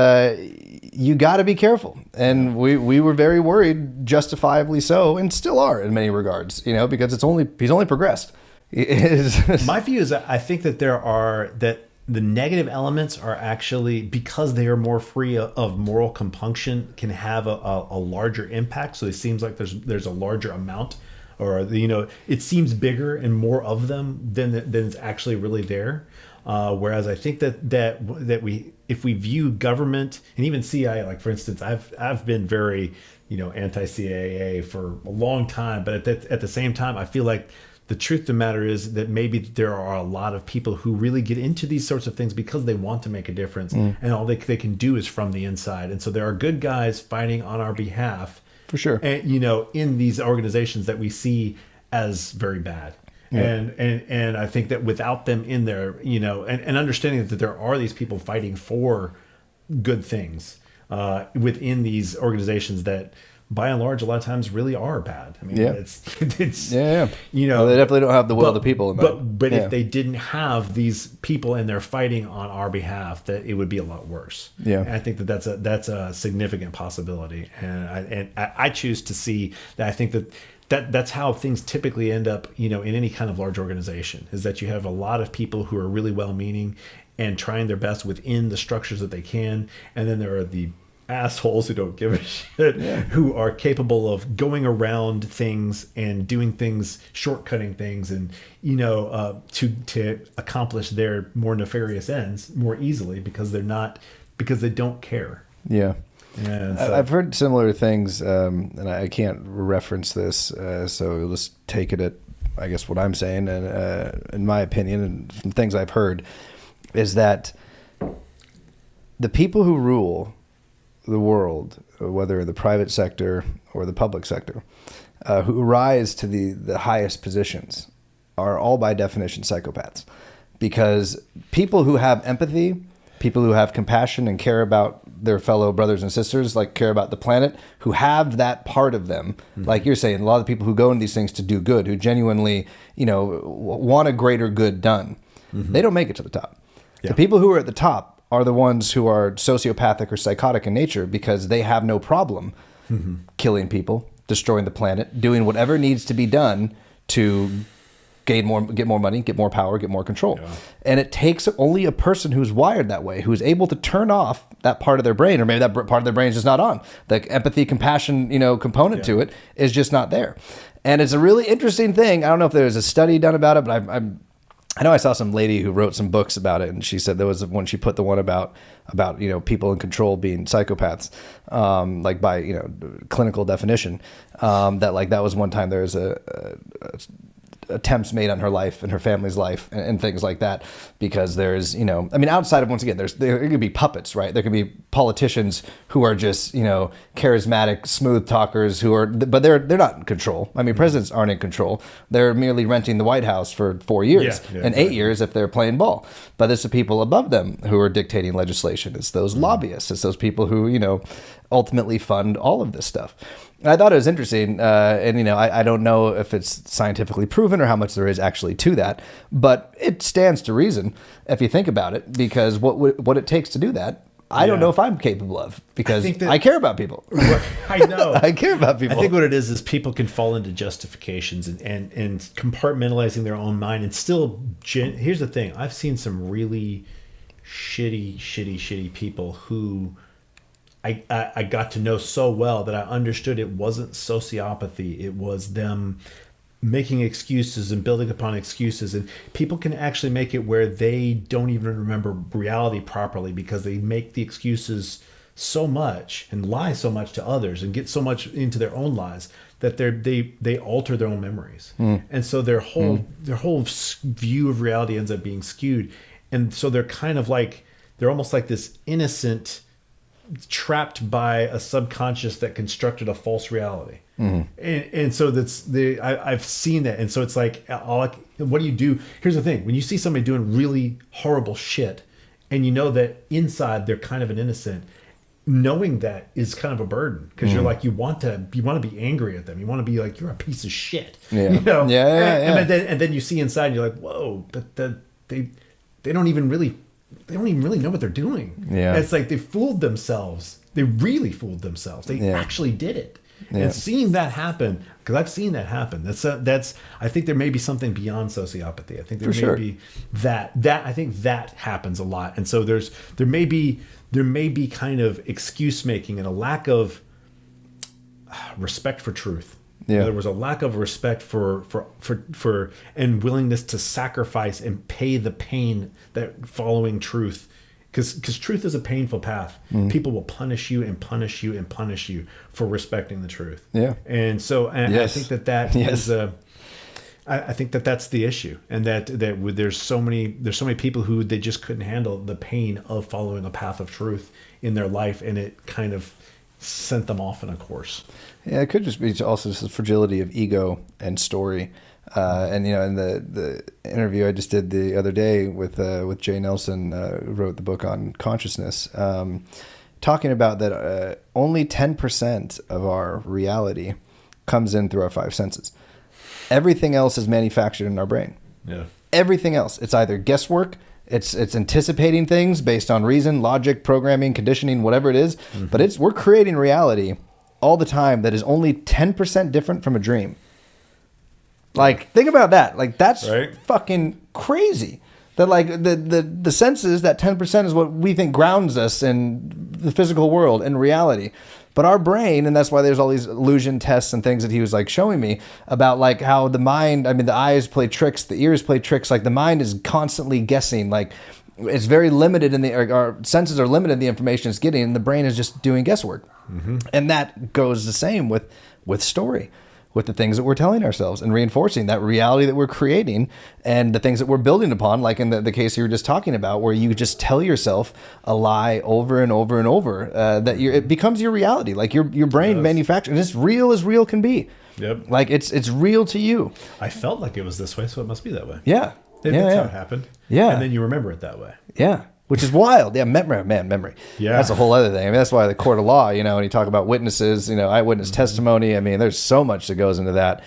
you got to be careful. And we were very worried, justifiably so, and still are in many regards, because he's only progressed. My view is that I think that the negative elements are actually, because they are more free of moral compunction, can have a larger impact. So it seems like there's a larger amount, or it seems bigger and more of them than it's actually really there. Whereas I think that if we view government and even CIA, for instance, I've been very anti-CAA for a long time, but at the same time I feel like the truth of the matter is that maybe there are a lot of people who really get into these sorts of things because they want to make a difference, and all they can do is from the inside. And so there are good guys fighting on our behalf, for sure. And in these organizations that we see as very bad. Yeah. And I think that without them in there, and understanding that there are these people fighting for good things within these organizations that, by and large, a lot of times really are bad. I mean, it's well, they definitely don't have the will of the people. But if they didn't have these people in there fighting on our behalf, that it would be a lot worse. Yeah, and I think that's a significant possibility, and I choose to see that. I think that's how things typically end up, in any kind of large organization, is that you have a lot of people who are really well-meaning and trying their best within the structures that they can, and then there are the assholes who don't give a shit, who are capable of going around things and doing things, shortcutting things, and to accomplish their more nefarious ends more easily because they don't care. Yeah. And so, I've heard similar things, and I can't reference this, so you'll just take it at, I guess, what I'm saying, and in my opinion, and from things I've heard, is that the people who rule the world, whether in the private sector or the public sector, who rise to the highest positions, are all by definition psychopaths. Because people who have empathy, people who have compassion and care about their fellow brothers and sisters, like care about the planet, who have that part of them, like you're saying, a lot of people who go into these things to do good, who genuinely, want a greater good done, they don't make it to the top. Yeah. The people who are at the top are the ones who are sociopathic or psychotic in nature because they have no problem killing people, destroying the planet, doing whatever needs to be done to get more money, get more power, get more control. Yeah. And it takes only a person who's wired that way, who's able to turn off that part of their brain, or maybe that part of their brain is just not on. The empathy, compassion, component to it is just not there. And it's a really interesting thing. I don't know if there's a study done about it, but I know I saw some lady who wrote some books about it, and she said there was when she put the one about people in control being psychopaths, like by clinical definition, that was one time there was a attempts made on her life and her family's life and things like that, because there's outside of, once again, there could be puppets, right? There could be politicians who are just charismatic, smooth talkers but they're not in control. Presidents aren't in control. They're merely renting the White House for 4 years and 8 years if they're playing ball. But it's the people above them who are dictating legislation. It's those lobbyists. It's those people who ultimately fund all of this stuff. I thought it was interesting, and I don't know if it's scientifically proven or how much there is actually to that, but it stands to reason if you think about it, because what it takes to do that, I don't know if I'm capable of, because I care about people. I know. I care about people. I think what it is people can fall into justifications and compartmentalizing their own mind, and still, here's the thing, I've seen some really shitty people who I got to know so well that I understood it wasn't sociopathy. It was them making excuses and building upon excuses. And people can actually make it where they don't even remember reality properly because they make the excuses so much and lie so much to others and get so much into their own lies that they alter their own memories. And so their whole view of reality ends up being skewed. And so they're they're almost like this innocent, trapped by a subconscious that constructed a false reality. And so I've seen that. And so it's like, what do you do? Here's the thing. When you see somebody doing really horrible shit and you know that inside they're kind of an innocent, knowing that is kind of a burden, because you're like, you want to be angry at them. You want to be like, you're a piece of shit. Yeah. And then you see inside and you're like, whoa, but they don't even really know what they're doing. Yeah. And it's like they fooled themselves. They really fooled themselves. They actually did it. Yeah. And seeing that happen, because I've seen that happen. That's. I think there may be something beyond sociopathy. I think there may be that. I think that happens a lot. And so there may be kind of excuse making and a lack of respect for truth. Yeah. There was a lack of respect for and willingness to sacrifice and pay the pain that following truth, because truth is a painful path. People will punish you and punish you and punish you for respecting the truth. Yeah. And so I think that is I think that's the issue, and that there's so many people who they just couldn't handle the pain of following a path of truth in their life, and it kind of sent them off in a course. Yeah, it could just be also just the fragility of ego and story. And in the interview I just did the other day with Jay Nelson, who wrote the book on consciousness, talking about that only 10% of our reality comes in through our five senses. Everything else is manufactured in our brain. Yeah. Everything else, it's either guesswork, it's anticipating things based on reason, logic, programming, conditioning, whatever it is. But we're creating reality all the time that is only 10% different from a dream. Like, think about that. Like, that's fucking crazy. That like the senses, that 10% is what we think grounds us in the physical world, in reality. But our brain, and that's why there's all these illusion tests and things that he was like showing me about, like how the mind, the eyes play tricks, the ears play tricks, like the mind is constantly guessing, like it's very limited in our senses are limited in the information it's getting, and the brain is just doing guesswork. And that goes the same with story, with the things that we're telling ourselves and reinforcing that reality that we're creating and the things that we're building upon, like in the case you were just talking about, where you just tell yourself a lie over and over and over, that it becomes your reality. Like your brain manufactures, and it's real as real can be. Yep. Like it's real to you. I felt like it was this way, so it must be that way. Yeah. That's how it happened. Yeah. And then you remember it that way. Yeah. Which is wild. Yeah, memory. Yeah. That's a whole other thing. I mean, that's why the court of law, when you talk about witnesses, eyewitness testimony, I mean, there's so much that goes into that.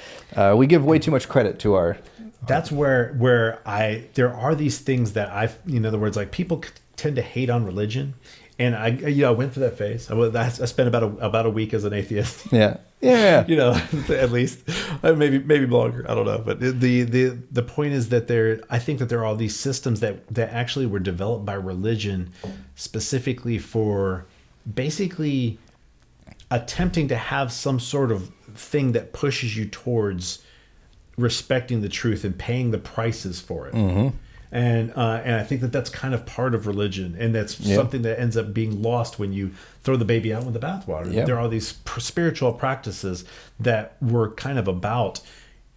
We give way too much credit to our... That's where there are these things that in other words, like people tend to hate on religion. And I went through that phase. I spent about a week as an atheist. Yeah. At least maybe longer. I don't know. But the point is that I think that there are all these systems that actually were developed by religion specifically for basically attempting to have some sort of thing that pushes you towards respecting the truth and paying the prices for it. And I think that that's kind of part of religion, and that's something that ends up being lost when you throw the baby out with the bathwater. There are these spiritual practices that were kind of about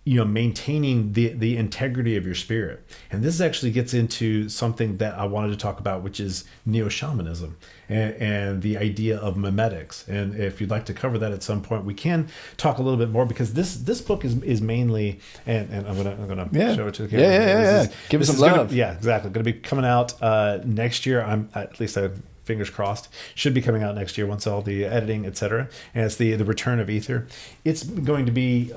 maintaining the integrity of your spirit. And this actually gets into something that I wanted to talk about, which is Neo-Shamanism and the idea of Memetics. And if you'd like to cover that at some point, we can talk a little bit more, because this book is mainly, and I'm gonna show it to the camera. Yeah. Give us some love. Exactly. Going to be coming out next year. Fingers crossed, should be coming out next year once all the editing, etc. And it's the return of Aether. It's going to be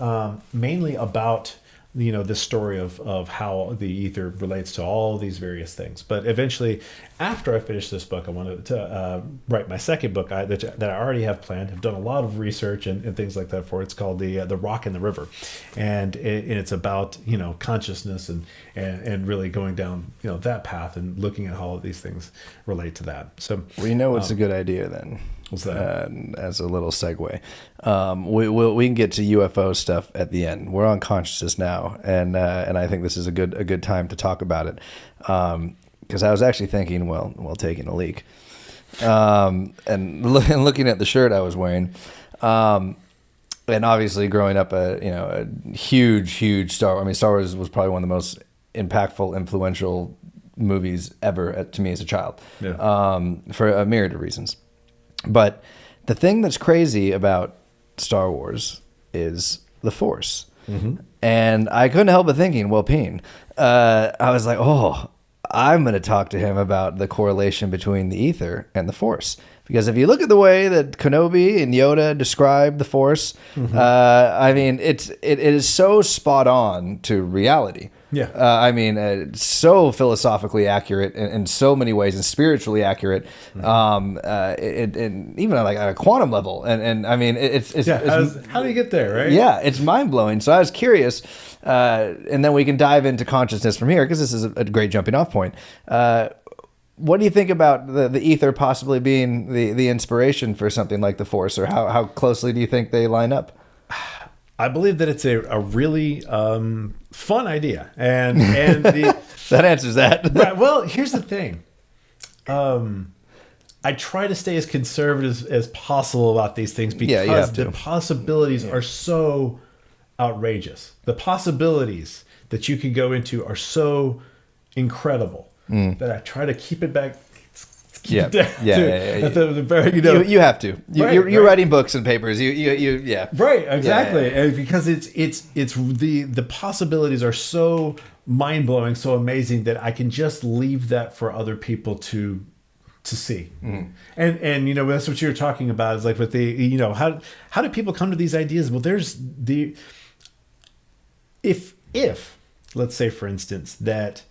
mainly about this story of how the Aether relates to all these various things. But eventually, after I finish this book, I wanted to write my second book that I already have planned. I've done a lot of research and things like that for it. It's called the Rock and the River, and it's about consciousness and really going down that path and looking at how all of these things relate to that. So it's a good idea then. What's that? As a little segue, we can get to UFO stuff at the end. We're on consciousness now, and I think this is a good time to talk about it. Because I was actually thinking, while taking a leak, and looking at the shirt I was wearing, and obviously growing up a huge Star Wars. I mean, Star Wars was probably one of the most impactful, influential movies ever to me as a child, for a myriad of reasons. But the thing that's crazy about Star Wars is the Force. And I couldn't help but thinking, I was like, I'm going to talk to him about the correlation between the Aether and the Force. Because if you look at the way that Kenobi and Yoda describe the Force, I mean, it is so spot on to reality. Yeah. So philosophically accurate in so many ways, and spiritually accurate, and even like at a quantum level. And I mean, how do you get there, right? Yeah, it's mind blowing. So I was curious, and then we can dive into consciousness from here, because this is a great jumping off point. What do you think about the Aether possibly being the inspiration for something like the Force, or how closely do you think they line up? I believe that it's a really fun idea, and that answers that. Right. Well, here's the thing. I try to stay as conservative as possible about these things, because the possibilities are so outrageous. The possibilities that you could go into are so incredible that I try to keep it back. At the very, you have to. You're writing books and papers. Right, exactly. And because it's the possibilities are so mind blowing, so amazing, that I can just leave that for other people to see. And that's what you were talking about, is like with the how do people come to these ideas? Well, there's if let's say, for instance, that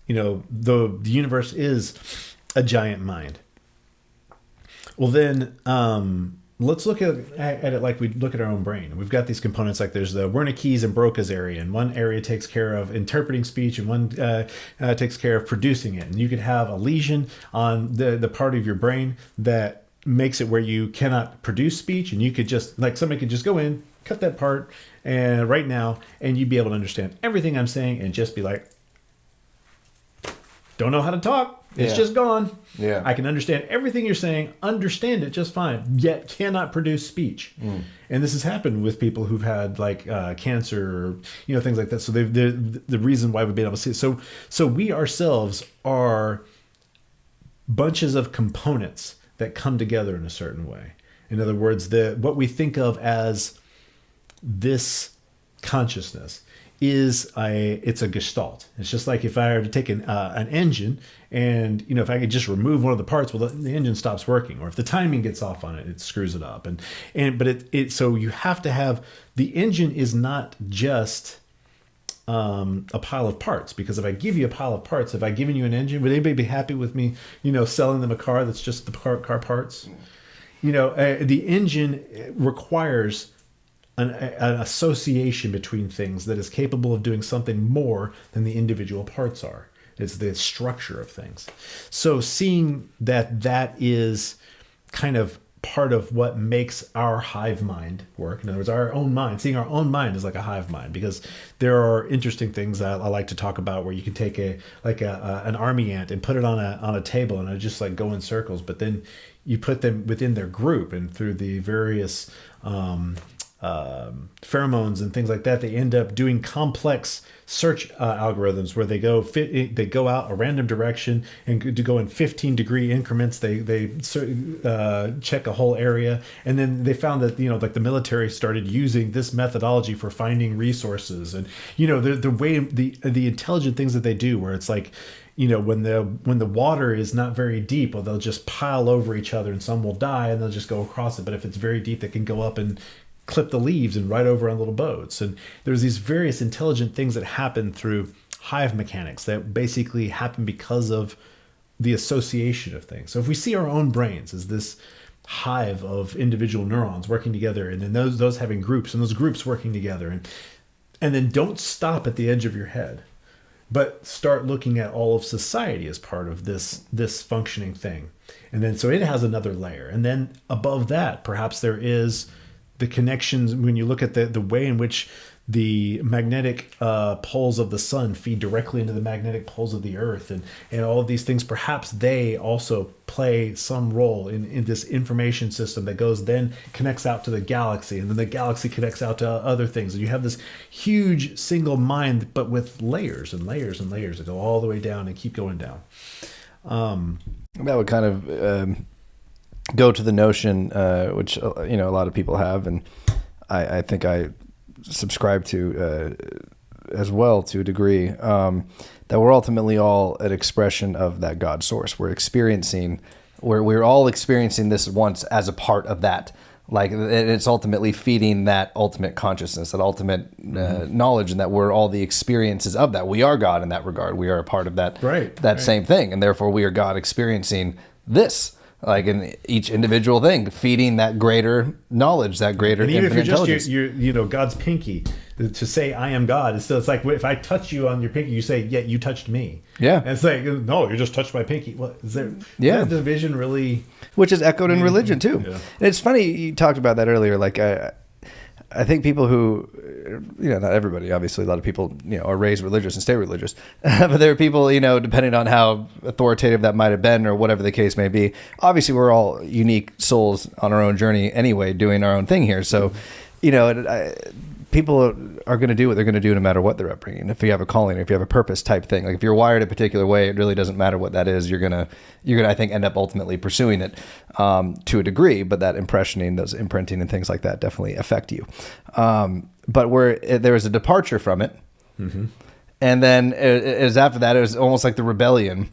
the universe is a giant mind. Well, then let's look at it like we look at our own brain. We've got these components, like there's the Wernicke's and Broca's area, and one area takes care of interpreting speech, and one takes care of producing it. And you could have a lesion on the part of your brain that makes it where you cannot produce speech, and you could just, like, somebody could just go in, cut that part, and right now, and you'd be able to understand everything I'm saying and just be like, Don't know how to talk. It's just gone. Yeah. I can understand everything you're saying, understand it just fine, yet cannot produce speech. And this has happened with people who've had like cancer or things like that. So the reason why we've been able to see it. So we ourselves are bunches of components that come together in a certain way. In other words, what we think of as this consciousness it's a gestalt. It's just like if I were to take an engine and, if I could just remove one of the parts, well, the engine stops working. Or if the timing gets off on it, it screws it up. So you have to have, the engine is not just a pile of parts, because if I give you a pile of parts, if I given you an engine, would anybody be happy with me, selling them a car that's just the car parts? The engine requires an association between things that is capable of doing something more than the individual parts are. It's the structure of things. So seeing that is kind of part of what makes our hive mind work. In other words, our own mind, seeing our own mind is like a hive mind, because there are interesting things that I like to talk about where you can take an army ant and put it on a table and it just like go in circles, but then you put them within their group, and through the various pheromones and things like that, they end up doing complex search algorithms where they go out a random direction and to go in 15-degree increments. They check a whole area, and then they found that like the military started using this methodology for finding resources, and the way the intelligent things that they do, where it's like, when the water is not very deep, well, they'll just pile over each other and some will die and they'll just go across it. But if it's very deep, they can go up and clip the leaves and ride over on little boats. And there's these various intelligent things that happen through hive mechanics that basically happen because of the association of things. So if we see our own brains as this hive of individual neurons working together, and then those having groups, and those groups working together, and then don't stop at the edge of your head, but start looking at all of society as part of this functioning thing. And then so it has another layer. And then above that, perhaps there is the connections when you look at the way in which the magnetic poles of the sun feed directly into the magnetic poles of the earth, and all of these things, perhaps they also play some role in this information system that then connects out to the galaxy, and then the galaxy connects out to other things, and you have this huge single mind, but with layers and layers and layers that go all the way down and keep going down. That would kind of go to the notion, which a lot of people have, and I think I subscribe to as well to a degree, that we're ultimately all an expression of that God source. We're all experiencing this once as a part of that. Like, it's ultimately feeding that ultimate consciousness, that ultimate knowledge, and that we're all the experiences of that. We are God in that regard. We are a part of that, same thing, and therefore we are God experiencing this. Like in each individual thing, feeding that greater knowledge, that greater infinite intelligence. And even if you're just God's pinky, to say I am God, it's like if I touch you on your pinky, you say, yeah, you touched me. Yeah. And it's like, no, you just touched my pinky. Well, is that division really? Which is echoed in religion too. Yeah. And it's funny, you talked about that earlier. Like I think people who, not everybody, obviously a lot of people, are raised religious and stay religious, but there are people, depending on how authoritative that might have been or whatever the case may be. Obviously we're all unique souls on our own journey anyway, doing our own thing here. So, people are going to do what they're going to do no matter what their upbringing. If you have a calling, if you have a purpose type thing, like if you're wired a particular way, it really doesn't matter what that is. You're gonna I think end up ultimately pursuing it to a degree, but that impressioning, those imprinting and things like that definitely affect you. But where there was a departure from it, and then it was after that, it was almost like the rebellion.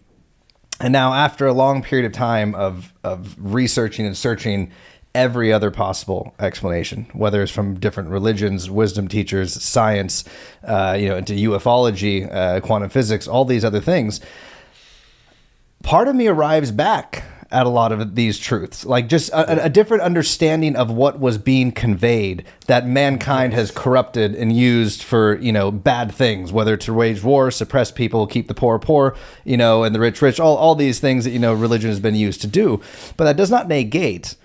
And now after a long period of time of researching and searching every other possible explanation, whether it's from different religions, wisdom teachers, science, into ufology, quantum physics, all these other things, part of me arrives back at a lot of these truths, like just a different understanding of what was being conveyed that mankind has corrupted and used for, bad things, whether to wage war, suppress people, keep the poor poor, and the rich rich, all these things that, religion has been used to do. But that does not negate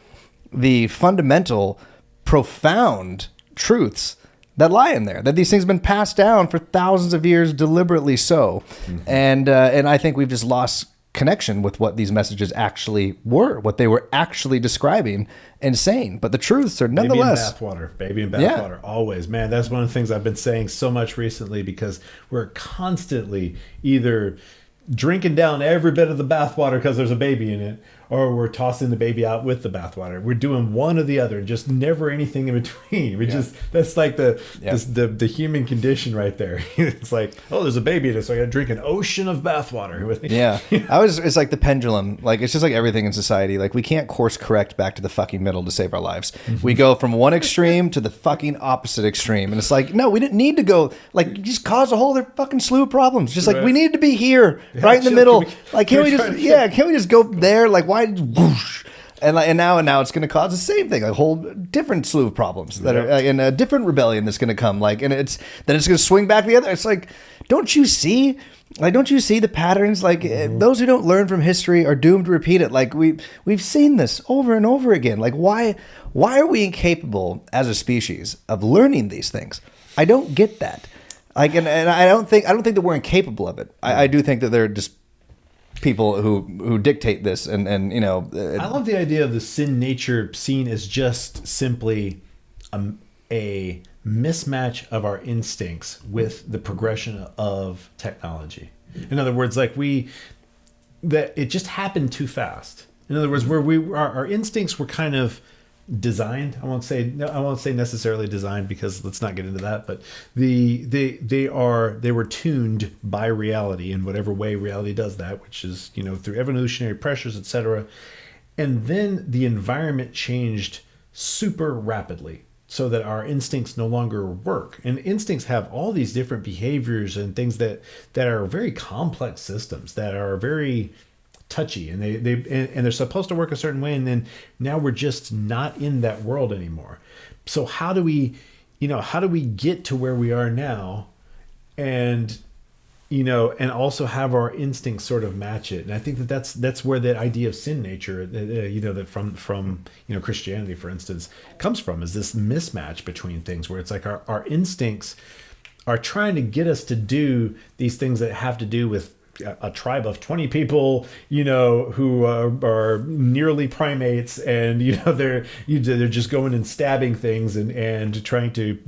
the fundamental, profound truths that lie in there, that these things have been passed down for thousands of years, deliberately so. And I think we've just lost connection with what these messages actually were, what they were actually describing and saying. But the truths are nonetheless... Baby and bathwater, always. Man, that's one of the things I've been saying so much recently, because we're constantly either drinking down every bit of the bathwater because there's a baby in it, or we're tossing the baby out with the bathwater. We're doing one or the other, just never anything in between. That's like the human condition right there. It's like, oh, there's a baby in it, so I got to drink an ocean of bathwater. Yeah. It's like the pendulum. Like, it's just like everything in society. Like, we can't course correct back to the fucking middle to save our lives. We go from one extreme to the fucking opposite extreme. And it's like, no, we didn't need to go, like, just cause a whole other fucking slew of problems. Just like, we needed to be here, right in the middle. Can't we just go there? Like, why whoosh? And now it's going to cause the same thing, a whole different slew of problems that are and a different rebellion that's going to come. Like, and it's going to swing back the other. It's like, don't you see the patterns? Like, those who don't learn from history are doomed to repeat it. Like, we've seen this over and over again. Like, why are we incapable as a species of learning these things? I don't get that. Like, and I don't think that we're incapable of it. I do think that they're just people who dictate this, and I love the idea of the sin nature seen as just simply a mismatch of our instincts with the progression of technology. In other words, like that it just happened too fast. In other words, where our instincts were kind of designed. I won't say necessarily designed, because let's not get into that, but they were tuned by reality in whatever way reality does that, which is, through evolutionary pressures, etc. And then the environment changed super rapidly, so that our instincts no longer work. And instincts have all these different behaviors and things that are very complex systems, that are very touchy, and they're supposed to work a certain way, and then now we're just not in that world anymore. So how do we get to where we are now, and and also have our instincts sort of match it? And I think that's where that idea of sin nature, that from Christianity, for instance, comes from, is this mismatch between things, where it's like our instincts are trying to get us to do these things that have to do with a tribe of 20 people, who are nearly primates, and they're just going and stabbing things and trying to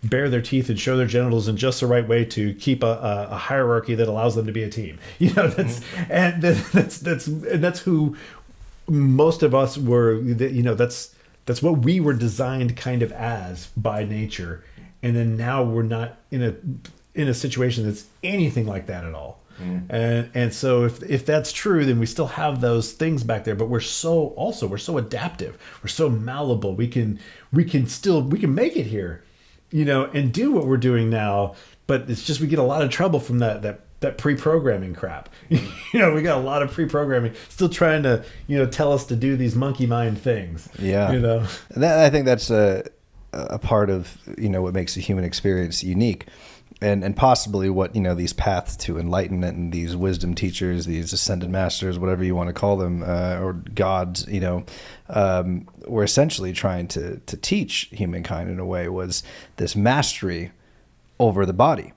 bare their teeth and show their genitals in just the right way to keep a hierarchy that allows them to be a team. That's who most of us were. That's what we were designed kind of as by nature, and then now we're not in a situation that's anything like that at all. And so if that's true, then we still have those things back there, but we're so adaptive, we're so malleable, we can make it here, and do what we're doing now. But it's just, we get a lot of trouble from that pre-programming crap. We got a lot of pre-programming still trying to tell us to do these monkey mind things. I think that's a part of what makes the human experience unique. And possibly what, these paths to enlightenment and these wisdom teachers, these ascended masters, whatever you want to call them, or gods, were essentially trying to teach humankind in a way, was this mastery over the body.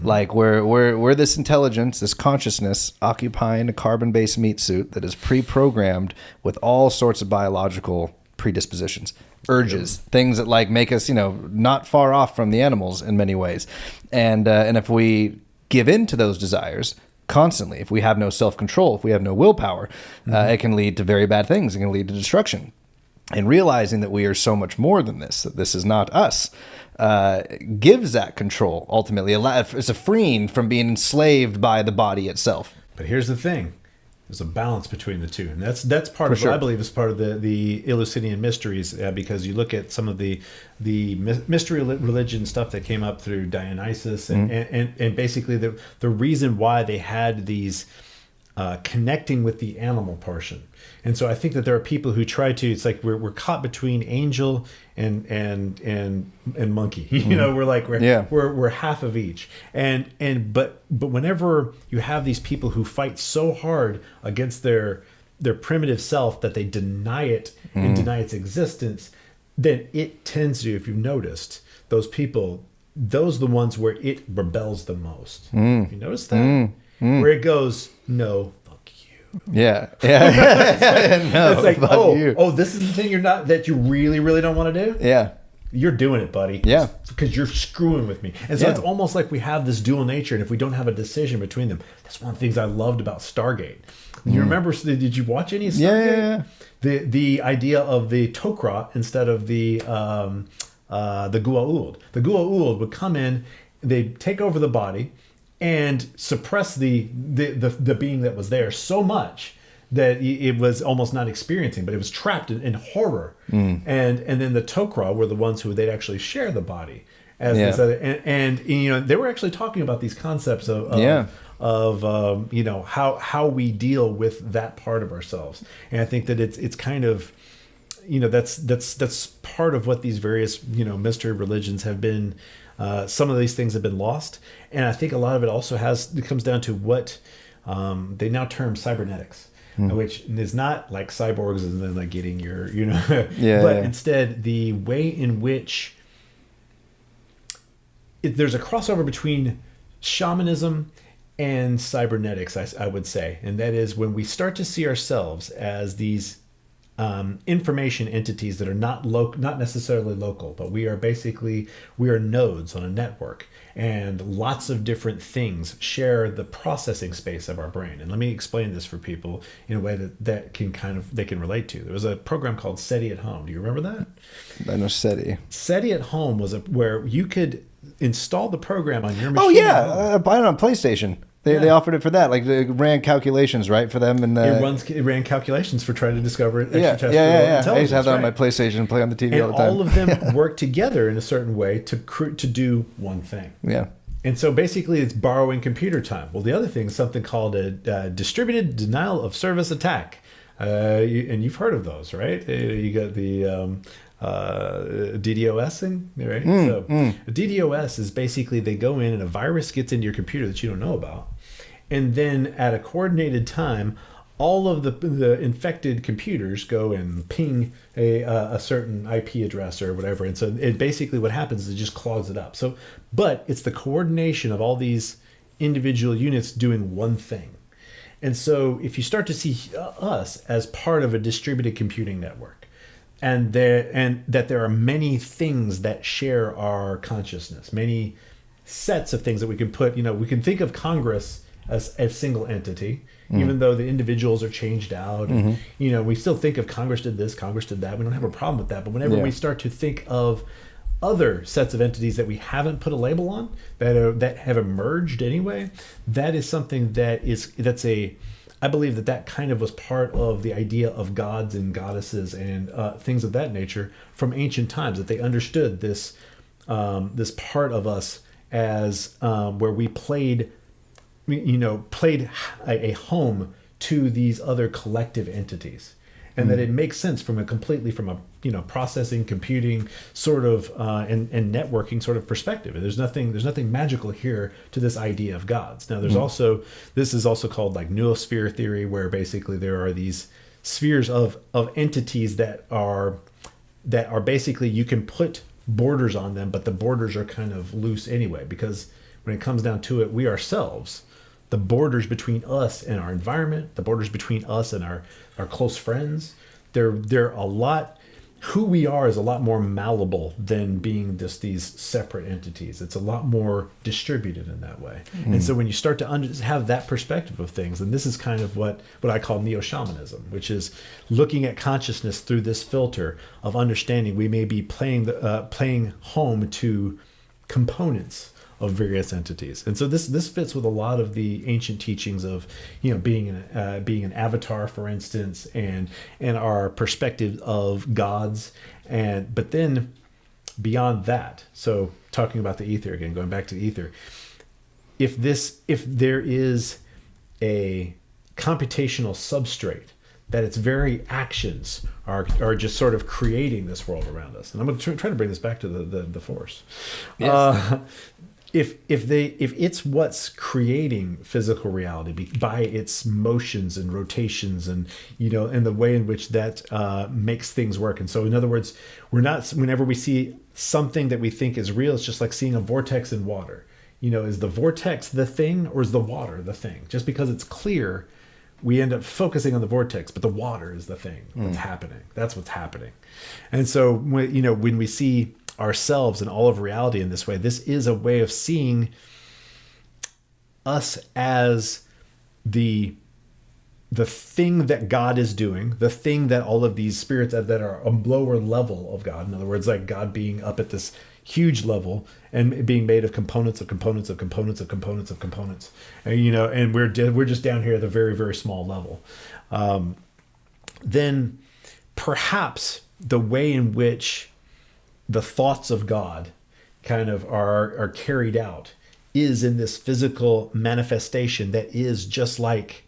Like we're this intelligence, this consciousness occupying a carbon-based meat suit that is pre-programmed with all sorts of biological predispositions, urges, things that like make us, not far off from the animals in many ways. And if we give in to those desires constantly, if we have no self-control, if we have no willpower, it can lead to very bad things. It can lead to destruction. And realizing that we are so much more than this, that this is not us, gives that control ultimately. It's a freeing from being enslaved by the body itself. But here's the thing. There's a balance between the two, and that's part of what I believe is part of the Eleusinian mysteries, because you look at some of the mystery religion stuff that came up through Dionysus, and basically the reason why they had these connecting with the animal portion. And so I think that there are people who try to, it's like we're caught between angel and monkey. We're half of each. But whenever you have these people who fight so hard against their primitive self that they deny it and deny its existence, then it tends to, if you've noticed, those people, those are the ones where it rebels the most. You notice that? Where it goes, no, fuck you. Yeah. No, it's like, you. This is the thing that you really, really don't want to do? Yeah. You're doing it, buddy. Yeah. Because you're screwing with me. And so it's almost like we have this dual nature, and if we don't have a decision between them, that's one of the things I loved about Stargate. You remember, did you watch any of Stargate? Yeah. The idea of the Tok'ra instead of the Goa'uld. The Goa'uld would come in, they'd take over the body and suppress the being that was there so much that it was almost not experiencing, but it was trapped in horror. And then the Tok'ra were the ones who they'd actually share the body as this other, and they were actually talking about these concepts of how we deal with that part of ourselves. And I think that it's kind of, that's part of what these various mystery religions have been. Some of these things have been lost, and I think a lot of it comes down to what they now term cybernetics. Which is not like cyborgs and then like getting your, but instead the way in which there's a crossover between shamanism and cybernetics, I would say. And that is when we start to see ourselves as these information entities that are not necessarily local, but we are nodes on a network, and lots of different things share the processing space of our brain. And let me explain this for people in a way that they can relate to. There was a program called SETI at Home. Do you remember that? I know SETI. SETI at Home was where you could install the program on your machine. Oh yeah, buy it on PlayStation. They offered it for that, like they ran calculations, right, for them, and it ran calculations for trying to discover extraterrestrial intelligence. I used to have that on my PlayStation and play on the TV all the time. And all of them work together in a certain way to do one thing. Yeah. And so basically, it's borrowing computer time. Well, the other thing is something called a distributed denial of service attack, and you've heard of those, right? You got the DDoS thing, right? A DDoS is basically they go in and a virus gets into your computer that you don't know about, and then at a coordinated time, all of the infected computers go and ping a certain IP address or whatever, and so it basically what happens is it just clogs it up. So, but it's the coordination of all these individual units doing one thing. And so if you start to see us as part of a distributed computing network, and that there are many things that share our consciousness, many sets of things that we can put, we can think of Congress as a single entity, even though the individuals are changed out. And, we still think of Congress did this, Congress did that. We don't have a problem with that. But whenever we start to think of other sets of entities that we haven't put a label on, that have emerged anyway, that is something I believe that kind of was part of the idea of gods and goddesses and things of that nature from ancient times, that they understood this part of us as where we played a home to these other collective entities. And that it makes sense from a processing, computing sort of and networking sort of perspective. And there's nothing magical here to this idea of gods. Now, this is also called like noosphere theory, where basically there are these spheres of entities that are basically you can put borders on them, but the borders are kind of loose anyway, because when it comes down to it, we ourselves, the borders between us and our environment, the borders between us and our close friends, they're a lot, who we are is a lot more malleable than being just these separate entities. It's a lot more distributed in that way. And so when you start to have that perspective of things, and this is kind of what I call Neo-Shamanism, which is looking at consciousness through this filter of understanding we may be playing home to components of various entities. And so this fits with a lot of the ancient teachings of being an avatar, for instance, and our perspective of gods. But then beyond that, so talking about the ether again, going back to the ether, if there is a computational substrate that its very actions are just sort of creating this world around us, and I'm going to try to bring this back to the force. Yes. if it's what's creating physical reality by its motions and rotations and and the way in which that makes things work. And so in other words, whenever we see something that we think is real, it's just like seeing a vortex in water. Is the vortex the thing, or is the water the thing? Just because it's clear, we end up focusing on the vortex, but the water is the thing that's happening. That's what's happening. And so when we see ourselves and all of reality in this way, this is a way of seeing us as the thing that God is doing, the thing that all of these spirits that are a lower level of God, in other words, like God being up at this huge level and being made of components of components of components of components of components, and we're just down here at a very, very small level. Then perhaps the way in which the thoughts of God kind of are carried out is in this physical manifestation that is just like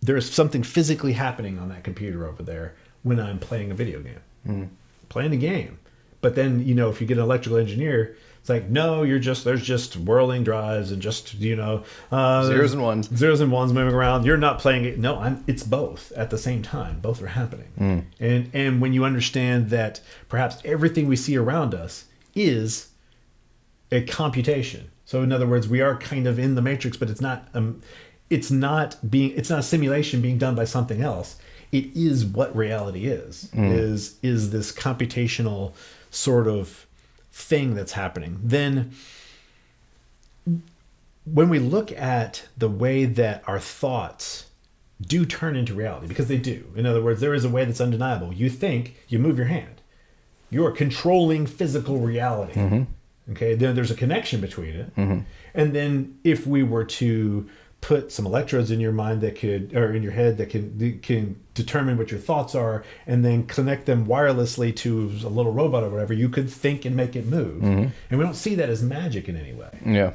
there's something physically happening on that computer over there when I'm playing a video game. Playing a game. But then, if you get an electrical engineer, it's like, no, there's just whirling drives and just, zeros and ones moving around. You're not playing it. No, it's both at the same time. Both are happening. And when you understand that perhaps everything we see around us is a computation. So in other words, we are kind of in the matrix, but it's not a simulation being done by something else. It is what reality is this computational sort of thing that's happening. Then when we look at the way that our thoughts do turn into reality, because they do. In other words, there is a way that's undeniable. You think, you move your hand. You are controlling physical reality. Okay, then there's a connection between it. And then if we were to put some electrodes in your mind or in your head that can determine what your thoughts are, and then connect them wirelessly to a little robot or whatever, you could think and make it move. And we don't see that as magic in any way. Yeah.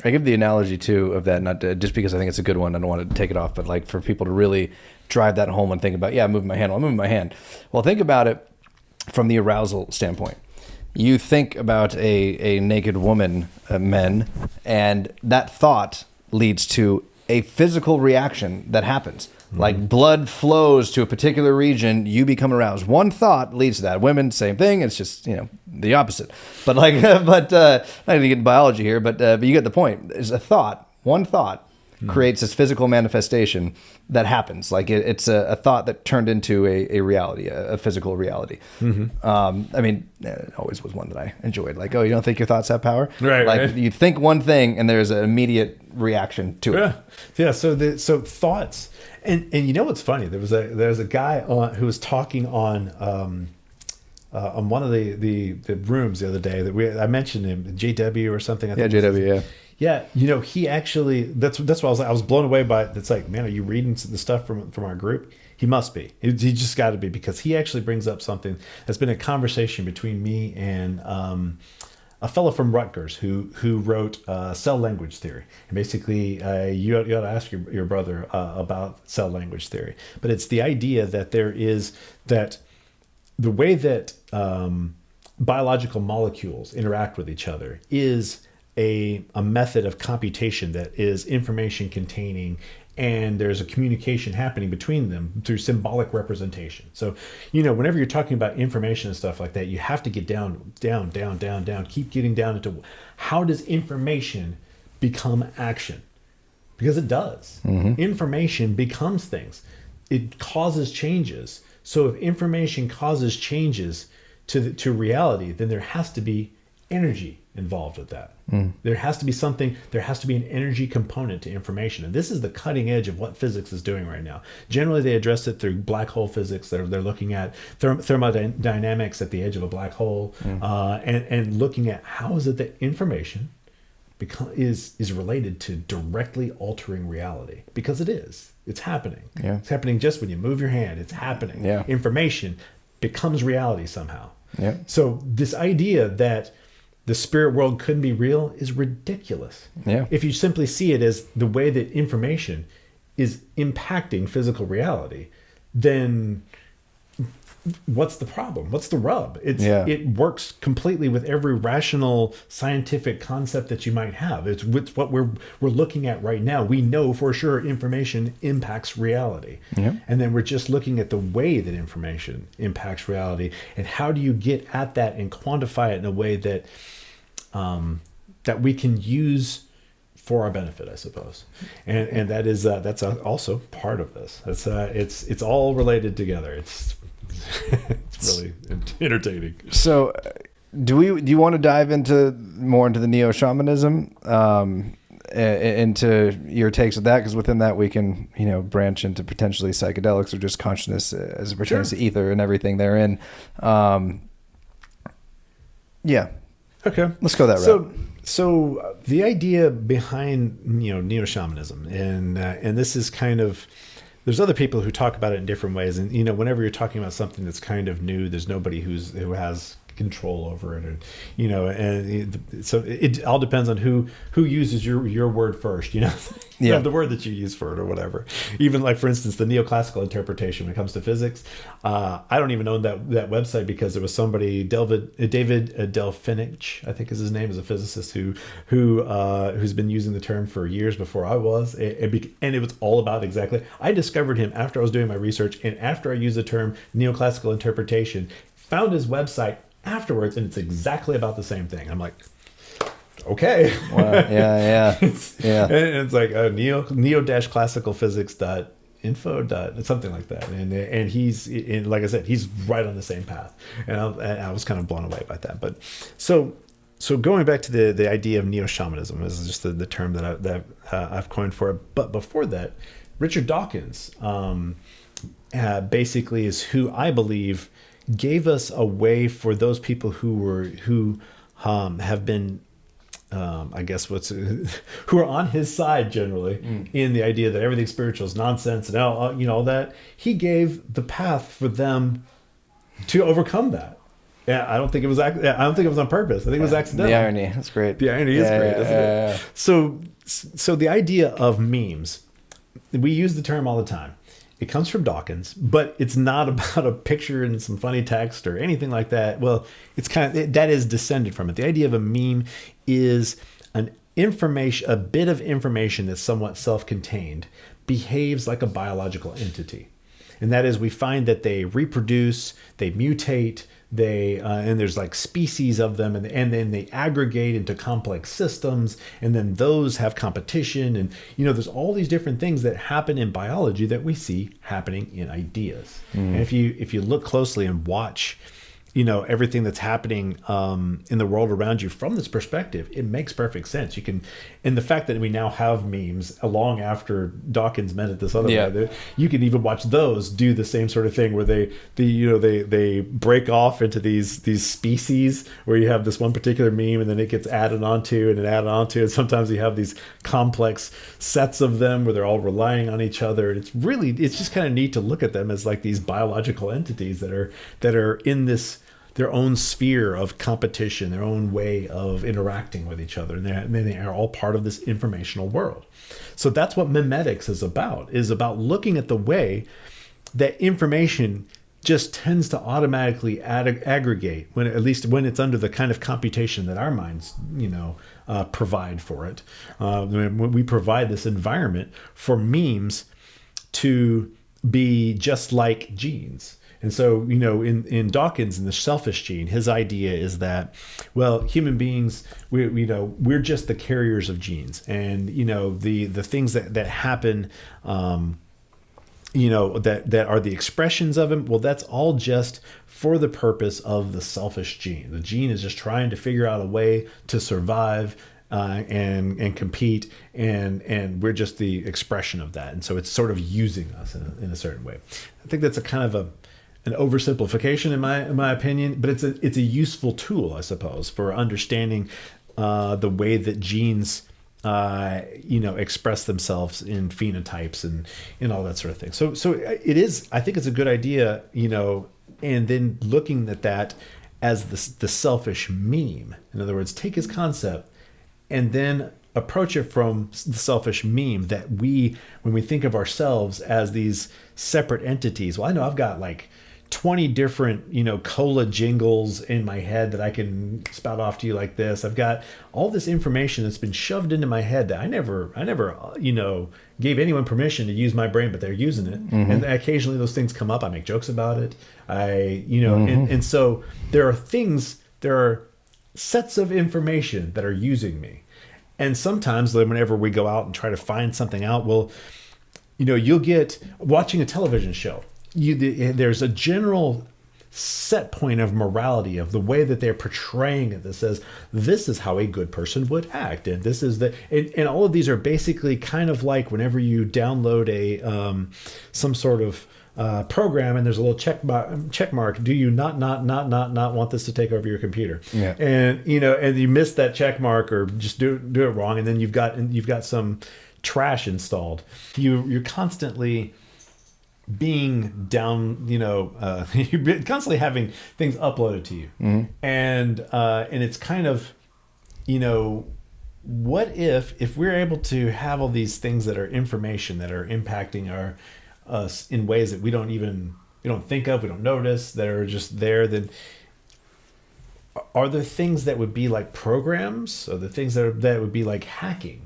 I give the analogy too of that, not to, just because I think it's a good one. I don't want to take it off, but like for people to really drive that home and think about, I'm moving my hand. Well, I'm moving my hand. Well, think about it from the arousal standpoint. You think about a naked woman, men, and that thought leads to a physical reaction that happens. Like blood flows to a particular region, you become aroused. One thought leads to that. Women, same thing. It's just, the opposite. But not going to get in biology here, but you get the point. It's a thought. One thought creates this physical manifestation that happens. Like it's a thought that turned into a reality, a physical reality. It always was one that I enjoyed. Like, oh, you don't think your thoughts have power? Right. Like right. You think one thing and there's an immediate reaction to it. Yeah. So thoughts, and what's funny? There's a guy who was talking on one of the rooms the other day that I mentioned him, JW or something. I think JW. Yeah. Yeah, he actually, that's why I was blown away by it. It's like, man, are you reading the stuff from our group? He must be. He just got to be, because he actually brings up something that's been a conversation between me and a fellow from Rutgers who wrote cell language theory. And basically, you ought to ask your brother about cell language theory. But it's the idea that that the way that biological molecules interact with each other is a method of computation that is information containing, and there's a communication happening between them through symbolic representation. So, whenever you're talking about information and stuff like that, you have to get down, keep getting down into how does information become action? Because it does. Information becomes things. It causes changes. So if information causes changes to reality, then there has to be energy involved with that. There has to be something, there has to be an energy component to information. And this is the cutting edge of what physics is doing right now. Generally, they address it through black hole physics. They're looking at thermodynamics at the edge of a black hole, and looking at how is it that information is related to directly altering reality. Because it is. It's happening. Yeah. It's happening just when you move your hand. It's happening. Yeah. Information becomes reality somehow. Yeah. So this idea that the spirit world couldn't be real is ridiculous. Yeah. If you simply see it as the way that information is impacting physical reality, then what's the problem? What's the rub? Yeah. It works completely with every rational scientific concept that you might have. It's what we're looking at right now. We know for sure information impacts reality. Yeah. And then we're just looking at the way that information impacts reality, and how do you get at that and quantify it in a way that that we can use for our benefit, I suppose. And that is that's also part of this. It's all related together. It's really entertaining. So, do you want to dive more into the Neo-Shamanism, into your takes of that? Because within that we can, branch into potentially psychedelics or just consciousness as it pertains to ether and everything therein. Yeah. Okay. Let's go that route. So the idea behind Neo-Shamanism, and this is kind of, there's other people who talk about it in different ways, and whenever you're talking about something that's kind of new, there's nobody who has control over it, or so it all depends on who uses your word first, Yeah. the word that you use for it or whatever. Even like, for instance, the neoclassical interpretation when it comes to physics, I don't even own that website, because there was somebody, David Delphinich, I think is his name, is a physicist who's been using the term for years before I was, and it was all about exactly, I discovered him after I was doing my research, and after I used the term neoclassical interpretation, found his website afterwards, and it's exactly about the same thing. I'm like, okay. Wow. Yeah. Yeah. And it's like neo-classicalphysics.info. Something like that. And he's, like I said, he's right on the same path. And I was kind of blown away by that. But so going back to the idea of neo-shamanism, this is just the term that I've coined for it. But before that, Richard Dawkins basically is who I believe gave us a way for those people who have been, I guess who are on his side generally in the idea that everything spiritual is nonsense and all that. He gave the path for them to overcome that. Yeah, I don't think it was on purpose. I think it was accidental. The irony, that's great. The irony is great, isn't it? So the idea of memes, we use the term all the time. It comes from Dawkins, but it's not about a picture and some funny text or anything like that. Well, it's that is descended from it. The idea of a meme is a bit of information that's somewhat self-contained, behaves like a biological entity. And that is, we find that they reproduce, they mutate, and there's like species of them, and then they aggregate into complex systems, and then those have competition, and there's all these different things that happen in biology that we see happening in ideas. And if you look closely and watch everything that's happening in the world around you from this perspective, it makes perfect sense. And the fact that we now have memes long after Dawkins meant it this other way, you can even watch those do the same sort of thing, where they break off into these species, where you have this one particular meme and then it gets added onto, and sometimes you have these complex sets of them where they're all relying on each other. And it's just kind of neat to look at them as like these biological entities that are in their own sphere of competition, their own way of interacting with each other. And they are all part of this informational world. So that's what memetics is about looking at the way that information just tends to automatically aggregate, at least when it's under the kind of computation that our minds, provide for it. When we provide this environment for memes to be just like genes. And so, in Dawkins, in the selfish gene, his idea is that, well, human beings, we're just the carriers of genes, and the things that happen, that are the expressions of them. Well, that's all just for the purpose of the selfish gene. The gene is just trying to figure out a way to survive and compete, and we're just the expression of that. And so it's sort of using us in a certain way. I think that's a kind of an oversimplification in my opinion, but it's a useful tool, I suppose, for understanding the way that genes express themselves in phenotypes and all that sort of thing. So it is, I think it's a good idea, and then looking at that as the selfish meme. In other words, take his concept and then approach it from the selfish meme, that when we think of ourselves as these separate entities. Well, I know I've got like 20 different, cola jingles in my head that I can spout off to you like this. I've got all this information that's been shoved into my head that I never, gave anyone permission to use my brain, but they're using it. And occasionally those things come up. I make jokes about it. And so there are sets of information that are using me. And sometimes whenever we go out and try to find something out, you'll get watching a television show. There's a general set point of morality of the way that they're portraying it that says this is how a good person would act, and this is and all of these are basically kind of like whenever you download some sort of program and there's a little check mark. Do you not want this to take over your computer? Yeah. And and you miss that check mark or just do it wrong, and then you've got some trash installed. You're constantly being down, you're constantly having things uploaded to you. And it's kind of, what if we're able to have all these things that are information that are impacting us in ways that we don't think of, we don't notice, that are just there, then are there things that would be like programs, or the things that would be like hacking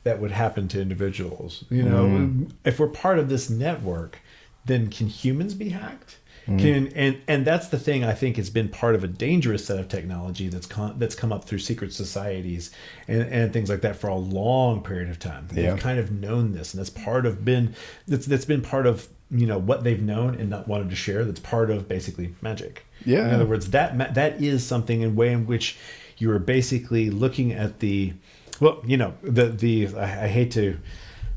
that would happen to individuals? If we're part of this network, then can humans be hacked? And that's the thing. I think it's been part of a dangerous set of technology that's come up through secret societies and things like that for a long period of time. They've kind of known this, and that's been part of what they've known and not wanted to share. That's part of basically magic. Yeah. In other words, that is something in way in which you are basically looking at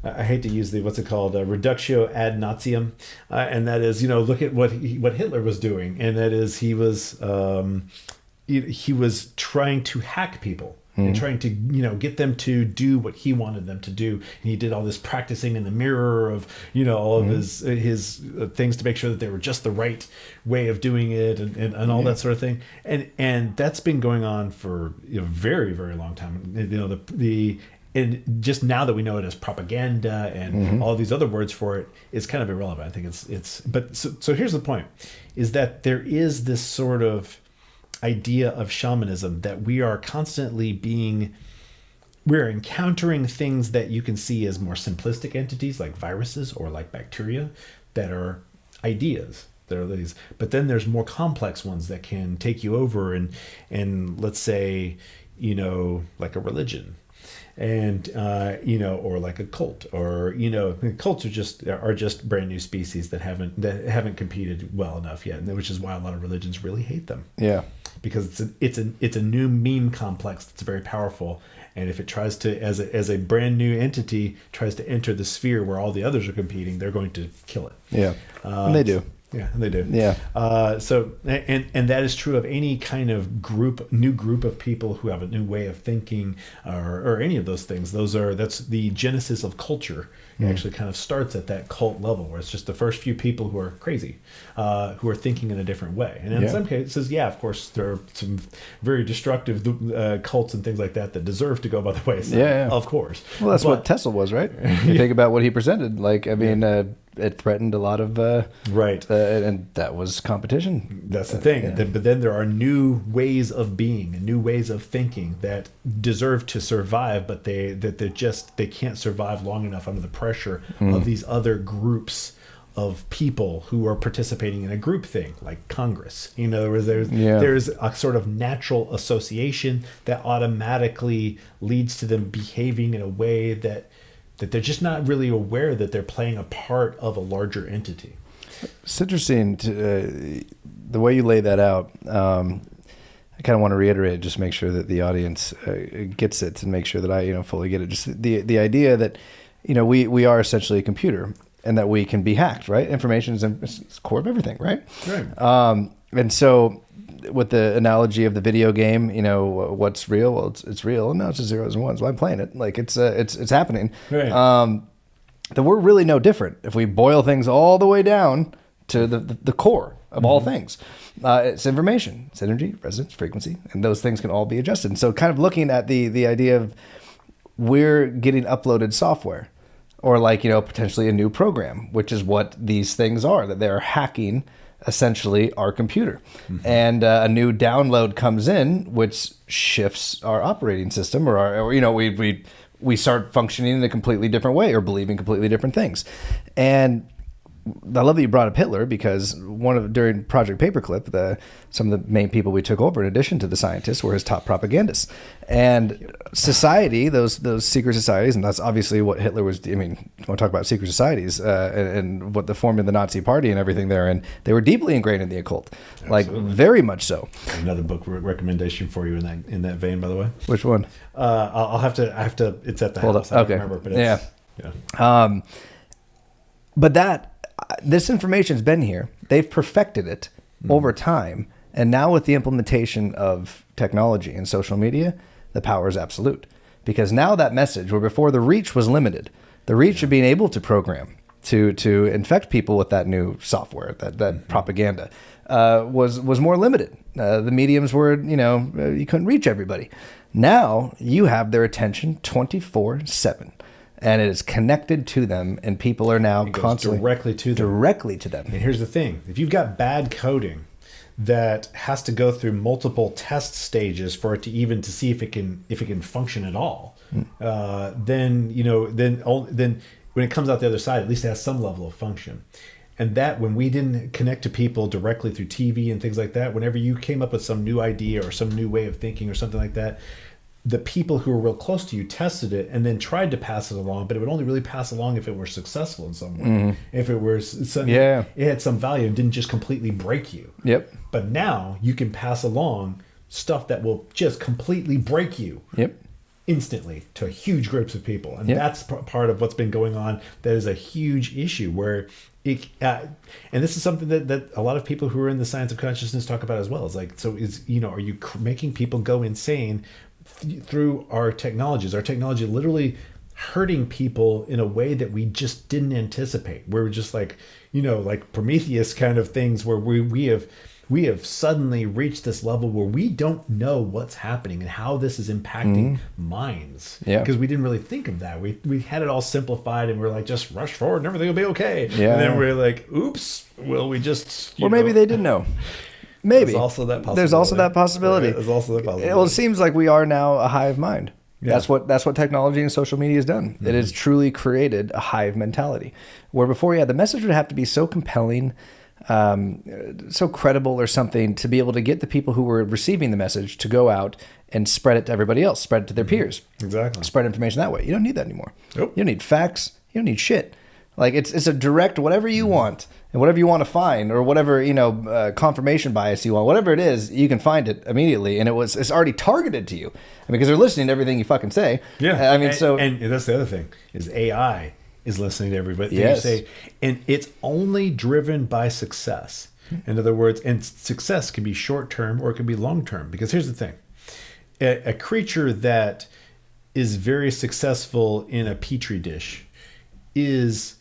I hate to use what's it called, reductio ad nauseam, and that is, look at what Hitler was doing, and that is he was trying to hack people and trying to get them to do what he wanted them to do. And he did all this practicing in the mirror of all of his things to make sure that they were just the right way of doing it, and all that sort of thing. And that's been going on for a very, very long time. And just now that we know it as propaganda and all these other words for it, it's kind of irrelevant. I think so here's the point, is that there is this sort of idea of shamanism that we are constantly we're encountering things that you can see as more simplistic entities like viruses or like bacteria that are ideas. There are these, but then there's more complex ones that can take you over and let's say, like a religion. And or like a cult, or cults are just brand new species that haven't competed well enough yet, which is why a lot of religions really hate them. Yeah, because it's a new meme complex that's very powerful, and if it tries to as a brand new entity tries to enter the sphere where all the others are competing, they're going to kill it. Yeah, and they do. Yeah, they do. Yeah. So that is true of any kind of new group of people who have a new way of thinking, or any of those things. That's the genesis of culture. It actually kind of starts at that cult level, where it's just the first few people who are crazy, who are thinking in a different way. And in some cases, of course, there are some very destructive cults and things like that deserve to go by the wayside. Of course. Well, that's what Tesla was, right? You think about what he presented. It threatened a lot of and that was competition. That's the thing. But then there are new ways of being and new ways of thinking that deserve to survive, but they can't survive long enough under the pressure of these other groups of people who are participating in a group thing like Congress. There's a sort of natural association that automatically leads to them behaving in a way that they're just not really aware that they're playing a part of a larger entity. It's interesting the way you lay that out. I kind of want to reiterate, just make sure that the audience gets it, and make sure that I fully get it. Just the idea that we are essentially a computer, and that we can be hacked. Right, information is the core of everything. Right. Right. And so, with the analogy of the video game, what's real? Well, it's real. No, it's just zeros and ones. Well, I'm playing it. Like it's happening. Right. That we're really no different if we boil things all the way down to the core of all things. It's information, it's energy, resonance, frequency, and those things can all be adjusted. And so, kind of looking at the idea of we're getting uploaded software, or potentially a new program, which is what these things are, that they're hacking essentially our computer. And a new download comes in, which shifts our operating system, or we start functioning in a completely different way or believing completely different things. And I love that you brought up Hitler, because during Project Paperclip, some of the main people we took over, in addition to the scientists, were his top propagandists. And society, those secret societies, and that's obviously what Hitler was. I mean, I want to talk about secret societies and what the forming of the Nazi Party and everything there, and they were deeply ingrained in the occult, like very much so. Another book recommendation for you in that vein, by the way. Which one? I have to. It's at the house. I don't remember, but it's, yeah. But this information's been here. They've perfected it over time. And now with the implementation of technology and social media, the power is absolute. Because now that message, where before the reach was limited, the reach of being able to program to infect people with that new software, that propaganda, was more limited. The mediums were, you couldn't reach everybody. Now you have their attention 24/7. And it is connected to them, and people are now constantly directly to them. And here's the thing: if you've got bad coding that has to go through multiple test stages for it to see if it can function at all, then when it comes out the other side, at least it has some level of function. And that, when we didn't connect to people directly through TV and things like that, whenever you came up with some new idea or some new way of thinking or something like that, the people who were real close to you tested it and then tried to pass it along, but it would only really pass along if it were successful in some way. If it it had some value and didn't just completely break you. Yep. But now you can pass along stuff that will just completely break you. Yep. Instantly to huge groups of people. And that's part of what's been going on. That is a huge issue where and this is something that a lot of people who are in the science of consciousness talk about as well. It's like, are you making people go insane through our technologies? Our technology literally hurting people in a way that we just didn't anticipate. We're just like, like Prometheus kind of things, where we have suddenly reached this level where we don't know what's happening and how this is impacting minds. Yeah. Because we didn't really think of that. We had it all simplified, and we're like, just rush forward and everything will be okay. Yeah. And then we're like, oops, well, we just... Or maybe they didn't know. Maybe. There's also that possibility. There's also that possibility. There's also that possibility. Well, it seems like we are now a hive mind. Yeah. That's what technology and social media has done. It has truly created a hive mentality. Where before, the message would have to be so compelling, so credible or something, to be able to get the people who were receiving the message to go out and spread it to everybody else, spread it to their peers. Exactly. Spread information that way. You don't need that anymore. Nope. You don't need facts. You don't need shit. Like it's a direct whatever you want and whatever you want to find, or whatever, confirmation bias you want, whatever it is, you can find it immediately. And it's already targeted to you. Because they're listening to everything you fucking say. Yeah. And that's the other thing is AI is listening to everybody. Yes. You say, and it's only driven by success. In other words, and success can be short-term or it can be long-term. Because here's the thing. A creature that is very successful in a petri dish is...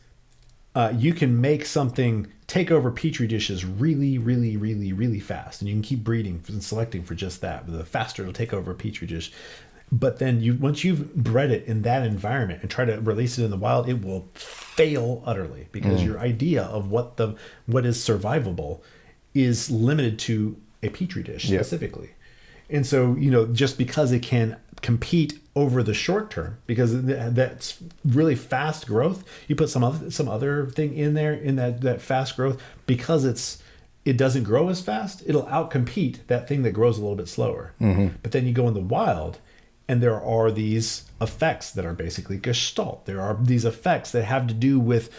you can make something take over petri dishes really, really, really, really fast. And you can keep breeding and selecting for just that. The faster it'll take over a petri dish. But then once you've bred it in that environment and try to release it in the wild, it will fail utterly, because your idea of what is survivable is limited to a petri dish specifically. And so, just because it can compete over the short term, because that's really fast growth, you put some other thing in there in that fast growth, because it doesn't grow as fast, it'll outcompete that thing that grows a little bit slower. But then you go in the wild, and there are these effects that are basically gestalt. There are these effects that have to do with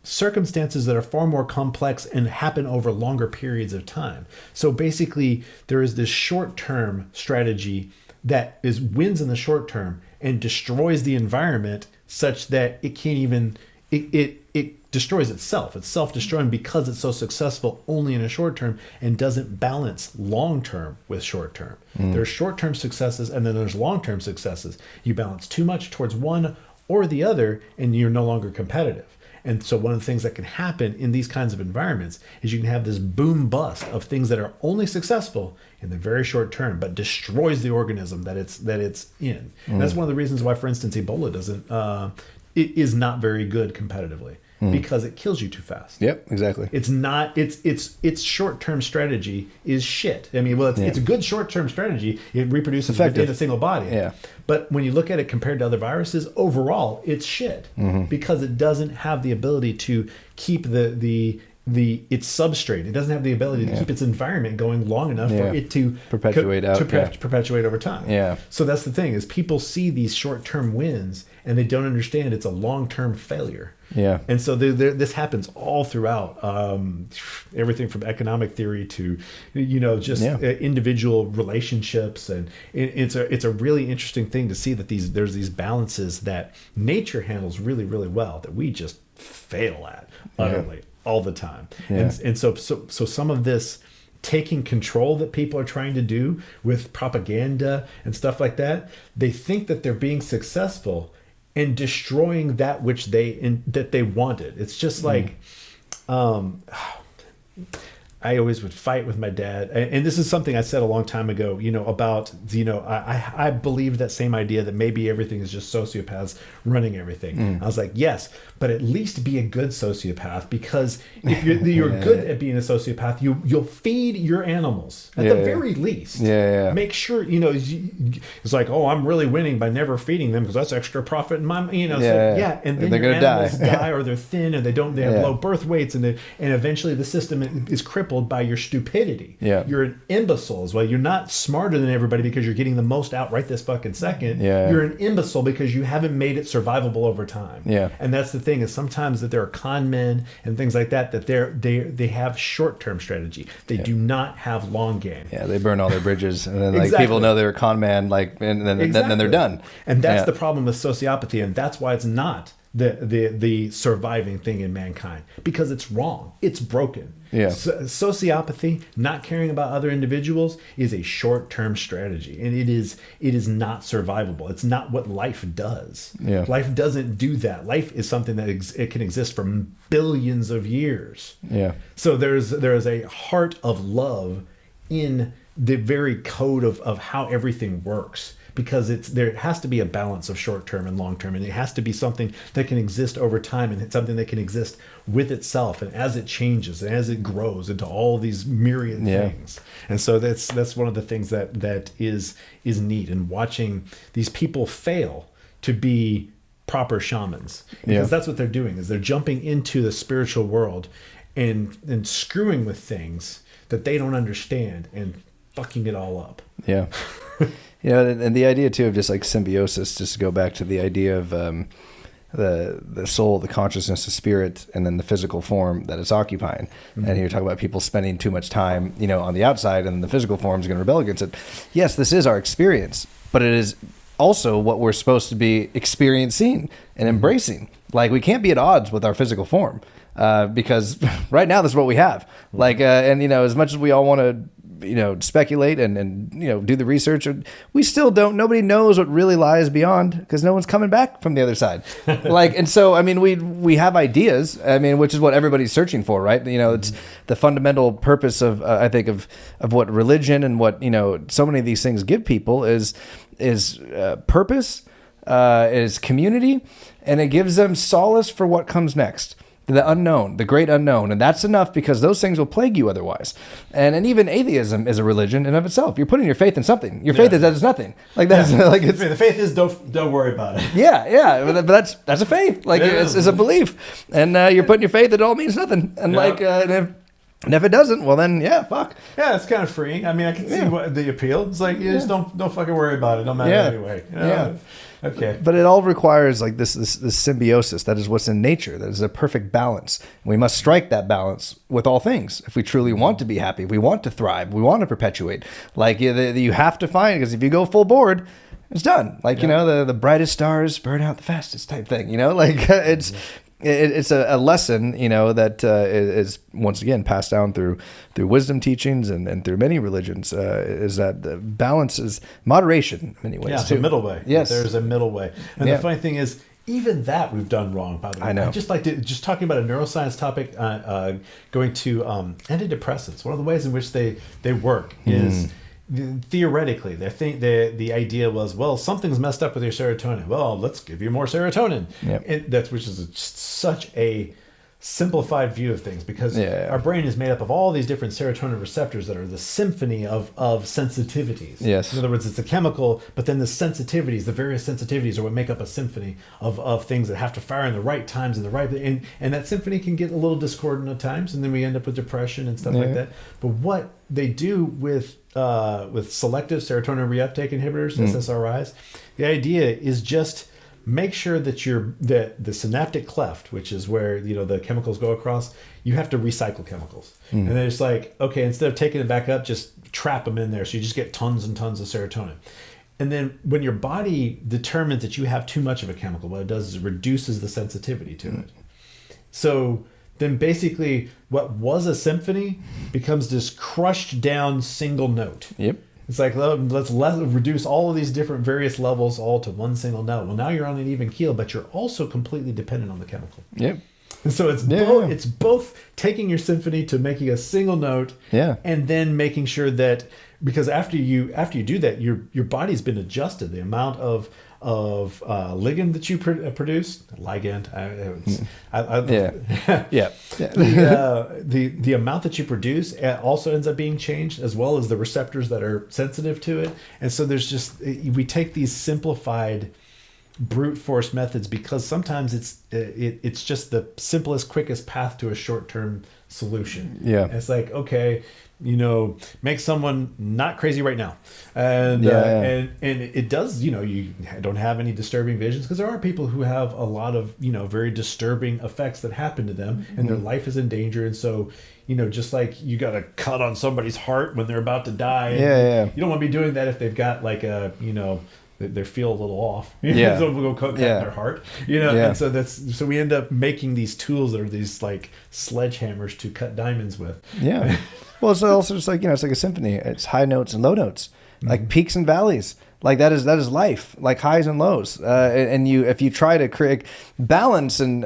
circumstances that are far more complex and happen over longer periods of time. So basically, there is this short-term strategy that wins in the short term and destroys the environment such that it can't even... It destroys itself. It's self-destroying because it's so successful only in a short term, and doesn't balance long-term with short-term. There's short-term successes, and then there's long-term successes. You balance too much towards one or the other, and you're no longer competitive. And so one of the things that can happen in these kinds of environments is you can have this boom bust of things that are only successful in the very short term, but destroys the organism that it's in. And that's one of the reasons why, for instance, Ebola it is not very good competitively. because it kills you too fast. Yep, exactly. It's not. It's short-term strategy is shit. I mean, well, it's a good short-term strategy. It reproduces within a single body. Yeah. But when you look at it compared to other viruses, overall, it's shit because it doesn't have the ability to keep its substrate. It doesn't have the ability to keep its environment going long enough for it to perpetuate perpetuate over time. Yeah. So that's the thing is people see these short-term wins and they don't understand it's a long-term failure. Yeah. And so this happens all throughout everything from economic theory to, just individual relationships. And it's a really interesting thing to see that there's these balances that nature handles really, really well that we just fail at utterly all the time. Yeah. And so some of this taking control that people are trying to do with propaganda and stuff like that, they think that they're being successful and destroying that which they wanted. It's just like I always would fight with my dad, and this is something I said a long time ago, about, I believe that same idea that maybe everything is just sociopaths running everything. I was like, yes, but at least be a good sociopath, because if you're good at being a sociopath, you'll feed your animals at the very least. Make sure, it's like, oh, I'm really winning by never feeding them because that's extra profit in my, and then they're your gonna animals die or they're thin and they have low birth weights and eventually the system is crippled by your stupidity. You're an imbecile as well. You're not smarter than everybody because you're getting the most out right this fucking second. You're an imbecile because you haven't made it survivable over time. And that's the thing is sometimes that there are con men and things like that they have short-term strategy. They do not have long game. They burn all their bridges and then people know they're a con man and then they're done. And that's the problem with sociopathy, and that's why it's not the surviving thing in mankind, because it's wrong. It's broken. Sociopathy, not caring about other individuals, is a short-term strategy, and it is not survivable. It's not what life does. Life doesn't do that. Life is something that it can exist for billions of years. So there is a heart of love in the very code of how everything works, because there has to be a balance of short-term and long-term, and it has to be something that can exist over time, and it's something that can exist with itself and as it changes and as it grows into all these myriad things. And so that's one of the things that is neat, and watching these people fail to be proper shamans, because that's what they're doing, is they're jumping into the spiritual world and screwing with things that they don't understand and fucking it all up. And the idea too of just like symbiosis, just to go back to the idea of the soul, the consciousness, the spirit, and then the physical form that it's occupying. And you're talking about people spending too much time, on the outside, and the physical form is going to rebel against it. Yes, this is our experience, but it is also what we're supposed to be experiencing and embracing. Like, we can't be at odds with our physical form, because right now this is what we have. As much as we all want to speculate and do the research, we still don't. Nobody knows what really lies beyond, because no one's coming back from the other side. And so we have ideas. Which is what everybody's searching for, right? It's the fundamental purpose of I think of what religion and what so many of these things give people is purpose, is community, and it gives them solace for what comes next. The unknown, the great unknown. And that's enough, because those things will plague you otherwise. And even atheism is a religion in of itself. You're putting your faith in something. Your faith is nothing. Like that's like it's, the faith is don't worry about it. But that's a faith. Like it's a belief. And you're putting your faith that it all means nothing. And and if it doesn't, well then fuck. Yeah, it's kind of freeing. I can see what the appeal. It's like you just don't fucking worry about it. No matter anyway. Okay. But it all requires like this symbiosis. That is what's in nature. That is a perfect balance. We must strike that balance with all things. If we truly want to be happy, we want to thrive, we want to perpetuate. Like you have to find, because if you go full board, it's done. Like the brightest stars burn out the fastest type thing. It's a lesson, that is once again passed down through wisdom teachings and through many religions, is that the balance is moderation in many ways too. A middle way. Yes. There's a middle way. And the funny thing is, even that we've done wrong, by the way. I know. I just like to, just talking about a neuroscience topic, going to antidepressants. One of the ways in which they work is, theoretically, they think the idea was, well, something's messed up with your serotonin. Well, let's give you more serotonin. Which is such a simplified view of things, because our brain is made up of all these different serotonin receptors that are the symphony of sensitivities. Yes. In other words, it's a chemical, but then the sensitivities, the various sensitivities are what make up a symphony of things that have to fire in the right times and and that symphony can get a little discordant at times, and then we end up with depression and stuff like that. But what they do with selective serotonin reuptake inhibitors, SSRIs, the idea is just make sure that the synaptic cleft, which is where the chemicals go across, you have to recycle chemicals. And then it's like, okay, instead of taking it back up, just trap them in there, so you just get tons and tons of serotonin. And then when your body determines that you have too much of a chemical, what it does is it reduces the sensitivity to it. So then basically what was a symphony becomes this crushed down single note. Yep. It's like, let's reduce all of these different various levels all to one single note. Well, now you're on an even keel, but you're also completely dependent on the chemical. Yep. And so it's both taking your symphony to making a single note, and then making sure that, because after you do that, your body's been adjusted. The amount of ligand that you produce, the amount that you produce also ends up being changed, as well as the receptors that are sensitive to it. And so we take these simplified brute force methods because sometimes it's just the simplest, quickest path to a short-term solution. And it's like, okay, make someone not crazy right now, and it does. You don't have any disturbing visions, because there are people who have a lot of very disturbing effects that happen to them, and their life is in danger. And so just like you got a cut on somebody's heart when they're about to die, you don't want to be doing that if they've got like a they feel a little off. So we'll go cut their heart. And so we end up making these tools that are these like sledgehammers to cut diamonds with. Well, it's also just like, it's like a symphony. It's high notes and low notes, like peaks and valleys. Like that is life, like highs and lows. And if you try to create balance and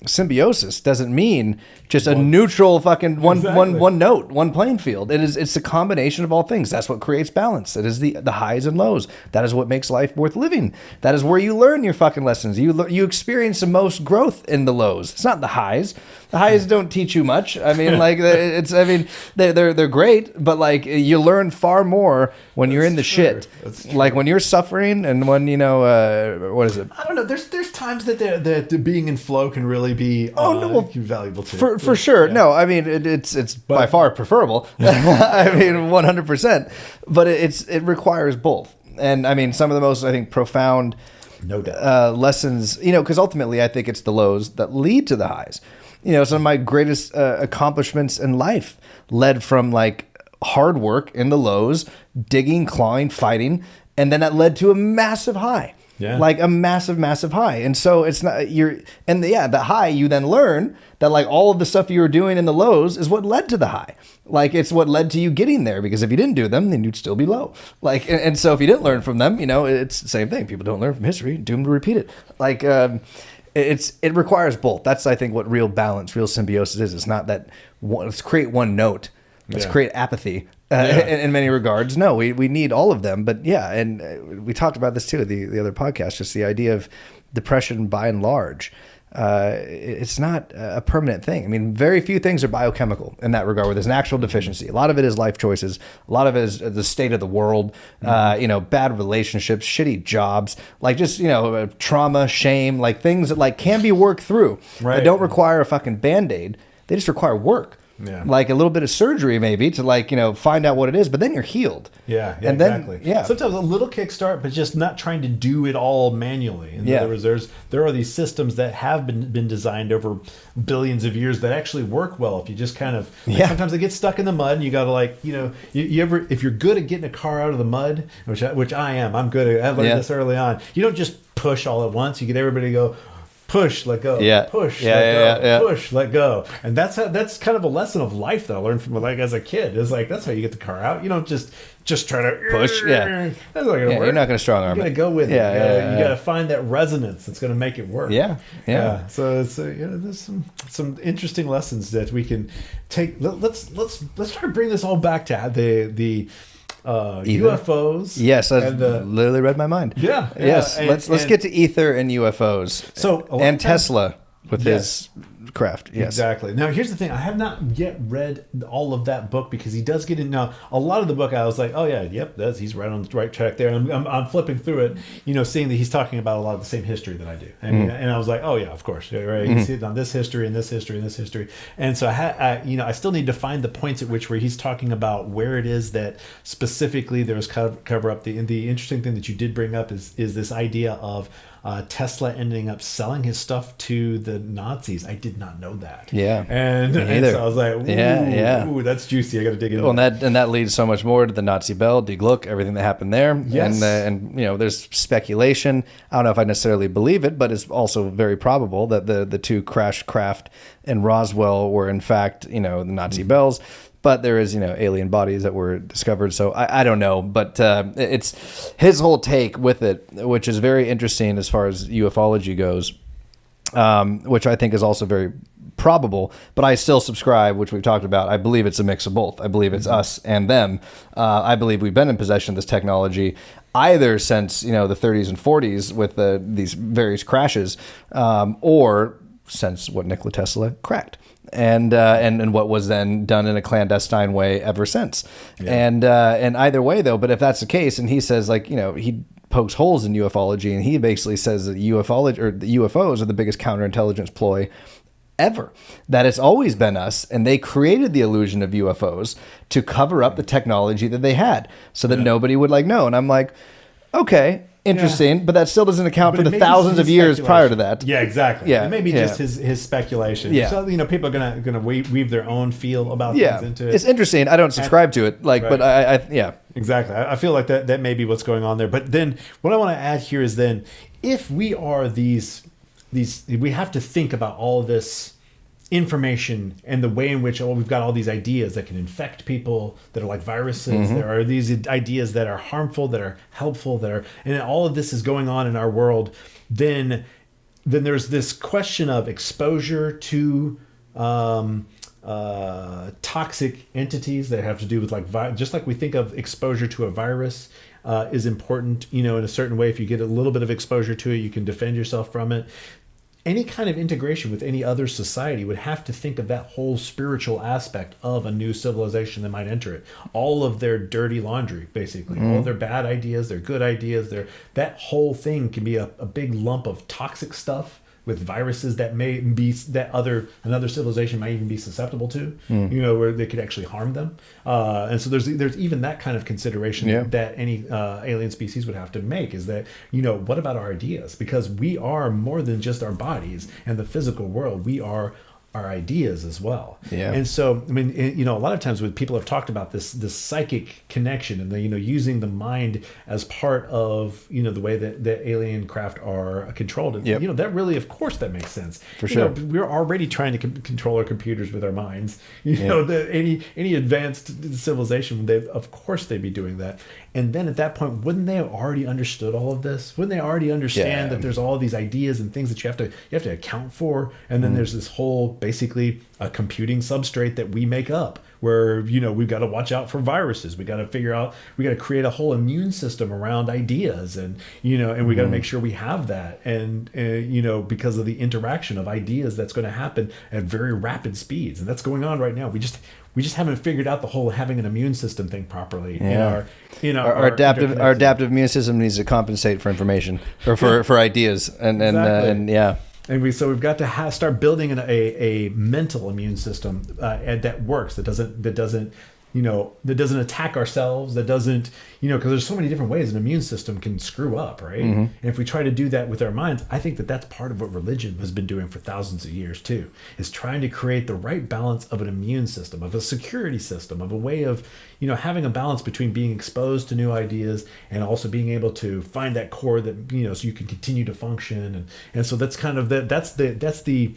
symbiosis, doesn't mean just a neutral fucking one note, one playing field. It's a combination of all things. That's what creates balance. It is the highs and lows. That is what makes life worth living. That is where you learn your fucking lessons. You experience the most growth in the lows. It's not the highs. The highs don't teach you much. I mean, like they're great, but like you learn far more when you're in the shit. Like when you're suffering, and when what is it? I don't know. There's times that the being in flow can really be valuable too. For sure. No, I mean it's by far preferable. I mean 100%. But it requires both. And I mean some of the most, I think, profound lessons. Because ultimately I think it's the lows that lead to the highs. Some of my greatest accomplishments in life led from like hard work in the lows, digging, clawing, fighting, and then that led to a massive high. Like a massive, massive high. And so it's not the high, you then learn that like all of the stuff you were doing in the lows is what led to the high. Like it's what led to you getting there, because if you didn't do them, then you'd still be low. Like, and so if you didn't learn from them, it's the same thing. People don't learn from history, doomed to repeat it. Like, it requires both. That's, I think, what real balance, real symbiosis is. It's not that let's create one note. Let's create apathy in many regards. No, we need all of them. But and we talked about this too, the other podcast, just the idea of depression by and large. It's not a permanent thing. I mean, very few things are biochemical in that regard, where there's an actual deficiency. A lot of it is life choices. A lot of it is the state of the world, bad relationships, shitty jobs, like just, trauma, shame, like things that like can be worked through. Right. They don't require a fucking Band-Aid. They just require work. Like a little bit of surgery maybe to like, find out what it is, but then you're healed. And exactly. Then, sometimes a little kickstart, but just not trying to do it all manually. In other words, there are these systems that have been designed over billions of years that actually work well. If you just kind of, sometimes they get stuck in the mud and you got to like, you ever, if you're good at getting a car out of the mud, which I am, I'm good at, I learned this early on. You don't just push all at once. You get everybody to go, push, let go. Push, let go. Push, let go. And that's kind of a lesson of life that I learned from like as a kid. It's like that's how you get the car out. You don't just try to push. That's not gonna work. You're not gonna strong arm. You gotta go with it. You gotta find that resonance that's gonna make it work. So it's there's some interesting lessons that we can take. Let's try to bring this all back to the UFOs. Yes, I literally read my mind. Yes. Let's get to ether and UFOs. So and Tesla. with his craft. Yes. Exactly. Now, here's the thing. I have not yet read all of that book because he does get in. Now, a lot of the book, I was like, oh, yeah, yep, he's right on the right track there. And I'm flipping through it, seeing that he's talking about a lot of the same history that I do. And I was like, oh, yeah, of course. Right? You see it on this history and this history and this history. And so, I still need to find the points at which where he's talking about where it is that specifically there was cover up. The interesting thing that you did bring up is this idea of Tesla ending up selling his stuff to the Nazis. I did not know that. Yeah. And so I was like, ooh, that's juicy. I got to dig into that. And that leads so much more to the Nazi Bell, Die Gluck, everything that happened there. Yes. And there's speculation. I don't know if I necessarily believe it, but it's also very probable that the two crash craft in Roswell were in fact, the Nazi Bells. But there is, alien bodies that were discovered. So I don't know. But it's his whole take with it, which is very interesting as far as ufology goes, which I think is also very probable. But I still subscribe, which we've talked about. I believe it's a mix of both. I believe it's us and them. I believe we've been in possession of this technology either since, the 30s and 40s with these various crashes, or since what Nikola Tesla cracked. And what was then done in a clandestine way ever since. Yeah. And either way, though, but if that's the case, and he says, he pokes holes in ufology, and he basically says that ufology or the UFOs are the biggest counterintelligence ploy ever, that it's always been us, and they created the illusion of UFOs to cover up the technology that they had so that nobody would know. And I'm like, okay, interesting, but that still doesn't account for the thousands of years prior to that. Yeah, exactly. Yeah, it may be just his speculation. Yeah. So people are gonna weave their own feel about things into it. It's interesting. I don't subscribe to it, but I exactly. I feel like that may be what's going on there. But then what I want to add here is then if we are these we have to think about all this information and the way in which we've got all these ideas that can infect people, that are like viruses. There are these ideas that are harmful, that are helpful, and all of this is going on in our world. Then there's this question of exposure to toxic entities that have to do with just like we think of exposure to a virus is important, in a certain way. If you get a little bit of exposure to it, you can defend yourself from it. Any kind of integration with any other society would have to think of that whole spiritual aspect of a new civilization that might enter it. All of their dirty laundry, basically. All of their bad ideas, their good ideas, that whole thing can be a big lump of toxic stuff with viruses that may be another civilization might even be susceptible to, where they could actually harm them. And so there's even that kind of consideration that any alien species would have to make, is that, what about our ideas? Because we are more than just our bodies and the physical world. We are our ideas as well. Yeah. And so, a lot of times when people have talked about this psychic connection and using the mind as part of, the way that alien craft are controlled. And, that really, of course, that makes sense. For sure. We're already trying to control our computers with our minds. Any advanced civilization, of course they'd be doing that. And then at that point, wouldn't they have already understood all of this? Wouldn't they already understand that there's all these ideas and things that you have to account for? And then there's this whole, basically, a computing substrate that we make up, where we've got to watch out for viruses. We got to create a whole immune system around ideas, and and we got to make sure we have that, and because of the interaction of ideas that's going to happen at very rapid speeds, and that's going on right now. We just haven't figured out the whole having an immune system thing properly. Yeah. Our adaptive immune system needs to compensate for information or for ideas, and we've got to start building a mental immune system that works, that doesn't attack ourselves, that doesn't, because there's so many different ways an immune system can screw up, right? And if we try to do that with our minds, I think that's part of what religion has been doing for thousands of years too, is trying to create the right balance of an immune system, of a security system, of a way of, having a balance between being exposed to new ideas and also being able to find that core that, so you can continue to function. And so that's kind of that's the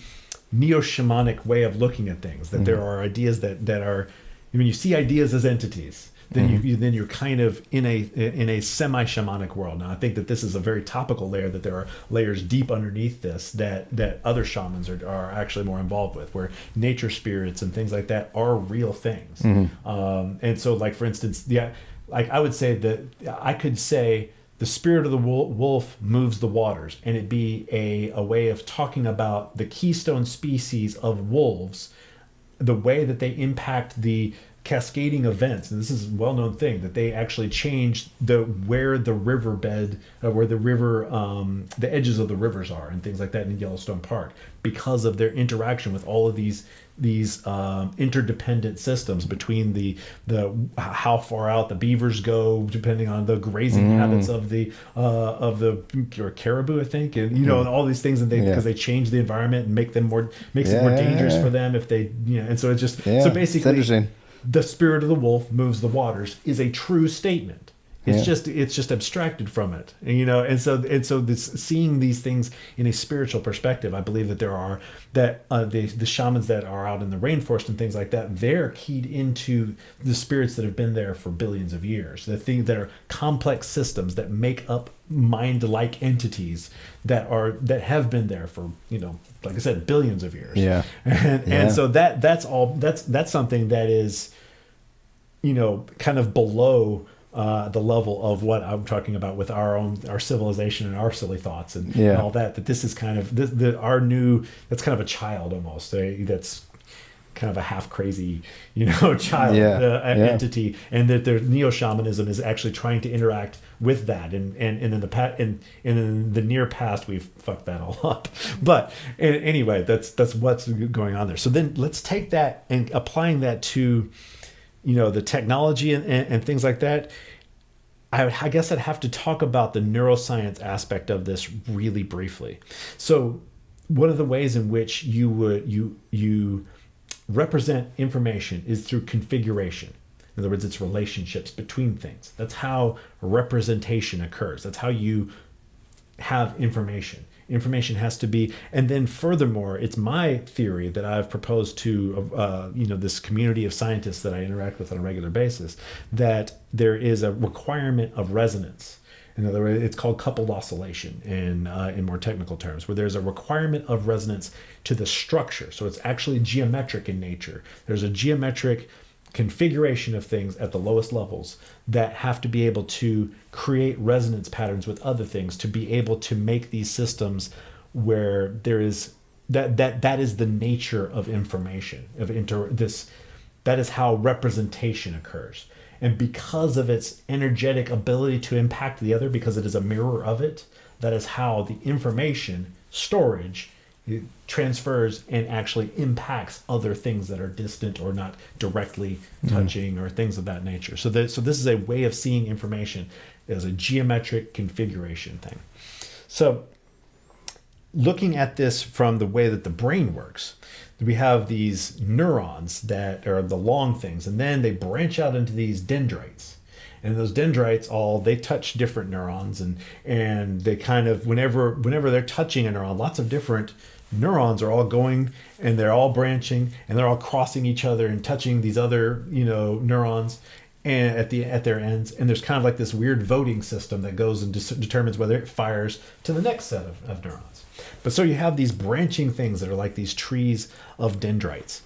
neo-shamanic way of looking at things, that there are ideas that are, when you see ideas as entities, then you're kind of in a semi-shamanic world. Now, I think that this is a very topical layer, that there are layers deep underneath this that other shamans are actually more involved with, where nature spirits and things like that are real things. And so, like, for instance, I would say that I could say the spirit of the wolf moves the waters, and it be a way of talking about the keystone species of wolves, the way that they impact the cascading events. And this is a well-known thing, that they actually change where the riverbed, where the river, the edges of the rivers are and things like that in Yellowstone Park, because of their interaction with all of these interdependent systems between the how far out the beavers go, depending on the grazing habits of the or caribou, I think, and all these things, and because they change the environment and makes it more dangerous for them if they and so it's just so basically the spirit of the wolf moves the waters is a true statement. It's just abstracted from it, and so this, seeing these things in a spiritual perspective, I believe that there are the shamans that are out in the rainforest and things like that, they're keyed into the spirits that have been there for billions of years. The things that are complex systems that make up mind-like entities that have been there for like I said, billions of years. And so that's something that is kind of below the level of what I'm talking about with our civilization and our silly thoughts and all that this is kind of that's kind of a child almost, that's kind of a half crazy child entity, and that their Neo-Shamanism is actually trying to interact with that, and in the near past we've fucked that all up, but anyway, that's what's going on there. So then let's take that and applying that to the technology and things like that. I guess I'd have to talk about the neuroscience aspect of this really briefly. So one of the ways in which you represent information is through configuration. In other words, it's relationships between things. That's how representation occurs. That's how you have information. Information has to be, and then furthermore, it's my theory that I've proposed to this community of scientists that I interact with on a regular basis, that there is a requirement of resonance. In other words, it's called coupled oscillation in more technical terms, where there's a requirement of resonance to the structure. So it's actually geometric in nature. There's a geometric configuration of things at the lowest levels that have to be able to create resonance patterns with other things to be able to make these systems where there is that is the nature of information that is how representation occurs. And because of its energetic ability to impact the other, because it is a mirror of it, that is how the information storage transfers and actually impacts other things that are distant or not directly touching or things of that nature. So this is a way of seeing information as a geometric configuration thing. So looking at this from the way that the brain works, we have these neurons that are the long things, and then they branch out into these dendrites. And those dendrites they touch different neurons, and they kind of, whenever they're touching a neuron, lots of different neurons are all going, and they're all branching, and they're all crossing each other and touching these other neurons and at their ends. And there's kind of like this weird voting system that goes and determines whether it fires to the next set of neurons. But so you have these branching things that are like these trees of dendrites.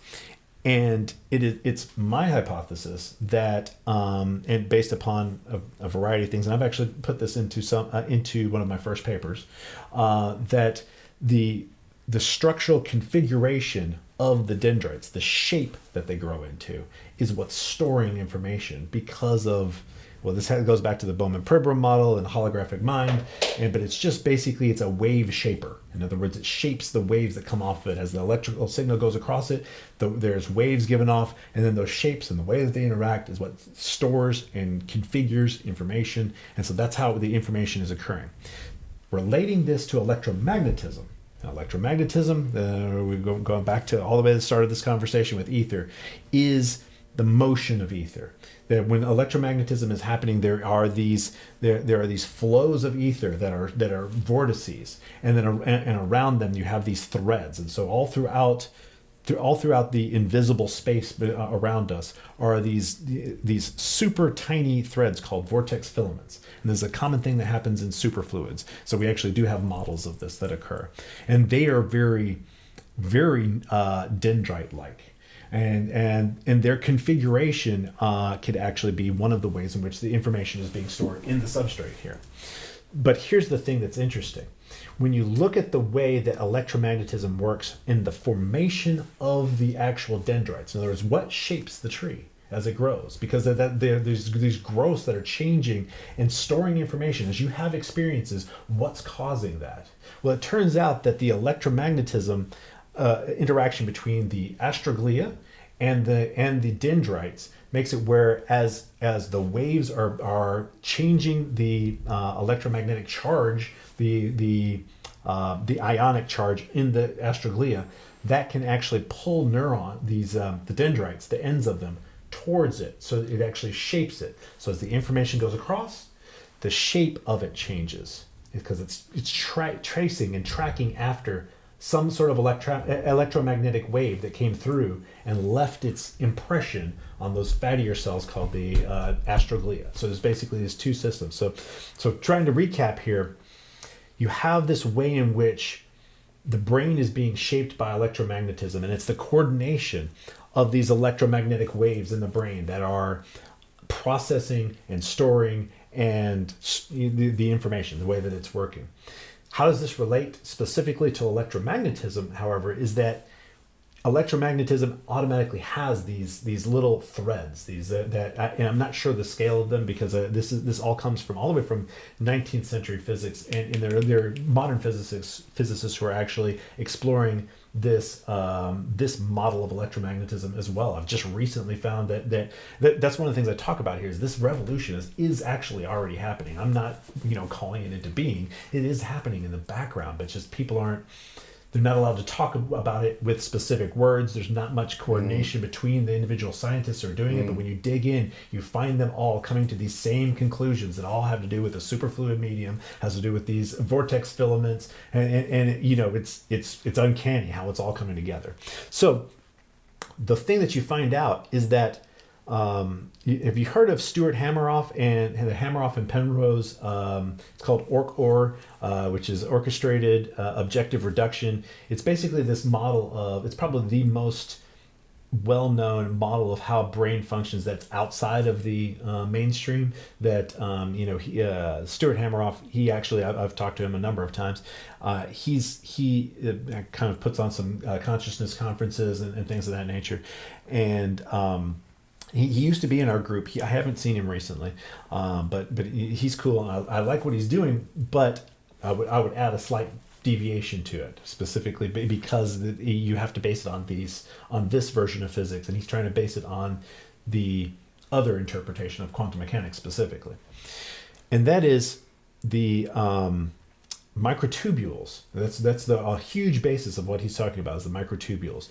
And it's my hypothesis that, and based upon a variety of things, and I've actually put this into one of my first papers, that the structural configuration of the dendrites, the shape that they grow into, is what's storing information because of, this goes back to the Bowman-Pribram model and holographic mind, but it's just basically, it's a wave shaper. In other words, it shapes the waves that come off of it. As the electrical signal goes across it, there's waves given off, and then those shapes and the way that they interact is what stores and configures information, and so that's how the information is occurring. Relating this to electromagnetism, we're going back to all the way to the start of this conversation with ether, is the motion of ether. That when electromagnetism is happening, there are these flows of ether that are vortices, and then and around them you have these threads, and so all throughout the invisible space around us are these super tiny threads called vortex filaments. And there's a common thing that happens in superfluids. So we actually do have models of this that occur, and they are very, very dendrite-like. and their configuration could actually be one of the ways in which the information is being stored in the substrate here. But here's the thing that's interesting. When you look at the way that electromagnetism works in the formation of the actual dendrites, in other words, what shapes the tree as it grows, because there's these growths that are changing and storing information as you have experiences. What's causing that? Well, it turns out that the electromagnetism interaction between the astroglia and the dendrites makes it where as the waves are changing the electromagnetic charge, the ionic charge in the astroglia, that can actually pull the dendrites, the ends of them, towards it, so it actually shapes it. So as the information goes across, the shape of it changes because it's tracing and tracking after some sort of electromagnetic wave that came through and left its impression on those fattier cells called the astroglia. So there's basically these two systems. So trying to recap here, you have this way in which the brain is being shaped by electromagnetism, and it's the coordination of these electromagnetic waves in the brain that are processing and storing and the information, the way that it's working. How does this relate specifically to electromagnetism, however, is that electromagnetism automatically has these little threads, and I'm not sure the scale of them, because this all comes from all the way from 19th century physics, and there are modern physicists who are actually exploring this model of electromagnetism as well. I've just recently found that's one of the things I talk about here, is this revolution is actually already happening. I'm not calling it into being. It is happening in the background, but just they're not allowed to talk about it with specific words. There's not much coordination between the individual scientists who are doing it, but when you dig in, you find them all coming to these same conclusions that all have to do with a superfluid medium, has to do with these vortex filaments, and it's uncanny how it's all coming together. So the thing that you find out is that have you heard of Stuart Hameroff and the Hameroff and Penrose? It's called ORC-OR, which is orchestrated objective reduction. It's basically this model of, it's probably the most well-known model of how brain functions that's outside of the mainstream. That Stuart Hameroff, he actually, I've talked to him a number of times. He kind of puts on some consciousness conferences and things of that nature, and he used to be in our group. I haven't seen him recently, but he's cool. And I like what he's doing, but I would add a slight deviation to it, specifically because you have to base it on this version of physics, and he's trying to base it on the other interpretation of quantum mechanics specifically, and that is the microtubules. That's a huge basis of what he's talking about, is the microtubules.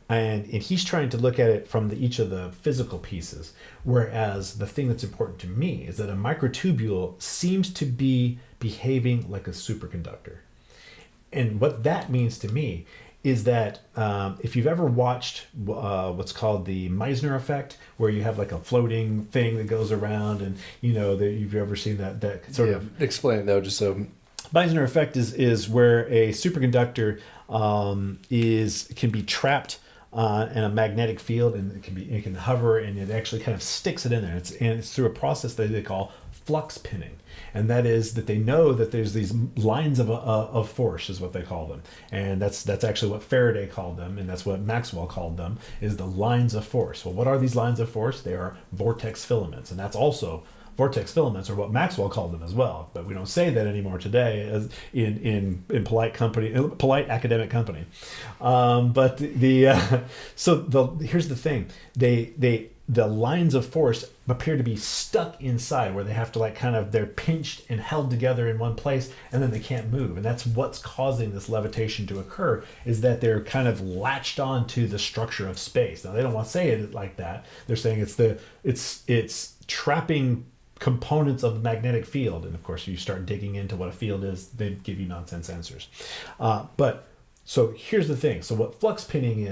And he's trying to look at it from each of the physical pieces, whereas the thing that's important to me is that a microtubule seems to be behaving like a superconductor. And what that means to me is that if you've ever watched what's called the Meissner effect, where you have like a floating thing that goes around, and you've ever seen that sort of... Explain it though, just so... Meissner effect is where a superconductor can be trapped in a magnetic field, and it can hover, and it actually kind of sticks it in there. It's through a process that they call flux pinning, and that is that they know that there's these lines of force, is what they call them, and that's actually what Faraday called them, and that's what Maxwell called them, is the lines of force. Well, what are these lines of force? They are vortex filaments, and that's also... Vortex filaments are what Maxwell called them as well, but we don't say that anymore today, as in polite academic company. Here's the thing: the lines of force appear to be stuck inside, where they have to they're pinched and held together in one place, and then they can't move. And that's what's causing this levitation to occur, is that they're kind of latched onto the structure of space. Now, they don't want to say it like that. They're saying it's trapping components of the magnetic field, and of course you start digging into what a field is, they give you nonsense answers. So here's the thing: so what flux pinning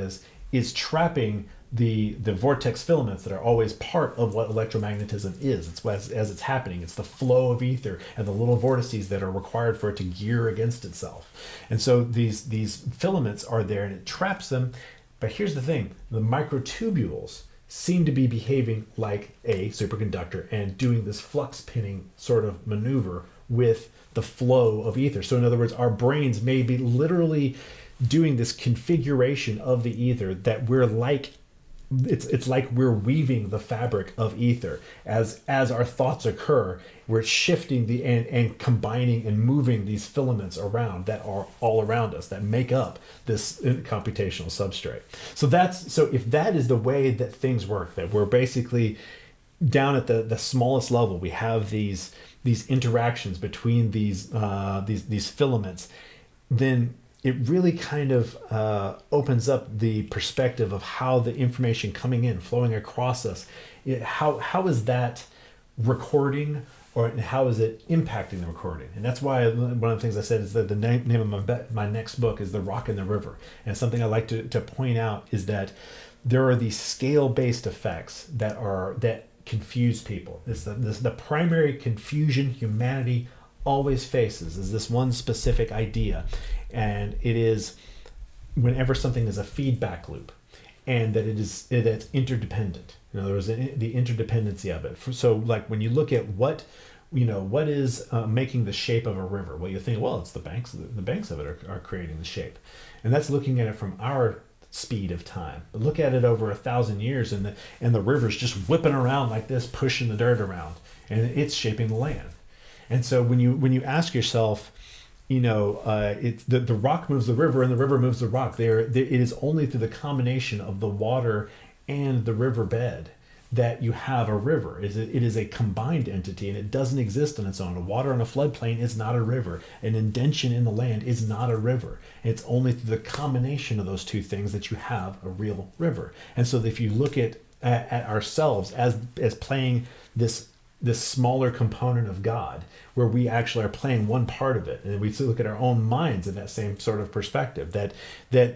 is trapping the vortex filaments that are always part of what electromagnetism is. It's as it's happening, it's the flow of ether and the little vortices that are required for it to gear against itself. And so these filaments are there, and it traps them. But here's the thing, the microtubules seem to be behaving like a superconductor and doing this flux pinning sort of maneuver with the flow of ether. So in other words, our brains may be literally doing this configuration of the ether that we're like, it's like we're weaving the fabric of ether as our thoughts occur. We're shifting and combining and moving these filaments around that are all around us that make up this computational substrate. So if that is the way that things work, that we're basically down at the smallest level, we have these interactions between these filaments, then it really kind of opens up the perspective of how the information coming in, flowing across us, how is that recording, or how is it impacting the recording? And that's why one of the things I said is that the name of my next book is The Rock and the River. And something I like to point out is that there are these scale-based effects that confuse people. The primary confusion humanity always faces is this one specific idea, and it is whenever something is a feedback loop, and that it's interdependent. In other words, the interdependency of it. So like when you look at what is making the shape of a river, well, you think, well, it's the banks of it are creating the shape, and that's looking at it from our speed of time. But look at it over 1,000 years, and the river's just whipping around like this, pushing the dirt around, and it's shaping the land. And so when you ask yourself, the rock moves the river and the river moves the rock. It is only through the combination of the water and the riverbed that you have a river. It is a combined entity, and it doesn't exist on its own. A water on a floodplain is not a river. An indention in the land is not a river. It's only through the combination of those two things that you have a real river. And so if you look at ourselves as playing this smaller component of God, where we actually are playing one part of it, and we look at our own minds in that same sort of perspective, that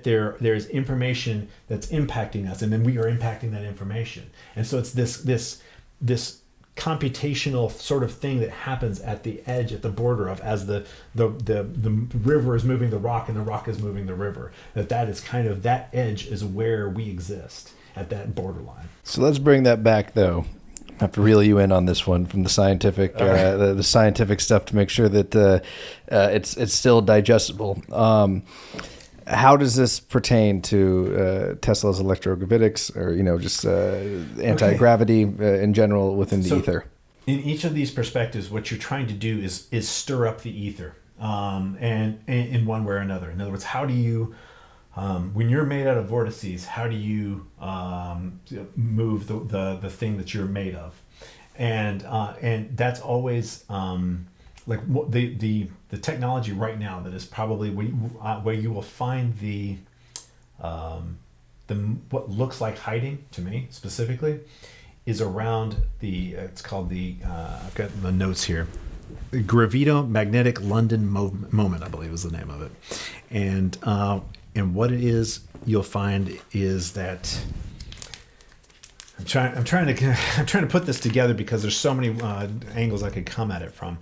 there's information that's impacting us, and then we are impacting that information. And so it's this computational sort of thing that happens at the edge, at the border of, as the river is moving the rock and the rock is moving the river, that is kind of, that edge is where we exist, at that borderline. So let's bring that back, though. I have to reel you in on this one from the scientific, the scientific stuff, to make sure that it's still digestible. How does this pertain to Tesla's electrogravitics, or just anti-gravity in general within the ether? In each of these perspectives, what you're trying to do is stir up the ether, and in one way or another. In other words, how do you when you're made out of vortices, how do you move the thing that you're made of? And that's always like the technology right now that is probably where you will find the what looks like hiding, to me specifically, is around it's called I've got the notes here. The Gravitomagnetic London moment, I believe, is the name of it. And what it is, you'll find, is that I'm trying to put this together because there's so many angles I could come at it from.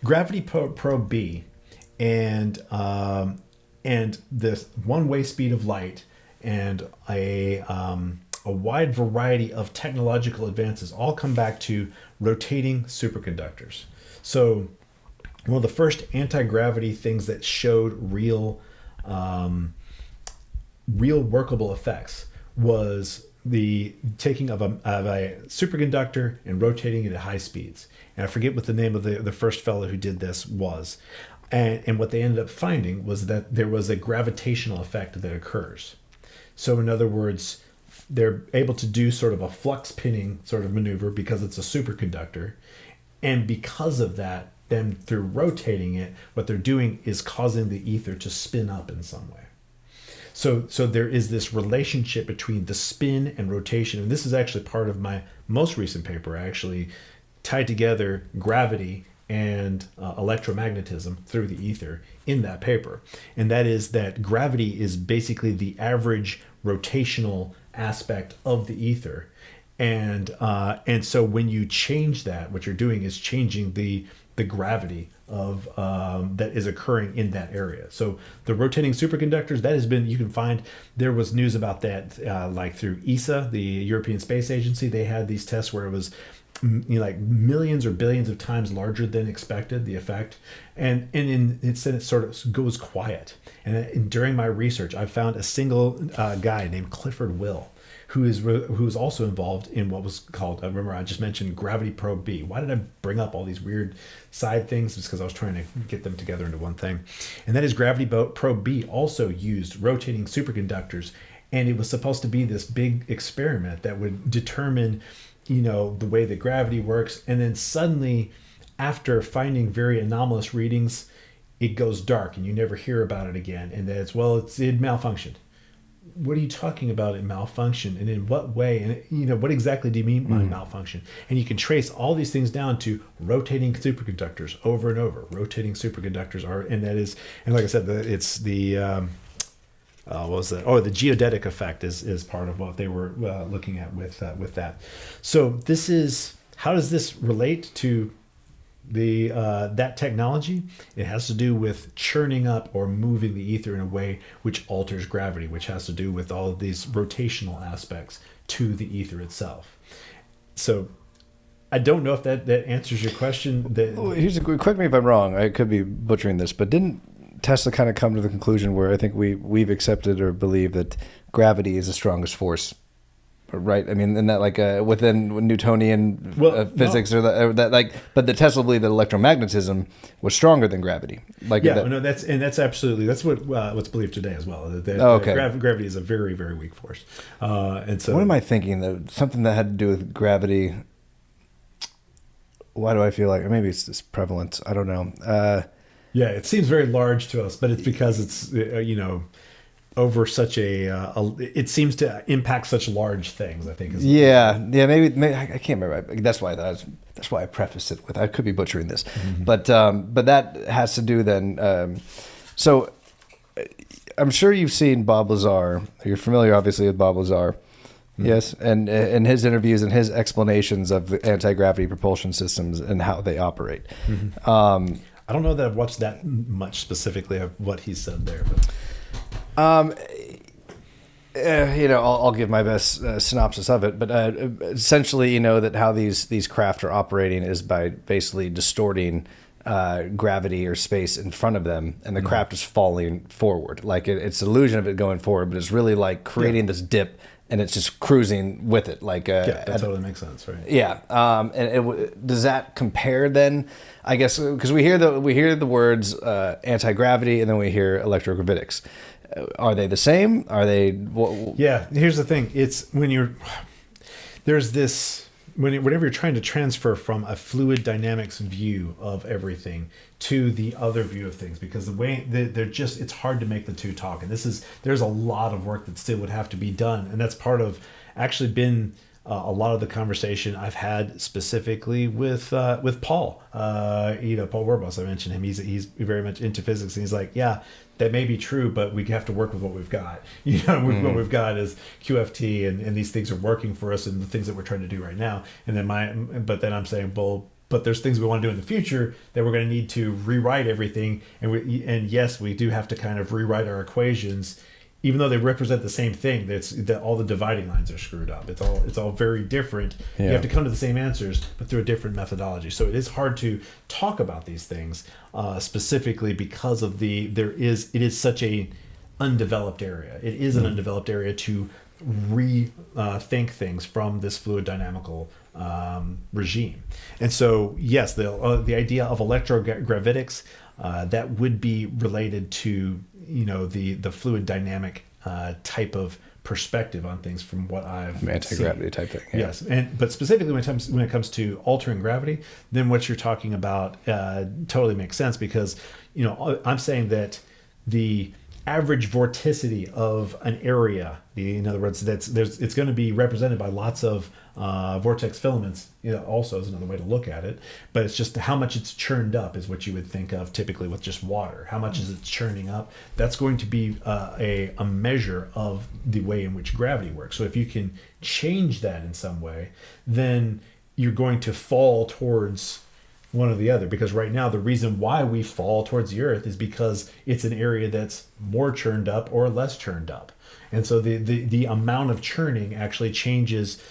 Gravity probe B and this one-way speed of light and a wide variety of technological advances all come back to rotating superconductors. So one of the first anti-gravity things that showed real workable effects was the taking of a superconductor and rotating it at high speeds. And I forget what the name of the first fellow who did this was. And what they ended up finding was that there was a gravitational effect that occurs. So in other words, they're able to do sort of a flux pinning sort of maneuver because it's a superconductor. And because of that, then through rotating it, what they're doing is causing the ether to spin up in some way. So there is this relationship between the spin and rotation. And this is actually part of my most recent paper. I actually tied together gravity and electromagnetism through the ether in that paper. And that is that gravity is basically the average rotational aspect of the ether. And so when you change that, what you're doing is changing the gravity of that is occurring in that area. So the rotating superconductors, that has been, you can find, there was news about that like through ESA, the European Space Agency. They had these tests where it was like millions or billions of times larger than expected, the effect. And it said it sort of goes quiet. And during my research, I found a single guy named Clifford Will, who is also involved in what was called, remember I just mentioned Gravity Probe B. Why did I bring up all these weird side things? It's because I was trying to get them together into one thing. And that is Gravity Probe B also used rotating superconductors. And it was supposed to be this big experiment that would determine, the way that gravity works. And then suddenly, after finding very anomalous readings, it goes dark and you never hear about it again. And that it malfunctioned. What are you talking about? It malfunctioned, and in what way? And what exactly do you mean by malfunction? And you can trace all these things down to rotating superconductors over and over. Rotating superconductors and like I said, it's the what was that? Oh, the geodetic effect is part of what they were looking at with that. So how does this relate to the that technology? It has to do with churning up or moving the ether in a way which alters gravity, which has to do with all of these rotational aspects to the ether itself. So I don't know if that answers your question. Correct me if I'm wrong. I could be butchering this, but didn't Tesla kind of come to the conclusion where I think we've accepted or believe that gravity is the strongest force? Right, I mean, in that within Newtonian physics, no. But the Tesla believed that electromagnetism was stronger than gravity. That's absolutely what's believed today as well. Gravity is a very, very weak force, and so. What am I thinking? Though something that had to do with gravity. Why do I feel like maybe it's this prevalence? I don't know. Yeah, it seems very large to us, but it's because it's over such it seems to impact such large things, I think. Maybe I can't remember. That's why I prefaced it with, I could be butchering this, but that has to do then. So I'm sure you've seen Bob Lazar. You're familiar, obviously, with Bob Lazar. Yes, and his interviews and his explanations of the anti-gravity propulsion systems and how they operate. I don't know that I've watched that much specifically of what he said there, but. I'll give my best synopsis of it, but essentially, that how these craft are operating is by basically distorting gravity or space in front of them, and the craft is falling forward. Like it's an illusion of it going forward, but it's really like creating this dip, and it's just cruising with it. That totally makes sense, right? Yeah. Does that compare then? I guess because we hear the words anti-gravity, and then we hear electrogravitics. Are they the same? Are they? Yeah. Here's the thing. It's whenever you're trying to transfer from a fluid dynamics view of everything to the other view of things, because the way it's hard to make the two talk. And there's a lot of work that still would have to be done. And that's part of actually been a lot of the conversation I've had specifically with Paul, Paul Werbos. I mentioned him. He's very much into physics, and he's like, yeah, that may be true, but we have to work with what we've got. What we've got is QFT, and these things are working for us, and the things that we're trying to do right now. And then I'm saying, well, but there's things we want to do in the future that we're going to need to rewrite everything, and yes, we do have to kind of rewrite our equations. Even though they represent the same thing, all the dividing lines are screwed up. It's all very different. Yeah. You have to come to the same answers, but through a different methodology. So it is hard to talk about these things specifically because of it is such a undeveloped area. It is an undeveloped area to rethink things from this fluid dynamical regime. And so yes, the idea of electrogravitics that would be related to the fluid dynamic type of perspective on things from what I've anti-gravity seen. Type thing. Yeah. Yes, but specifically when it comes to altering gravity, then what you're talking about totally makes sense, because I'm saying that the average vorticity of an area. In other words, it's going to be represented by lots of vortex filaments. Also is another way to look at it. But it's just how much it's churned up is what you would think of typically with just water. How much is it churning up? That's going to be a measure of the way in which gravity works. So if you can change that in some way, then you're going to fall towards one or the other, because right now the reason why we fall towards the earth is because it's an area that's more churned up or less churned up, and so the amount of churning actually changes.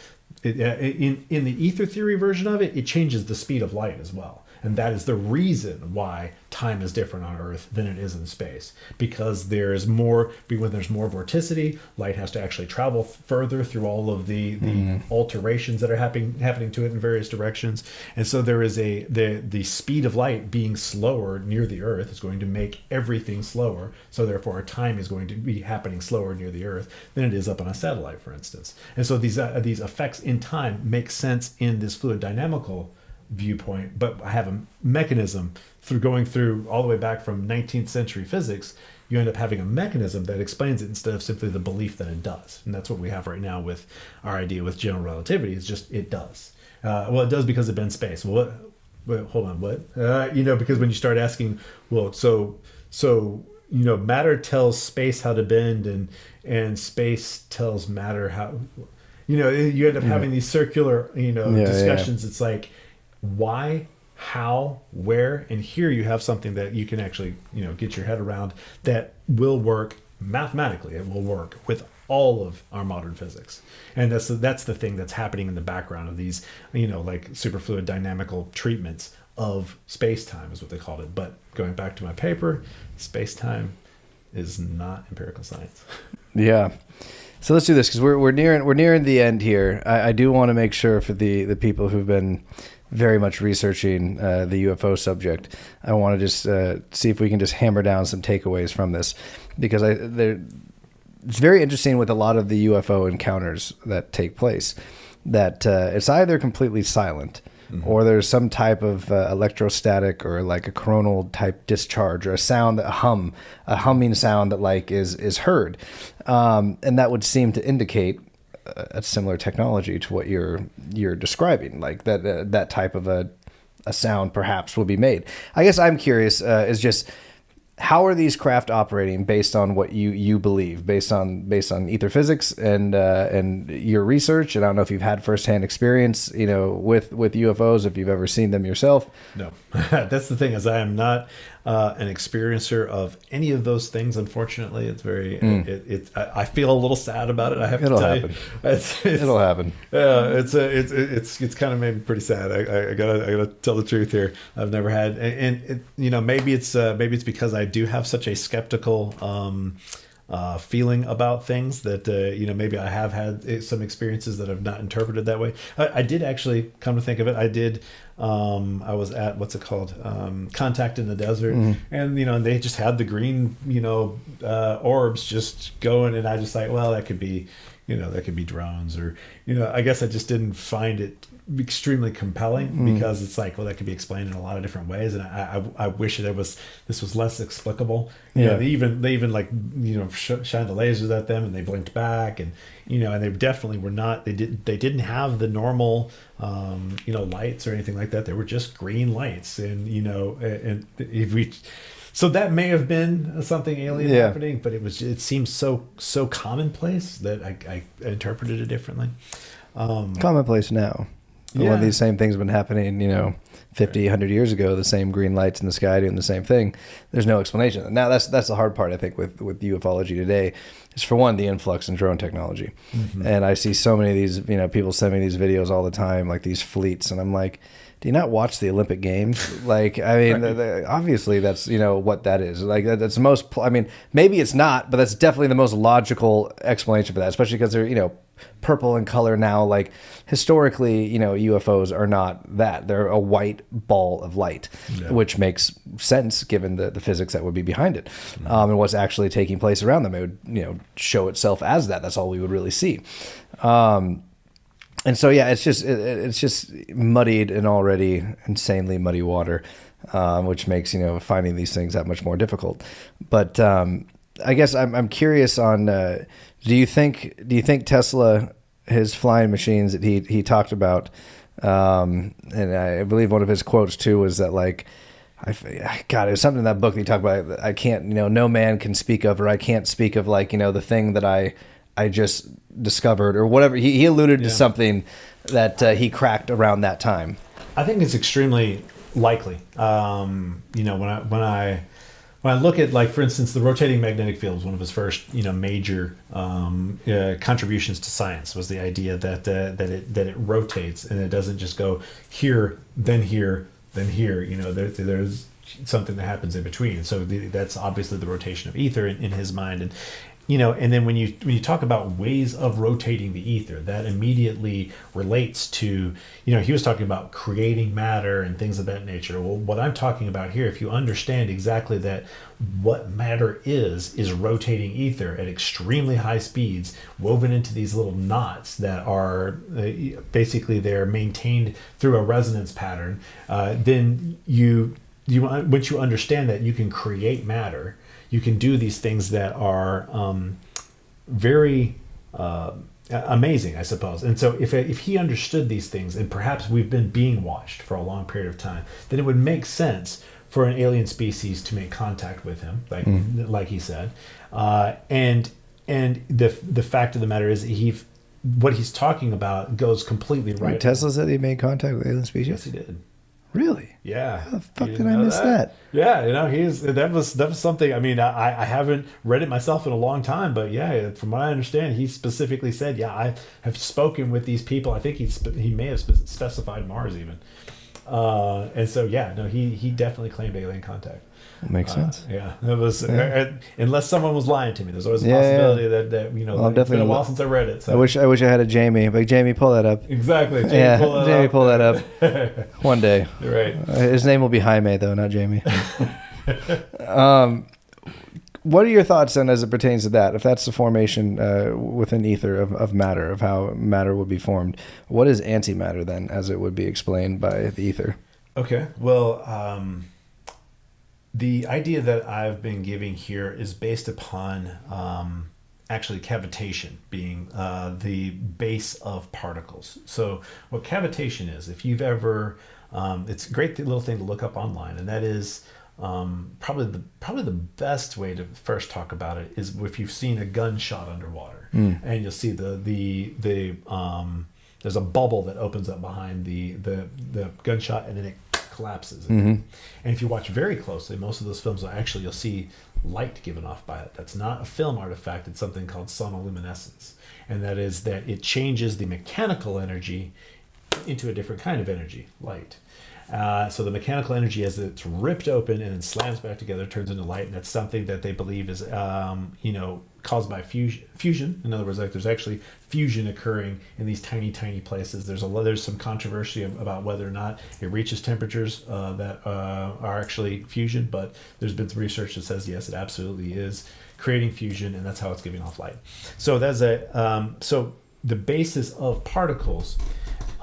In the ether theory version of it changes the speed of light as well, and that is the reason why time is different on Earth than it is in space, because when there's more vorticity, light has to actually travel further through all of the alterations that are happening to it in various directions, and so there is the speed of light being slower near the Earth is going to make everything slower, so therefore our time is going to be happening slower near the Earth than it is up on a satellite, for instance. And so these effects in time make sense in this fluid dynamical viewpoint, but I have a mechanism going through all the way back from 19th century physics. You end up having a mechanism that explains it instead of simply the belief that it does. And that's what we have right now with our idea with general relativity, is just it does. It does because it's in space. Well, hold on, what? Because when you start asking, well, so matter tells space how to bend, and space tells matter how, you end up having these circular, discussions. It's like, why, how, where, and here you have something that you can actually get your head around that will work mathematically. It will work with all of our modern physics, and that's the thing that's happening in the background of these like superfluid dynamical treatments of space-time is what they called it. But going back to my paper, space-time is not empirical science. Yeah. So let's do this, because we're nearing the end here. I do want to make sure for the people who've been very much researching the UFO subject, I want to just see if we can just hammer down some takeaways from this, because it's very interesting with a lot of the UFO encounters that take place, that it's either completely silent, or there's some type of electrostatic or like a coronal type discharge, or a sound, a humming sound that like is heard, and that would seem to indicate a similar technology to what you're describing, like that type of a sound perhaps will be made. I guess I'm curious is just, how are these craft operating based on what you believe, based on ether physics and your research? And I don't know if you've had firsthand experience, with UFOs, if you've ever seen them yourself. No, that's the thing, is I am not an experiencer of any of those things. Unfortunately, it's very. I feel a little sad about it. I have to tell you, it'll happen. Yeah, it's kind of made me pretty sad. I gotta tell the truth here. I've never had, and maybe it's because I do have such a skeptical feeling about things that maybe I have had some experiences that I've not interpreted that way. I did actually, come to think of it, I was at, what's it called, Contact in the Desert, and they just had the green orbs just going, and I just like, well, that could be drones, or I guess I just didn't find it extremely compelling, because it's like, well, that could be explained in a lot of different ways, and I wish this was less explicable. They even like shined the lasers at them, and they blinked back, and and they definitely were not. They didn't have the normal lights or anything like that. They were just green lights, and and if we. So that may have been something alien happening, but it seems so commonplace that I interpreted it differently. Commonplace now. Yeah. When these same things have been happening, 50, 100 years ago, the same green lights in the sky doing the same thing. There's no explanation. Now that's the hard part, I think, with ufology today, is, for one, the influx in drone technology. And I see so many of these, people send me these videos all the time, like these fleets, and I'm like, do you not watch the Olympic Games? Like, I mean, obviously that's, what that is. Like, that's the most, maybe it's not, but that's definitely the most logical explanation for that, especially because they're, purple in color now. Like, historically, UFOs are not that. They're a white ball of light, which makes sense given the physics that would be behind it, and what's actually taking place around them. It would, show itself as that. That's all we would really see. And so, it's just muddied in already insanely muddy water, which makes, finding these things that much more difficult. But I guess I'm curious on. Do you think Tesla, his flying machines that he talked about, and I believe one of his quotes too was that like, God, it was something in that book that he talked about. I can't, no man can speak of, or I can't speak of like, the thing that I just discovered or whatever. He alluded to something that he cracked around that time. I think it's extremely likely. When I look at, like, for instance, the rotating magnetic field was one of his first, major contributions to science, was the idea that it rotates and it doesn't just go here, then here, then here. There's something that happens in between. So that's obviously the rotation of ether in his mind. And and then when you talk about ways of rotating the ether, that immediately relates to, he was talking about creating matter and things of that nature. Well, what I'm talking about here, if you understand exactly that what matter is rotating ether at extremely high speeds, woven into these little knots that are basically they're maintained through a resonance pattern, then you once you understand that, you can create matter. You can do these things that are very amazing, I suppose. And so if he understood these things, and perhaps we've been being watched for a long period of time, then it would make sense for an alien species to make contact with him, like he said. And the fact of the matter is, what he's talking about goes completely right. Wait, Tesla said he made contact with alien species? Yes, he did. Really? Yeah. How the fuck did I miss that? Yeah, that was something. I mean, I haven't read it myself in a long time, but yeah, from what I understand, he specifically said, yeah, I have spoken with these people. I think he may have specified Mars even. And so yeah, no, he definitely claimed alien contact. That makes sense. Yeah, it was unless someone was lying to me. There's always a possibility that well, it's been a while since I read it. So. I wish I had a Jamie. Like, Jamie, pull that up. Exactly. Jamie, pull that up. One day. Right. His name will be Jaime though, not Jamie. What are your thoughts then as it pertains to that? If that's the formation within ether of matter, of how matter would be formed, what is antimatter then, as it would be explained by the ether? Okay. Well, the idea that I've been giving here is based upon actually cavitation being the base of particles. So what cavitation is, if you've ever, it's a great little thing to look up online, and that is probably the best way to first talk about it is if you've seen a gunshot underwater, and you'll see the there's a bubble that opens up behind the gunshot, and then it collapses. Mm-hmm. And if you watch very closely, most of those films you'll see light given off by it. That's not a film artifact. It's something called sonoluminescence, and that is that it changes the mechanical energy into a different kind of energy, light. So the mechanical energy, as it's ripped open and then slams back together, turns into light, and that's something that they believe is caused by fusion. In other words, like, there's actually fusion occurring in these tiny places. There's some controversy about whether or not it reaches temperatures that are actually fusion, but there's been some research that says yes, it absolutely is creating fusion, and that's how it's giving off light. So that's so the basis of particles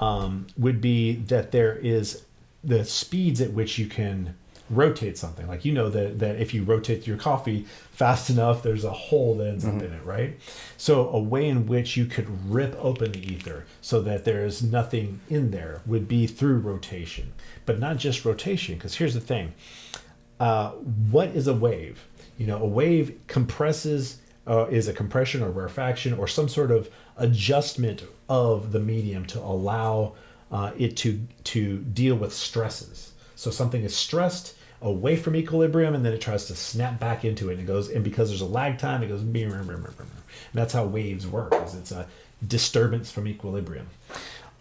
would be that there is the speeds at which you can rotate something. Like, that if you rotate your coffee fast enough, there's a hole that ends up in it, right? So a way in which you could rip open the ether so that there's nothing in there would be through rotation. But not just rotation, because here's the thing. What is a wave? A wave compresses, is a compression or rarefaction or some sort of adjustment of the medium to allow it to deal with stresses. So something is stressed away from equilibrium, and then it tries to snap back into it, and because there's a lag time, it goes and that's how waves work. It's a disturbance from equilibrium.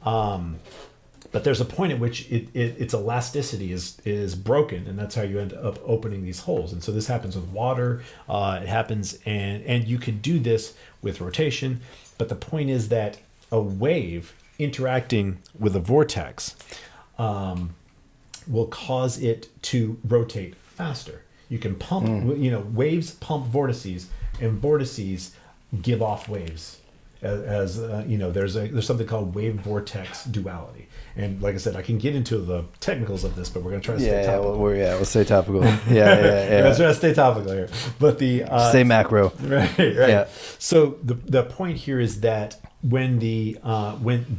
But there's a point at which its elasticity is broken, and that's how you end up opening these holes. And so this happens with water. It happens, and you could do this with rotation. But the point is that a wave interacting with a vortex will cause it to rotate faster. You can pump, waves pump vortices, and vortices give off waves there's something called wave vortex duality. And like I said, I can get into the technicals of this, but we're going to try to stay topical. We'll stay topical. Yeah. Let's try to stay topical here. But stay macro. Right. Yeah. So the point here is that when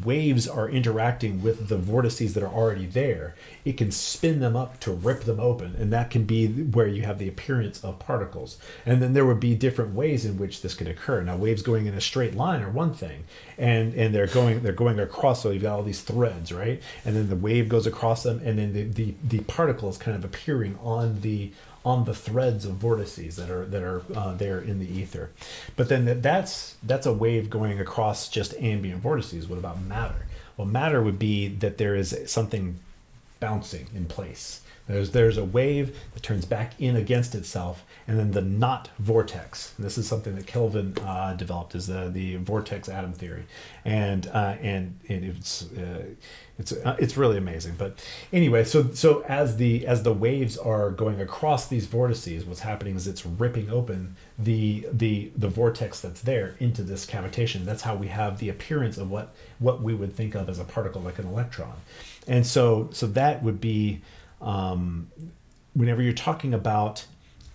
waves are interacting with the vortices that are already there, it can spin them up to rip them open, and that can be where you have the appearance of particles. And then there would be different ways in which this could occur. Now, waves going in a straight line are one thing, and they're going across. So you've got all these threads, right? And then the wave goes across them, and then the particle is kind of appearing on the threads of vortices that are there in the ether. But then that's a wave going across just ambient vortices. What about matter? Well, matter would be that there is something bouncing in place. There's a wave that turns back in against itself, and then the knot vortex. And this is something that Kelvin developed, is the vortex atom theory, and it's really amazing. But anyway, so as the waves are going across these vortices, what's happening is it's ripping open the vortex that's there into this cavitation. That's how we have the appearance of what we would think of as a particle, like an electron. And so that would be whenever you're talking about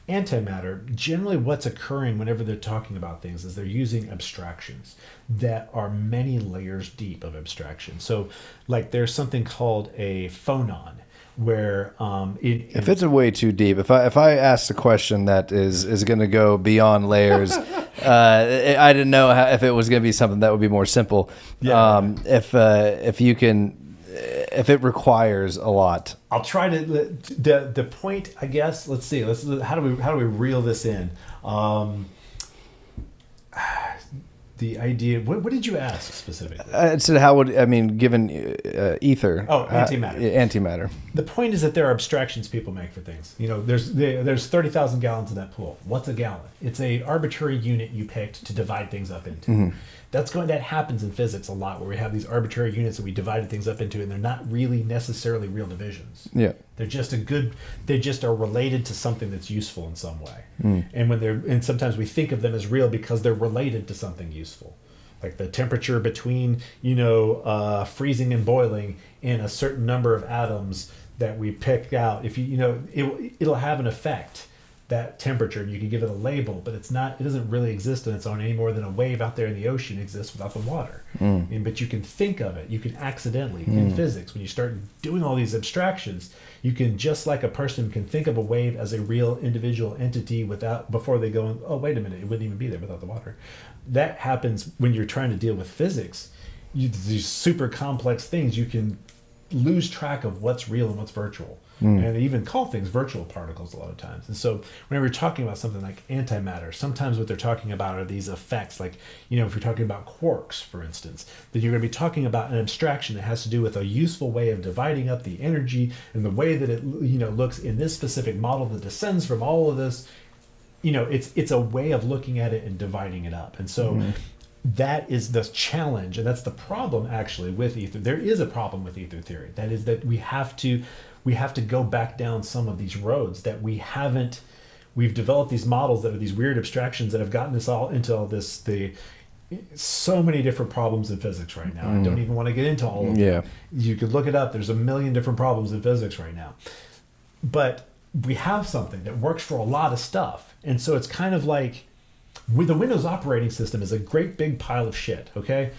antimatter, generally what's occurring whenever they're talking about things is they're using abstractions that are many layers deep of abstraction. So like there's something called a phonon, where if it's way too deep, if I ask a question that is going to go beyond layers, I didn't know if it was going to be something that would be more simple. Yeah. If you can, if it requires a lot. I'll try to the point, I guess. Let's see. How do we reel this in? The idea. What did you ask specifically? It said given ether? Oh, antimatter. Antimatter. The point is that there are abstractions people make for things. There's 30,000 gallons in that pool. What's a gallon? It's a arbitrary unit you picked to divide things up into. Mm-hmm. That happens in physics a lot, where we have these arbitrary units that we divided things up into, and they're not really necessarily real divisions. Yeah. They just are related to something that's useful in some way. Mm. And sometimes we think of them as real because they're related to something useful. Like the temperature between, freezing and boiling in a certain number of atoms that we pick out. If it'll have an effect, that temperature, and you can give it a label, but it doesn't really exist on its own any more than a wave out there in the ocean exists without the water. But you can think of it, you can accidentally, in physics, when you start doing all these abstractions, you can, just like a person can think of a wave as a real individual entity before they go, oh, wait a minute, it wouldn't even be there without the water. That happens when you're trying to deal with physics. These super complex things, you can lose track of what's real and what's virtual. And they even call things virtual particles a lot of times. And so whenever you're talking about something like antimatter, sometimes what they're talking about are these effects. Like, if you're talking about quarks, for instance, then you're going to be talking about an abstraction that has to do with a useful way of dividing up the energy and the way that it, looks in this specific model that descends from all of this. It's a way of looking at it and dividing it up. And so that is the challenge, and that's the problem actually with ether. There is a problem with ether theory. That is that we have to go back down some of these roads that we've developed these models that are these weird abstractions that have gotten us all into all this, so many different problems in physics right now. I don't even want to get into all of them. You could look it up. There's a million different problems in physics right now. But we have something that works for a lot of stuff. And so it's kind of like, the Windows operating system is a great big pile of shit, okay?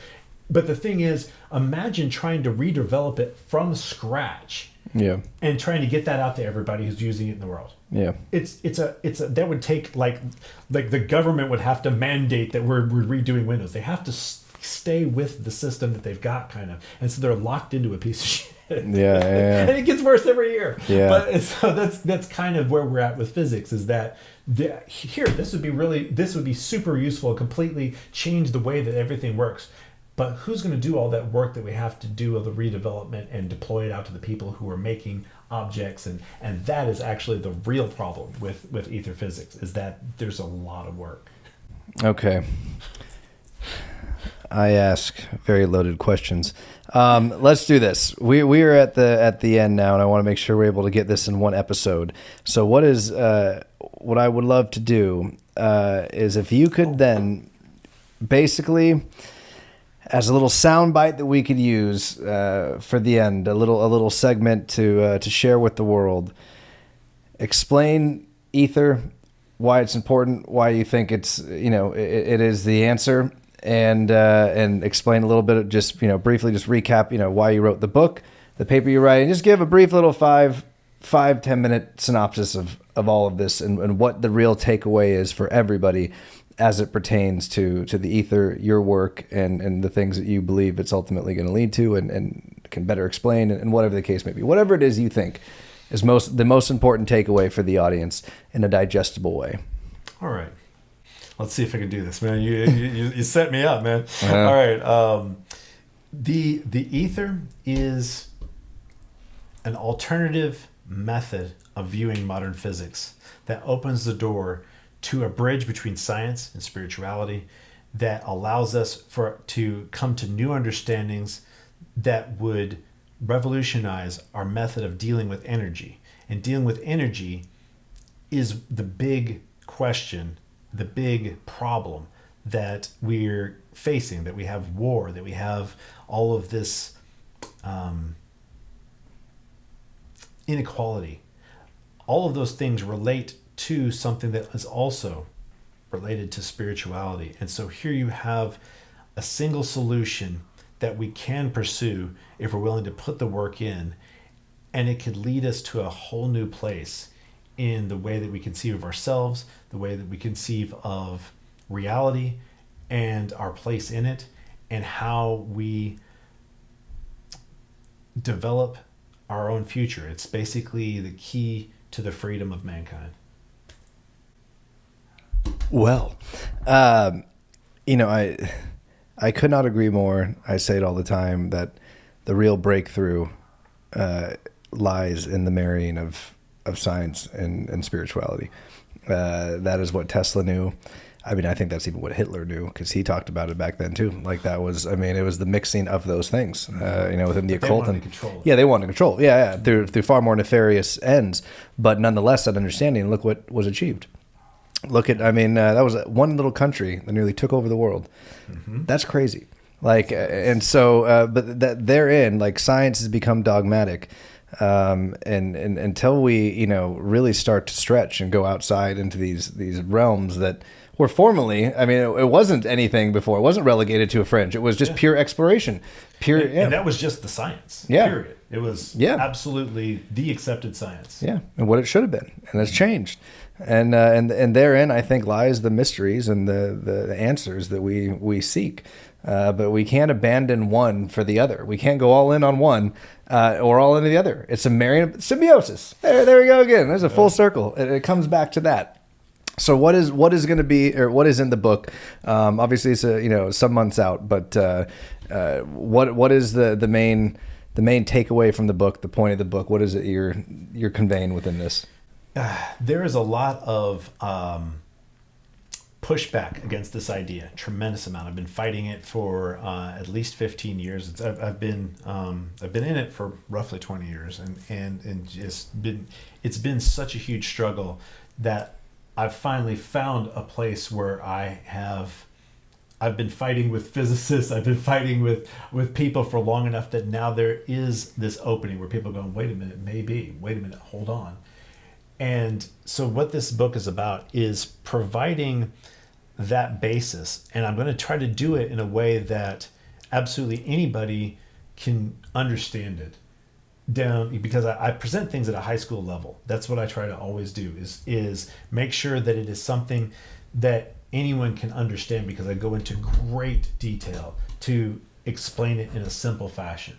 But the thing is, imagine trying to redevelop it from scratch. Yeah. And trying to get that out to everybody who's using it in the world. Yeah. It's that would take like the government would have to mandate that we're redoing Windows. They have to stay with the system that they've got, kind of, and so they're locked into a piece of shit. Yeah. And it gets worse every year. Yeah. But so that's kind of where we're at with physics, is that this would be super useful, completely change the way that everything works. But who's going to do all that work that we have to do of the redevelopment and deploy it out to the people who are making objects? And that is actually the real problem with ether physics, is that there's a lot of work. Okay. I ask very loaded questions. Let's do this. We are at the end now, and I want to make sure we're able to get this in one episode. So what I would love to do is if you could then basically as a little sound bite that we could use for the end, a little segment to share with the world. Explain ether, why it's important, why you think it's it is the answer, and explain a little bit of just briefly just recap why you wrote the book, the paper you write, and just give a brief little 5-10 minute synopsis of all of this and what the real takeaway is for everybody as it pertains to the ether, your work, and the things that you believe it's ultimately going to lead to and can better explain, and whatever the case may be. Whatever it is you think is the most important takeaway for the audience in a digestible way. All right. Let's see if I can do this, man. You set me up, man. All right. The ether is an alternative method of viewing modern physics that opens the door to a bridge between science and spirituality that allows us to come to new understandings that would revolutionize our method of dealing with energy. And dealing with energy is the big question, the big problem that we're facing, that we have war, that we have all of this inequality. All of those things relate to something that is also related to spirituality. And so here you have a single solution that we can pursue if we're willing to put the work in, and it could lead us to a whole new place in the way that we conceive of ourselves, the way that we conceive of reality and our place in it, and how we develop our own future. It's basically the key to the freedom of mankind. Well, I could not agree more. I say it all the time that the real breakthrough lies in the marrying of science and spirituality. That is what Tesla knew. I mean, I think that's even what Hitler knew, because he talked about it back then too. Like that was, it was the mixing of those things, within the occult. They wanted to control it. Yeah, they wanted to control. Yeah, through far more nefarious ends. But nonetheless, that understanding, look what was achieved. Look at, that was one little country that nearly took over the world. Mm-hmm. That's crazy. Like, and so, but that therein, like, science has become dogmatic. And until we, really start to stretch and go outside into these realms that were formerly, it wasn't anything before. It wasn't relegated to a fringe. It was just pure exploration. And that was just the science. Yeah. Period. It was absolutely the accepted science. Yeah. And what it should have been. And it's changed. And therein, I think, lies the mysteries and the answers that we seek. But we can't abandon one for the other. We can't go all in on one or all into the other. It's a marrying symbiosis. There we go again. There's a full circle. It comes back to that. So what is going to be, or what is in the book? Obviously, it's some months out. But what is the main takeaway from the book? The point of the book? What is it you're conveying within this? There is a lot of pushback against this idea. Tremendous amount. I've been fighting it for at least 15 years. I've been in it for roughly 20 years, and it's been such a huge struggle that I've finally found a place where I've been fighting with physicists. I've been fighting with people for long enough that now there is this opening where people are going, wait a minute, maybe, wait a minute, hold on. And so what this book is about is providing that basis. And I'm going to try to do it in a way that absolutely anybody can understand it down, because I present things at a high school level. That's what I try to always do is make sure that it is something that anyone can understand, because I go into great detail to explain it in a simple fashion.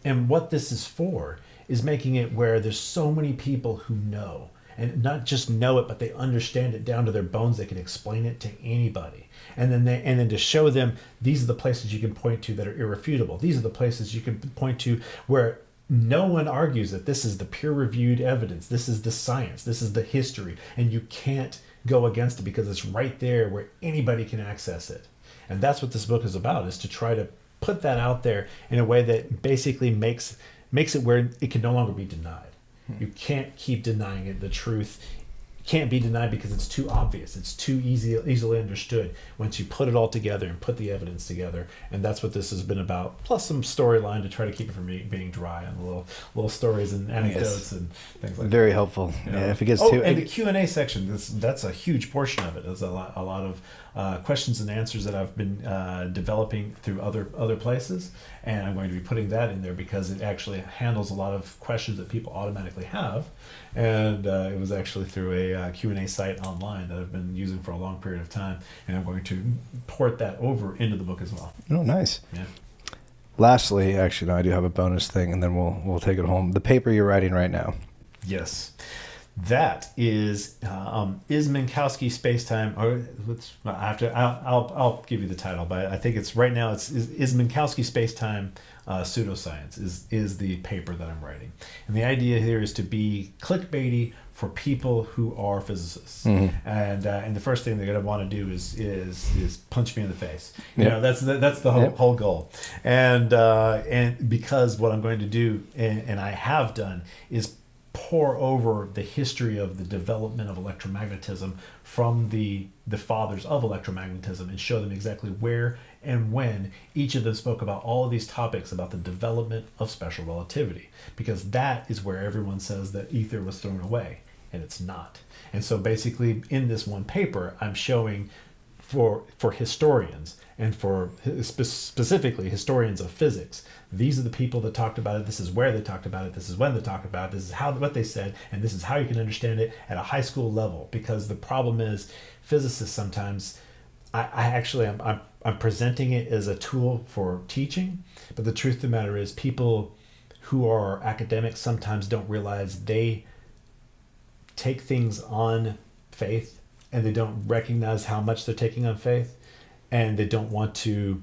And what this is for is making it where there's so many people who know, and not just know it, but they understand it down to their bones. They can explain it to anybody. And then to show them, these are the places you can point to that are irrefutable. These are the places you can point to where no one argues that this is the peer-reviewed evidence. This is the science. This is the history. And you can't go against it because it's right there where anybody can access it. And that's what this book is about, is to try to put that out there in a way that basically makes it where it can no longer be denied. You can't keep denying it. The truth can't be denied because it's too obvious. It's too easily understood once you put it all together and put the evidence together. And that's what this has been about. Plus some storyline to try to keep it from being dry and little stories and anecdotes and things like that. Very helpful. You know? Yeah, if it gets and the Q&A section, that's a huge portion of it. There's a lot of questions and answers that I've been developing through other places, and I'm going to be putting that in there because it actually handles a lot of questions that people automatically have. And it was actually through a Q&A site online that I've been using for a long period of time, and I'm going to port that over into the book as well. Oh, nice. Yeah. Lastly, actually, no, I do have a bonus thing, and then we'll take it home. The paper you're writing right now. Yes. That is Minkowski Spacetime, or I'll give you the title, but I think it's right now. Is Minkowski Spacetime Pseudoscience is the paper that I'm writing, and the idea here is to be clickbaity for people who are physicists, and the first thing they're going to want to do is punch me in the face. You know, that's the whole goal, and because what I'm going to do and I have done is pour over the history of the development of electromagnetism from the fathers of electromagnetism and show them exactly where and when each of them spoke about all of these topics about the development of special relativity, because that is where everyone says that ether was thrown away, and it's not. And so basically in this one paper, I'm showing for historians and for specifically historians of physics, these are the people that talked about it, this is where they talked about it, this is when they talked about it, this is what they said, and this is how you can understand it at a high school level. Because the problem is physicists sometimes, I'm presenting it as a tool for teaching, but the truth of the matter is people who are academics sometimes don't realize they take things on faith and they don't recognize how much they're taking on faith, and they don't want to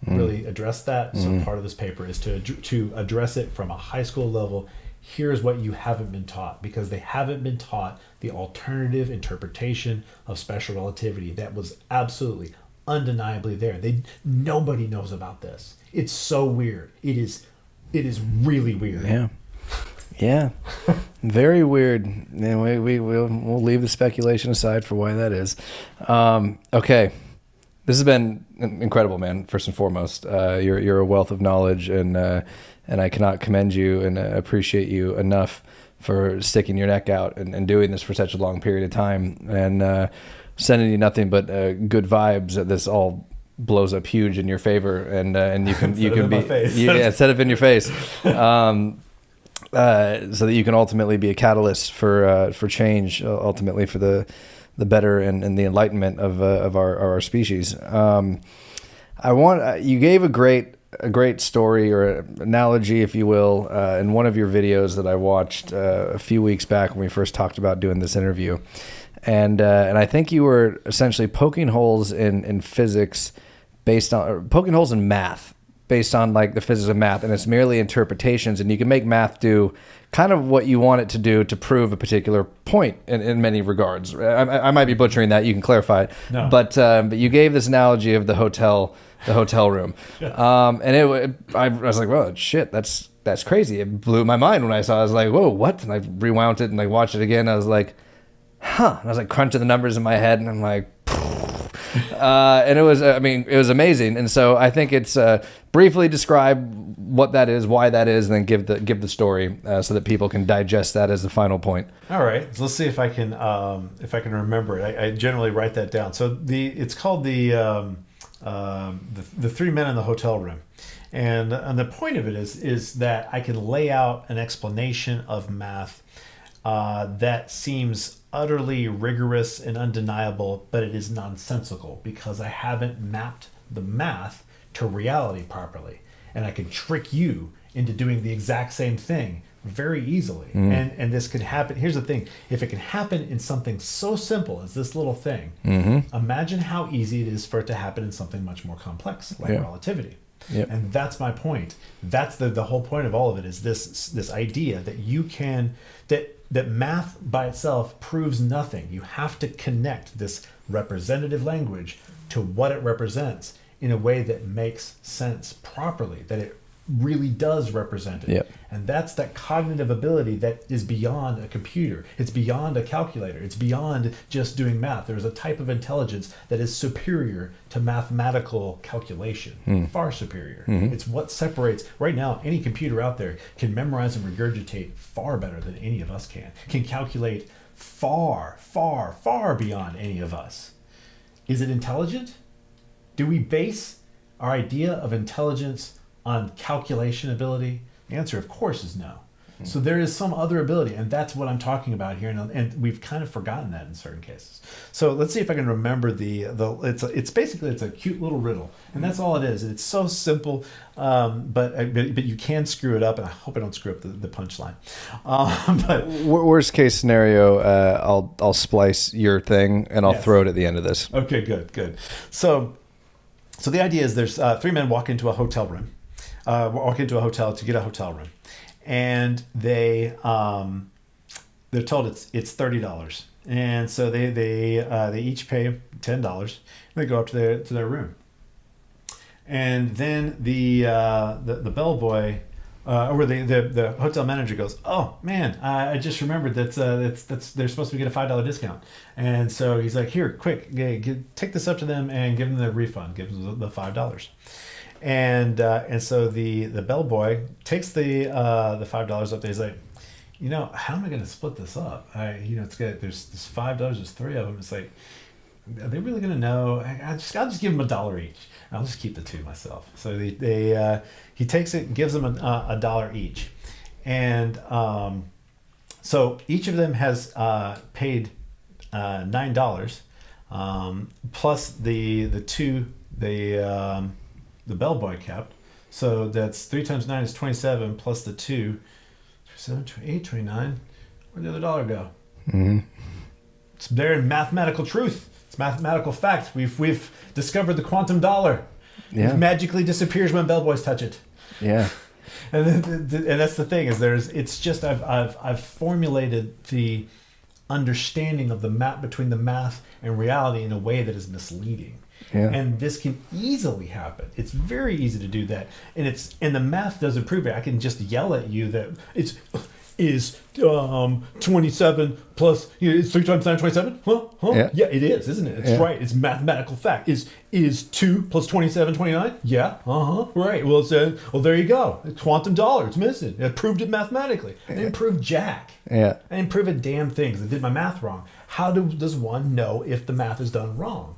really address that. So part of this paper is to address it from a high school level. Here's what you haven't been taught, because they haven't been taught the alternative interpretation of special relativity that was absolutely undeniably there. Nobody knows about this. It's so weird. It is really weird. Yeah, very weird. And we'll leave the speculation aside for why that is. Okay, this has been incredible, man. First and foremost, you're a wealth of knowledge, and I cannot commend you and appreciate you enough for sticking your neck out and doing this for such a long period of time, and sending you nothing but good vibes. That this all blows up huge in your favor, and you can set it in your face. So that you can ultimately be a catalyst for change, ultimately for the better and the enlightenment of our species. You gave a great story or analogy, if you will, in one of your videos that I watched a few weeks back when we first talked about doing this interview, and I think you were essentially poking holes in physics poking holes in math based on like the physics of math, and it's merely interpretations, and you can make math do kind of what you want it to do to prove a particular point in many regards. I might be butchering that. You can clarify it. No. But you gave this analogy of the hotel room. And I was like, well, shit, that's crazy. It blew my mind when I saw it. I was like, whoa, what? And I rewound it and I watched it again. I was like, huh. And I was like crunching the numbers in my head, and I'm like, and it was amazing. And so I think it's briefly describe what that is, why that is, and then give the story so that people can digest that as the final point. All right, so let's see if I can remember it. I generally write that down. So it's called the Three Men in the Hotel Room, and the point of it is that I can lay out an explanation of math that seems utterly rigorous and undeniable, but it is nonsensical because I haven't mapped the math to reality properly, and I can trick you into doing the exact same thing very easily. And this could happen. Here's the thing: if it can happen in something so simple as this little thing, imagine how easy it is for it to happen in something much more complex like relativity. Yep. And that's my point. That's the whole point of all of it, is this idea that you can that math by itself proves nothing. You have to connect this representative language to what it represents in a way that makes sense properly, that it really does represent it. Yep. And that's that cognitive ability that is beyond a computer. It's beyond a calculator. It's beyond just doing math. There's a type of intelligence that is superior to mathematical calculation, far superior. It's what separates, right now, any computer out there can memorize and regurgitate far better than any of us can calculate far, far, far beyond any of us. Is it intelligent? Do we base our idea of intelligence on calculation ability? The answer, of course, is no. So there is some other ability, and that's what I'm talking about here, and we've kind of forgotten that in certain cases. So let's see if I can remember it's basically a cute little riddle, and that's all it is. It's so simple, but you can screw it up, and I hope I don't screw up the punchline. But worst case scenario, I'll splice your thing and I'll throw it at the end of this. Okay, good. So the idea is there's three men walk into a hotel room, to get a hotel room. And they're told it's $30, and so they each pay $10. They go up to their room, and then the bellboy or the hotel manager goes, "Oh man, I just remembered that they're supposed to get a $5 discount." And so he's like, "Here, quick, take this up to them and give them the refund. Give them the $5." And so the bellboy takes the $5 up there. He's like, how am I going to split this up? It's good. There's this $5. There's three of them. It's like, are they really going to know? I'll just give them $1 each. I'll just keep the two myself. So he takes it and gives them $1 each, and so each of them has paid $9 plus the two the bellboy kept. So that's 3 times 9 is 27 plus the 2, 7, 28, 29. Where'd the other dollar go? Mm-hmm. It's there in mathematical truth. It's mathematical fact. We've discovered the quantum dollar. Yeah. It magically disappears when bellboys touch it. Yeah. And that's the thing is it's just I've formulated the understanding of the map between the math and reality in a way that is misleading. Yeah. And this can easily happen. It's very easy to do that, and the math doesn't prove it. I can just yell at you that is 27 plus it's 3 times 9 27. Huh? Yeah, it is, isn't it? It's right. It's mathematical fact. Is 2 plus 27 29? Yeah. Right. Well, there you go. It's quantum dollar. It's missing. I proved it mathematically. I didn't prove jack. Yeah. I didn't prove a damn thing because I did my math wrong. How does one know if the math is done wrong?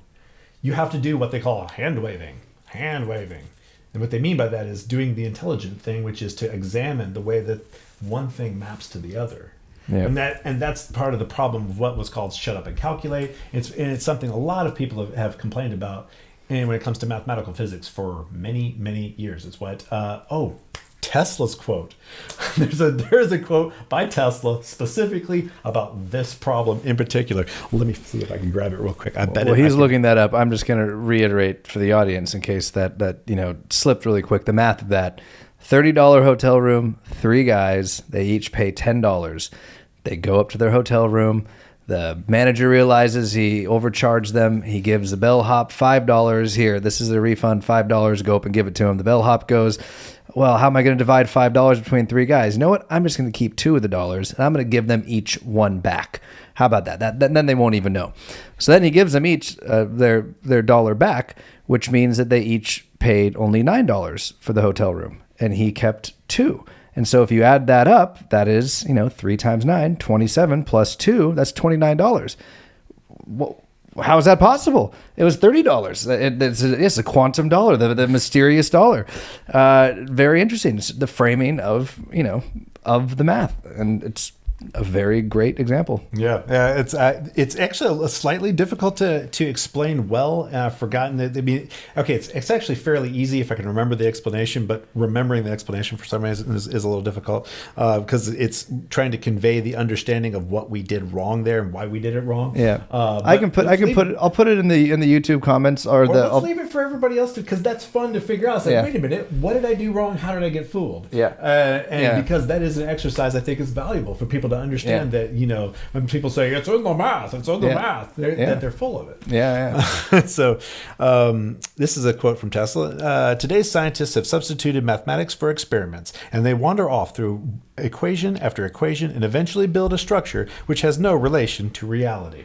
You have to do what they call hand waving. And what they mean by that is doing the intelligent thing, which is to examine the way that one thing maps to the other. Yeah. And that's part of the problem of what was called shut up and calculate. It's something a lot of people have complained about, and when it comes to mathematical physics for many, many years. It's what Tesla's quote. There's a quote by Tesla specifically about this problem in particular. Let me see if I can grab it real quick. He's looking that up. I'm just going to reiterate for the audience in case that slipped really quick. The math of that: $30 hotel room, 3 guys. They each pay $10. They go up to their hotel room. The manager realizes he overcharged them. He gives the bellhop $5. Here, this is the refund, $5. Go up and give it to him. The bellhop goes, well, how am I going to divide $5 between 3 guys? You know what? I'm just going to keep 2 of the dollars, and I'm going to give them each 1 back. How about that? Then they won't even know. So then he gives them each their $1 back, which means that they each paid only $9 for the hotel room, and he kept 2. And so if you add that up, that is, 3 times 9, 27 plus 2, that's $29. Well, how is that possible? It was $30. It's a quantum dollar, the mysterious dollar. Very interesting. It's the framing of the math, and it's a very great example. Yeah, it's actually slightly difficult to explain well. I've forgotten that. It's actually fairly easy if I can remember the explanation, but remembering the explanation for some reason is a little difficult because it's trying to convey the understanding of what we did wrong there and why we did it wrong. Yeah, I'll put it in the YouTube comments let's leave it for everybody else because that's fun to figure out. It's like, wait a minute, what did I do wrong? How did I get fooled? Yeah, because that is an exercise I think is valuable for people to understand that, when people say it's in the math, that they're full of it. Yeah. So this is a quote from Tesla. Today's scientists have substituted mathematics for experiments, and they wander off through equation after equation and eventually build a structure which has no relation to reality.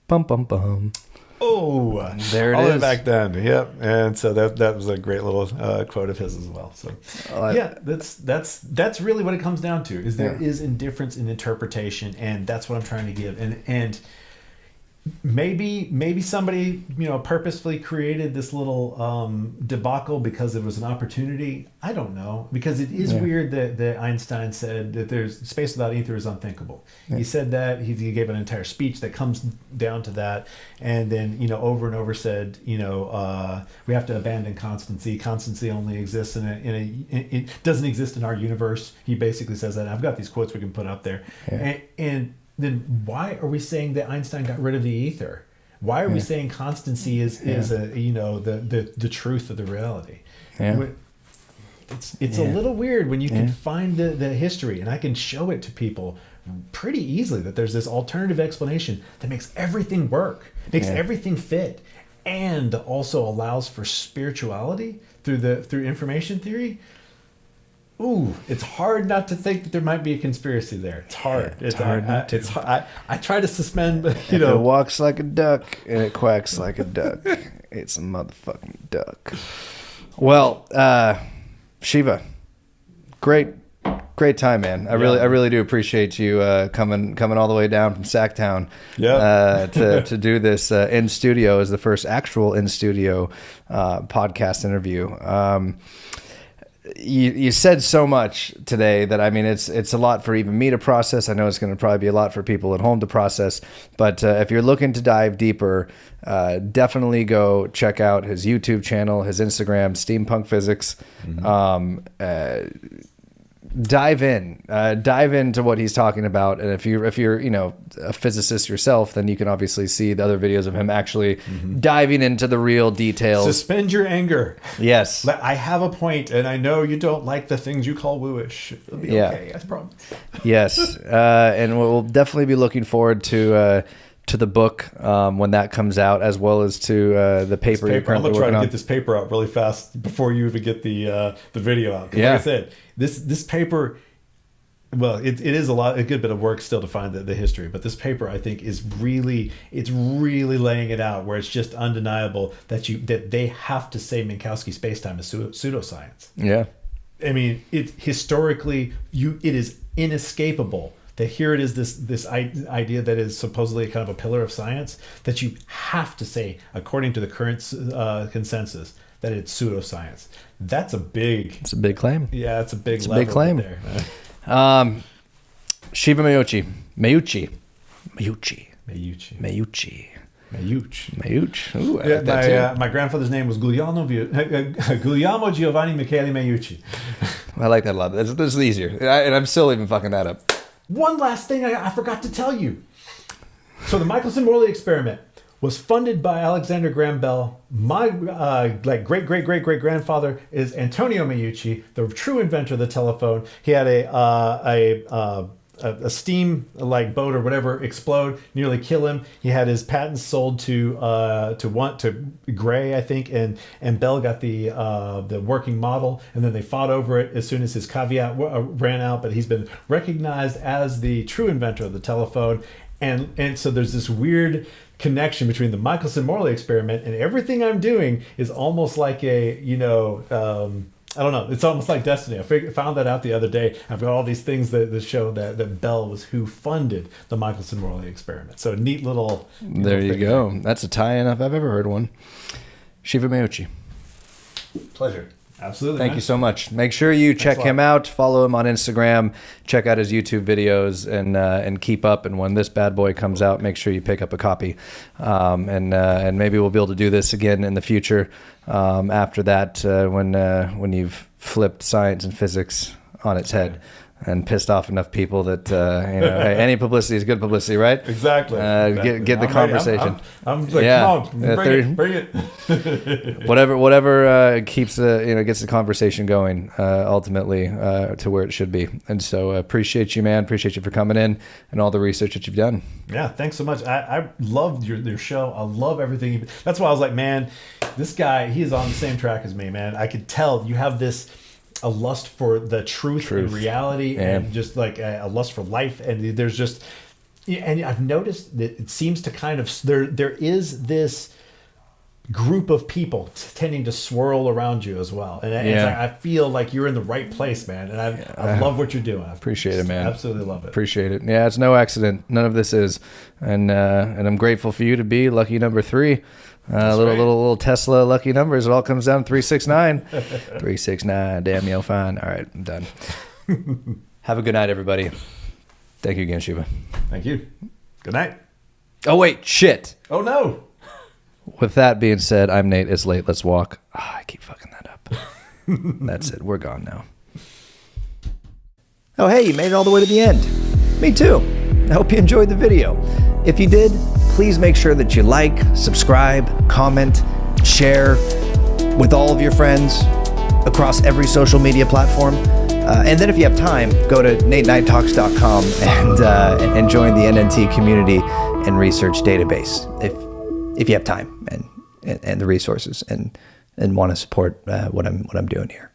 Bum, bum, bum. Oh, there it all the way is. back then. Yep. And so that was a great little quote of his as well. So that's really what it comes down to, is there is indifference in interpretation, and that's what I'm trying to give. And maybe somebody purposefully created this little debacle because it was an opportunity. I don't know, because it is weird that Einstein said that there's space without ether is unthinkable. He said that. He gave an entire speech that comes down to that, and then over and over said we have to abandon constancy. Constancy only exists it doesn't exist in our universe. He basically says that. I've got these quotes we can put up there, and then why are we saying that Einstein got rid of the ether? Why are we saying constancy is the truth of the reality? Yeah. It's a little weird when you can find the history, and I can show it to people pretty easily that there's this alternative explanation that makes everything work, makes everything fit, and also allows for spirituality through information theory. Ooh, it's hard not to think that there might be a conspiracy there. It's hard. It's hard not to. I try to suspend, but If it walks like a duck and it quacks like a duck, it's a motherfucking duck. Well, Shiva, great time, man. I really do appreciate you coming all the way down from Sacktown to do this in studio as the first actual in studio podcast interview. You said so much today that, I mean, it's a lot for even me to process. I know it's going to probably be a lot for people at home to process. But if you're looking to dive deeper, definitely go check out his YouTube channel, his Instagram, Steampunk Physics. Dive into what he's talking about, and if you're a physicist yourself, then you can obviously see the other videos of him actually diving into the real details. Suspend your anger. Yes, I have a point, and I know you don't like the things you call wooish. It'll be okay, I promise. Yes, and we'll definitely be looking forward to the book when that comes out, as well as to the paper. You're currently I'm gonna try to on. get this paper out really fast before you even get the video out. Like I said, this paper, well, it is a good bit of work still to find the history, but this paper, I think, is really laying it out where it's just undeniable that they have to say Minkowski spacetime is pseudoscience. Yeah, I mean, it is inescapable. That here it is, this idea that is supposedly kind of a pillar of science, that you have to say, according to the current consensus, that it's pseudoscience. It's a big claim. Yeah, it's a big claim there. Shiva Meucci. Ooh, my grandfather's name was Guglielmo Giovanni Michele Meucci. I like that a lot. This is easier, and I'm still even fucking that up. One last thing I forgot to tell you. So the Michelson-Morley experiment was funded by Alexander Graham Bell. My great-great-great-great-grandfather is Antonio Meucci, the true inventor of the telephone. He had a steam boat or whatever explode, nearly kill him. He had his patents sold to Gray, I think, and Bell got the working model, and then they fought over it as soon as his caveat ran out. But he's been recognized as the true inventor of the telephone, and so there's this weird connection between the Michelson-Morley experiment and everything I'm doing is almost like I don't know. It's almost like destiny. I found that out the other day. I've got all these things that show that Bell was who funded the Michelson-Morley experiment. So neat little. There you go. There. That's a tie-in if I've ever heard one. Shiva Meucci. Pleasure. Absolutely. Thank you so much. Make sure you check him out. Follow him on Instagram. Check out his YouTube videos and keep up. And when this bad boy comes out, make sure you pick up a copy. And maybe we'll be able to do this again in the future. After that, when you've flipped science and physics on its head and pissed off enough people that hey, any publicity is good publicity, right? Exactly. Get the conversation. I'm like, come on, bring it. whatever keeps gets the conversation going ultimately to where it should be. And so appreciate you, man. Appreciate you for coming in and all the research that you've done. Yeah, thanks so much. I loved your show. I love everything. That's why I was like, man, this guy, he is on the same track as me, man. I could tell you have a lust for the truth. And reality, and just like a lust for life. And there's just, and I've noticed that it seems to kind of, there is this group of people tending to swirl around you as well. And it's like, I feel like you're in the right place, man. And I love what you're doing. I appreciate it, man. Absolutely love it. Appreciate it. Yeah, it's no accident. None of this is. And I'm grateful for you to be lucky number 3. Little Tesla lucky numbers. It all comes down to 369. 369. Damn, yo, fine. All right, I'm done. Have a good night, everybody. Thank you again, Shiva. Thank you. Good night. Oh, wait. Shit. Oh, no. With that being said, I'm Nate. It's late. Let's walk. I keep fucking that up. That's it. We're gone now. Oh, hey, you made it all the way to the end. Me too. I hope you enjoyed the video. If you did, please make sure that you like, subscribe, comment, share with all of your friends across every social media platform. And then if you have time, go to NateNightTalks.com and join the NNT community and research database if you have time and the resources and want to support what I'm doing here.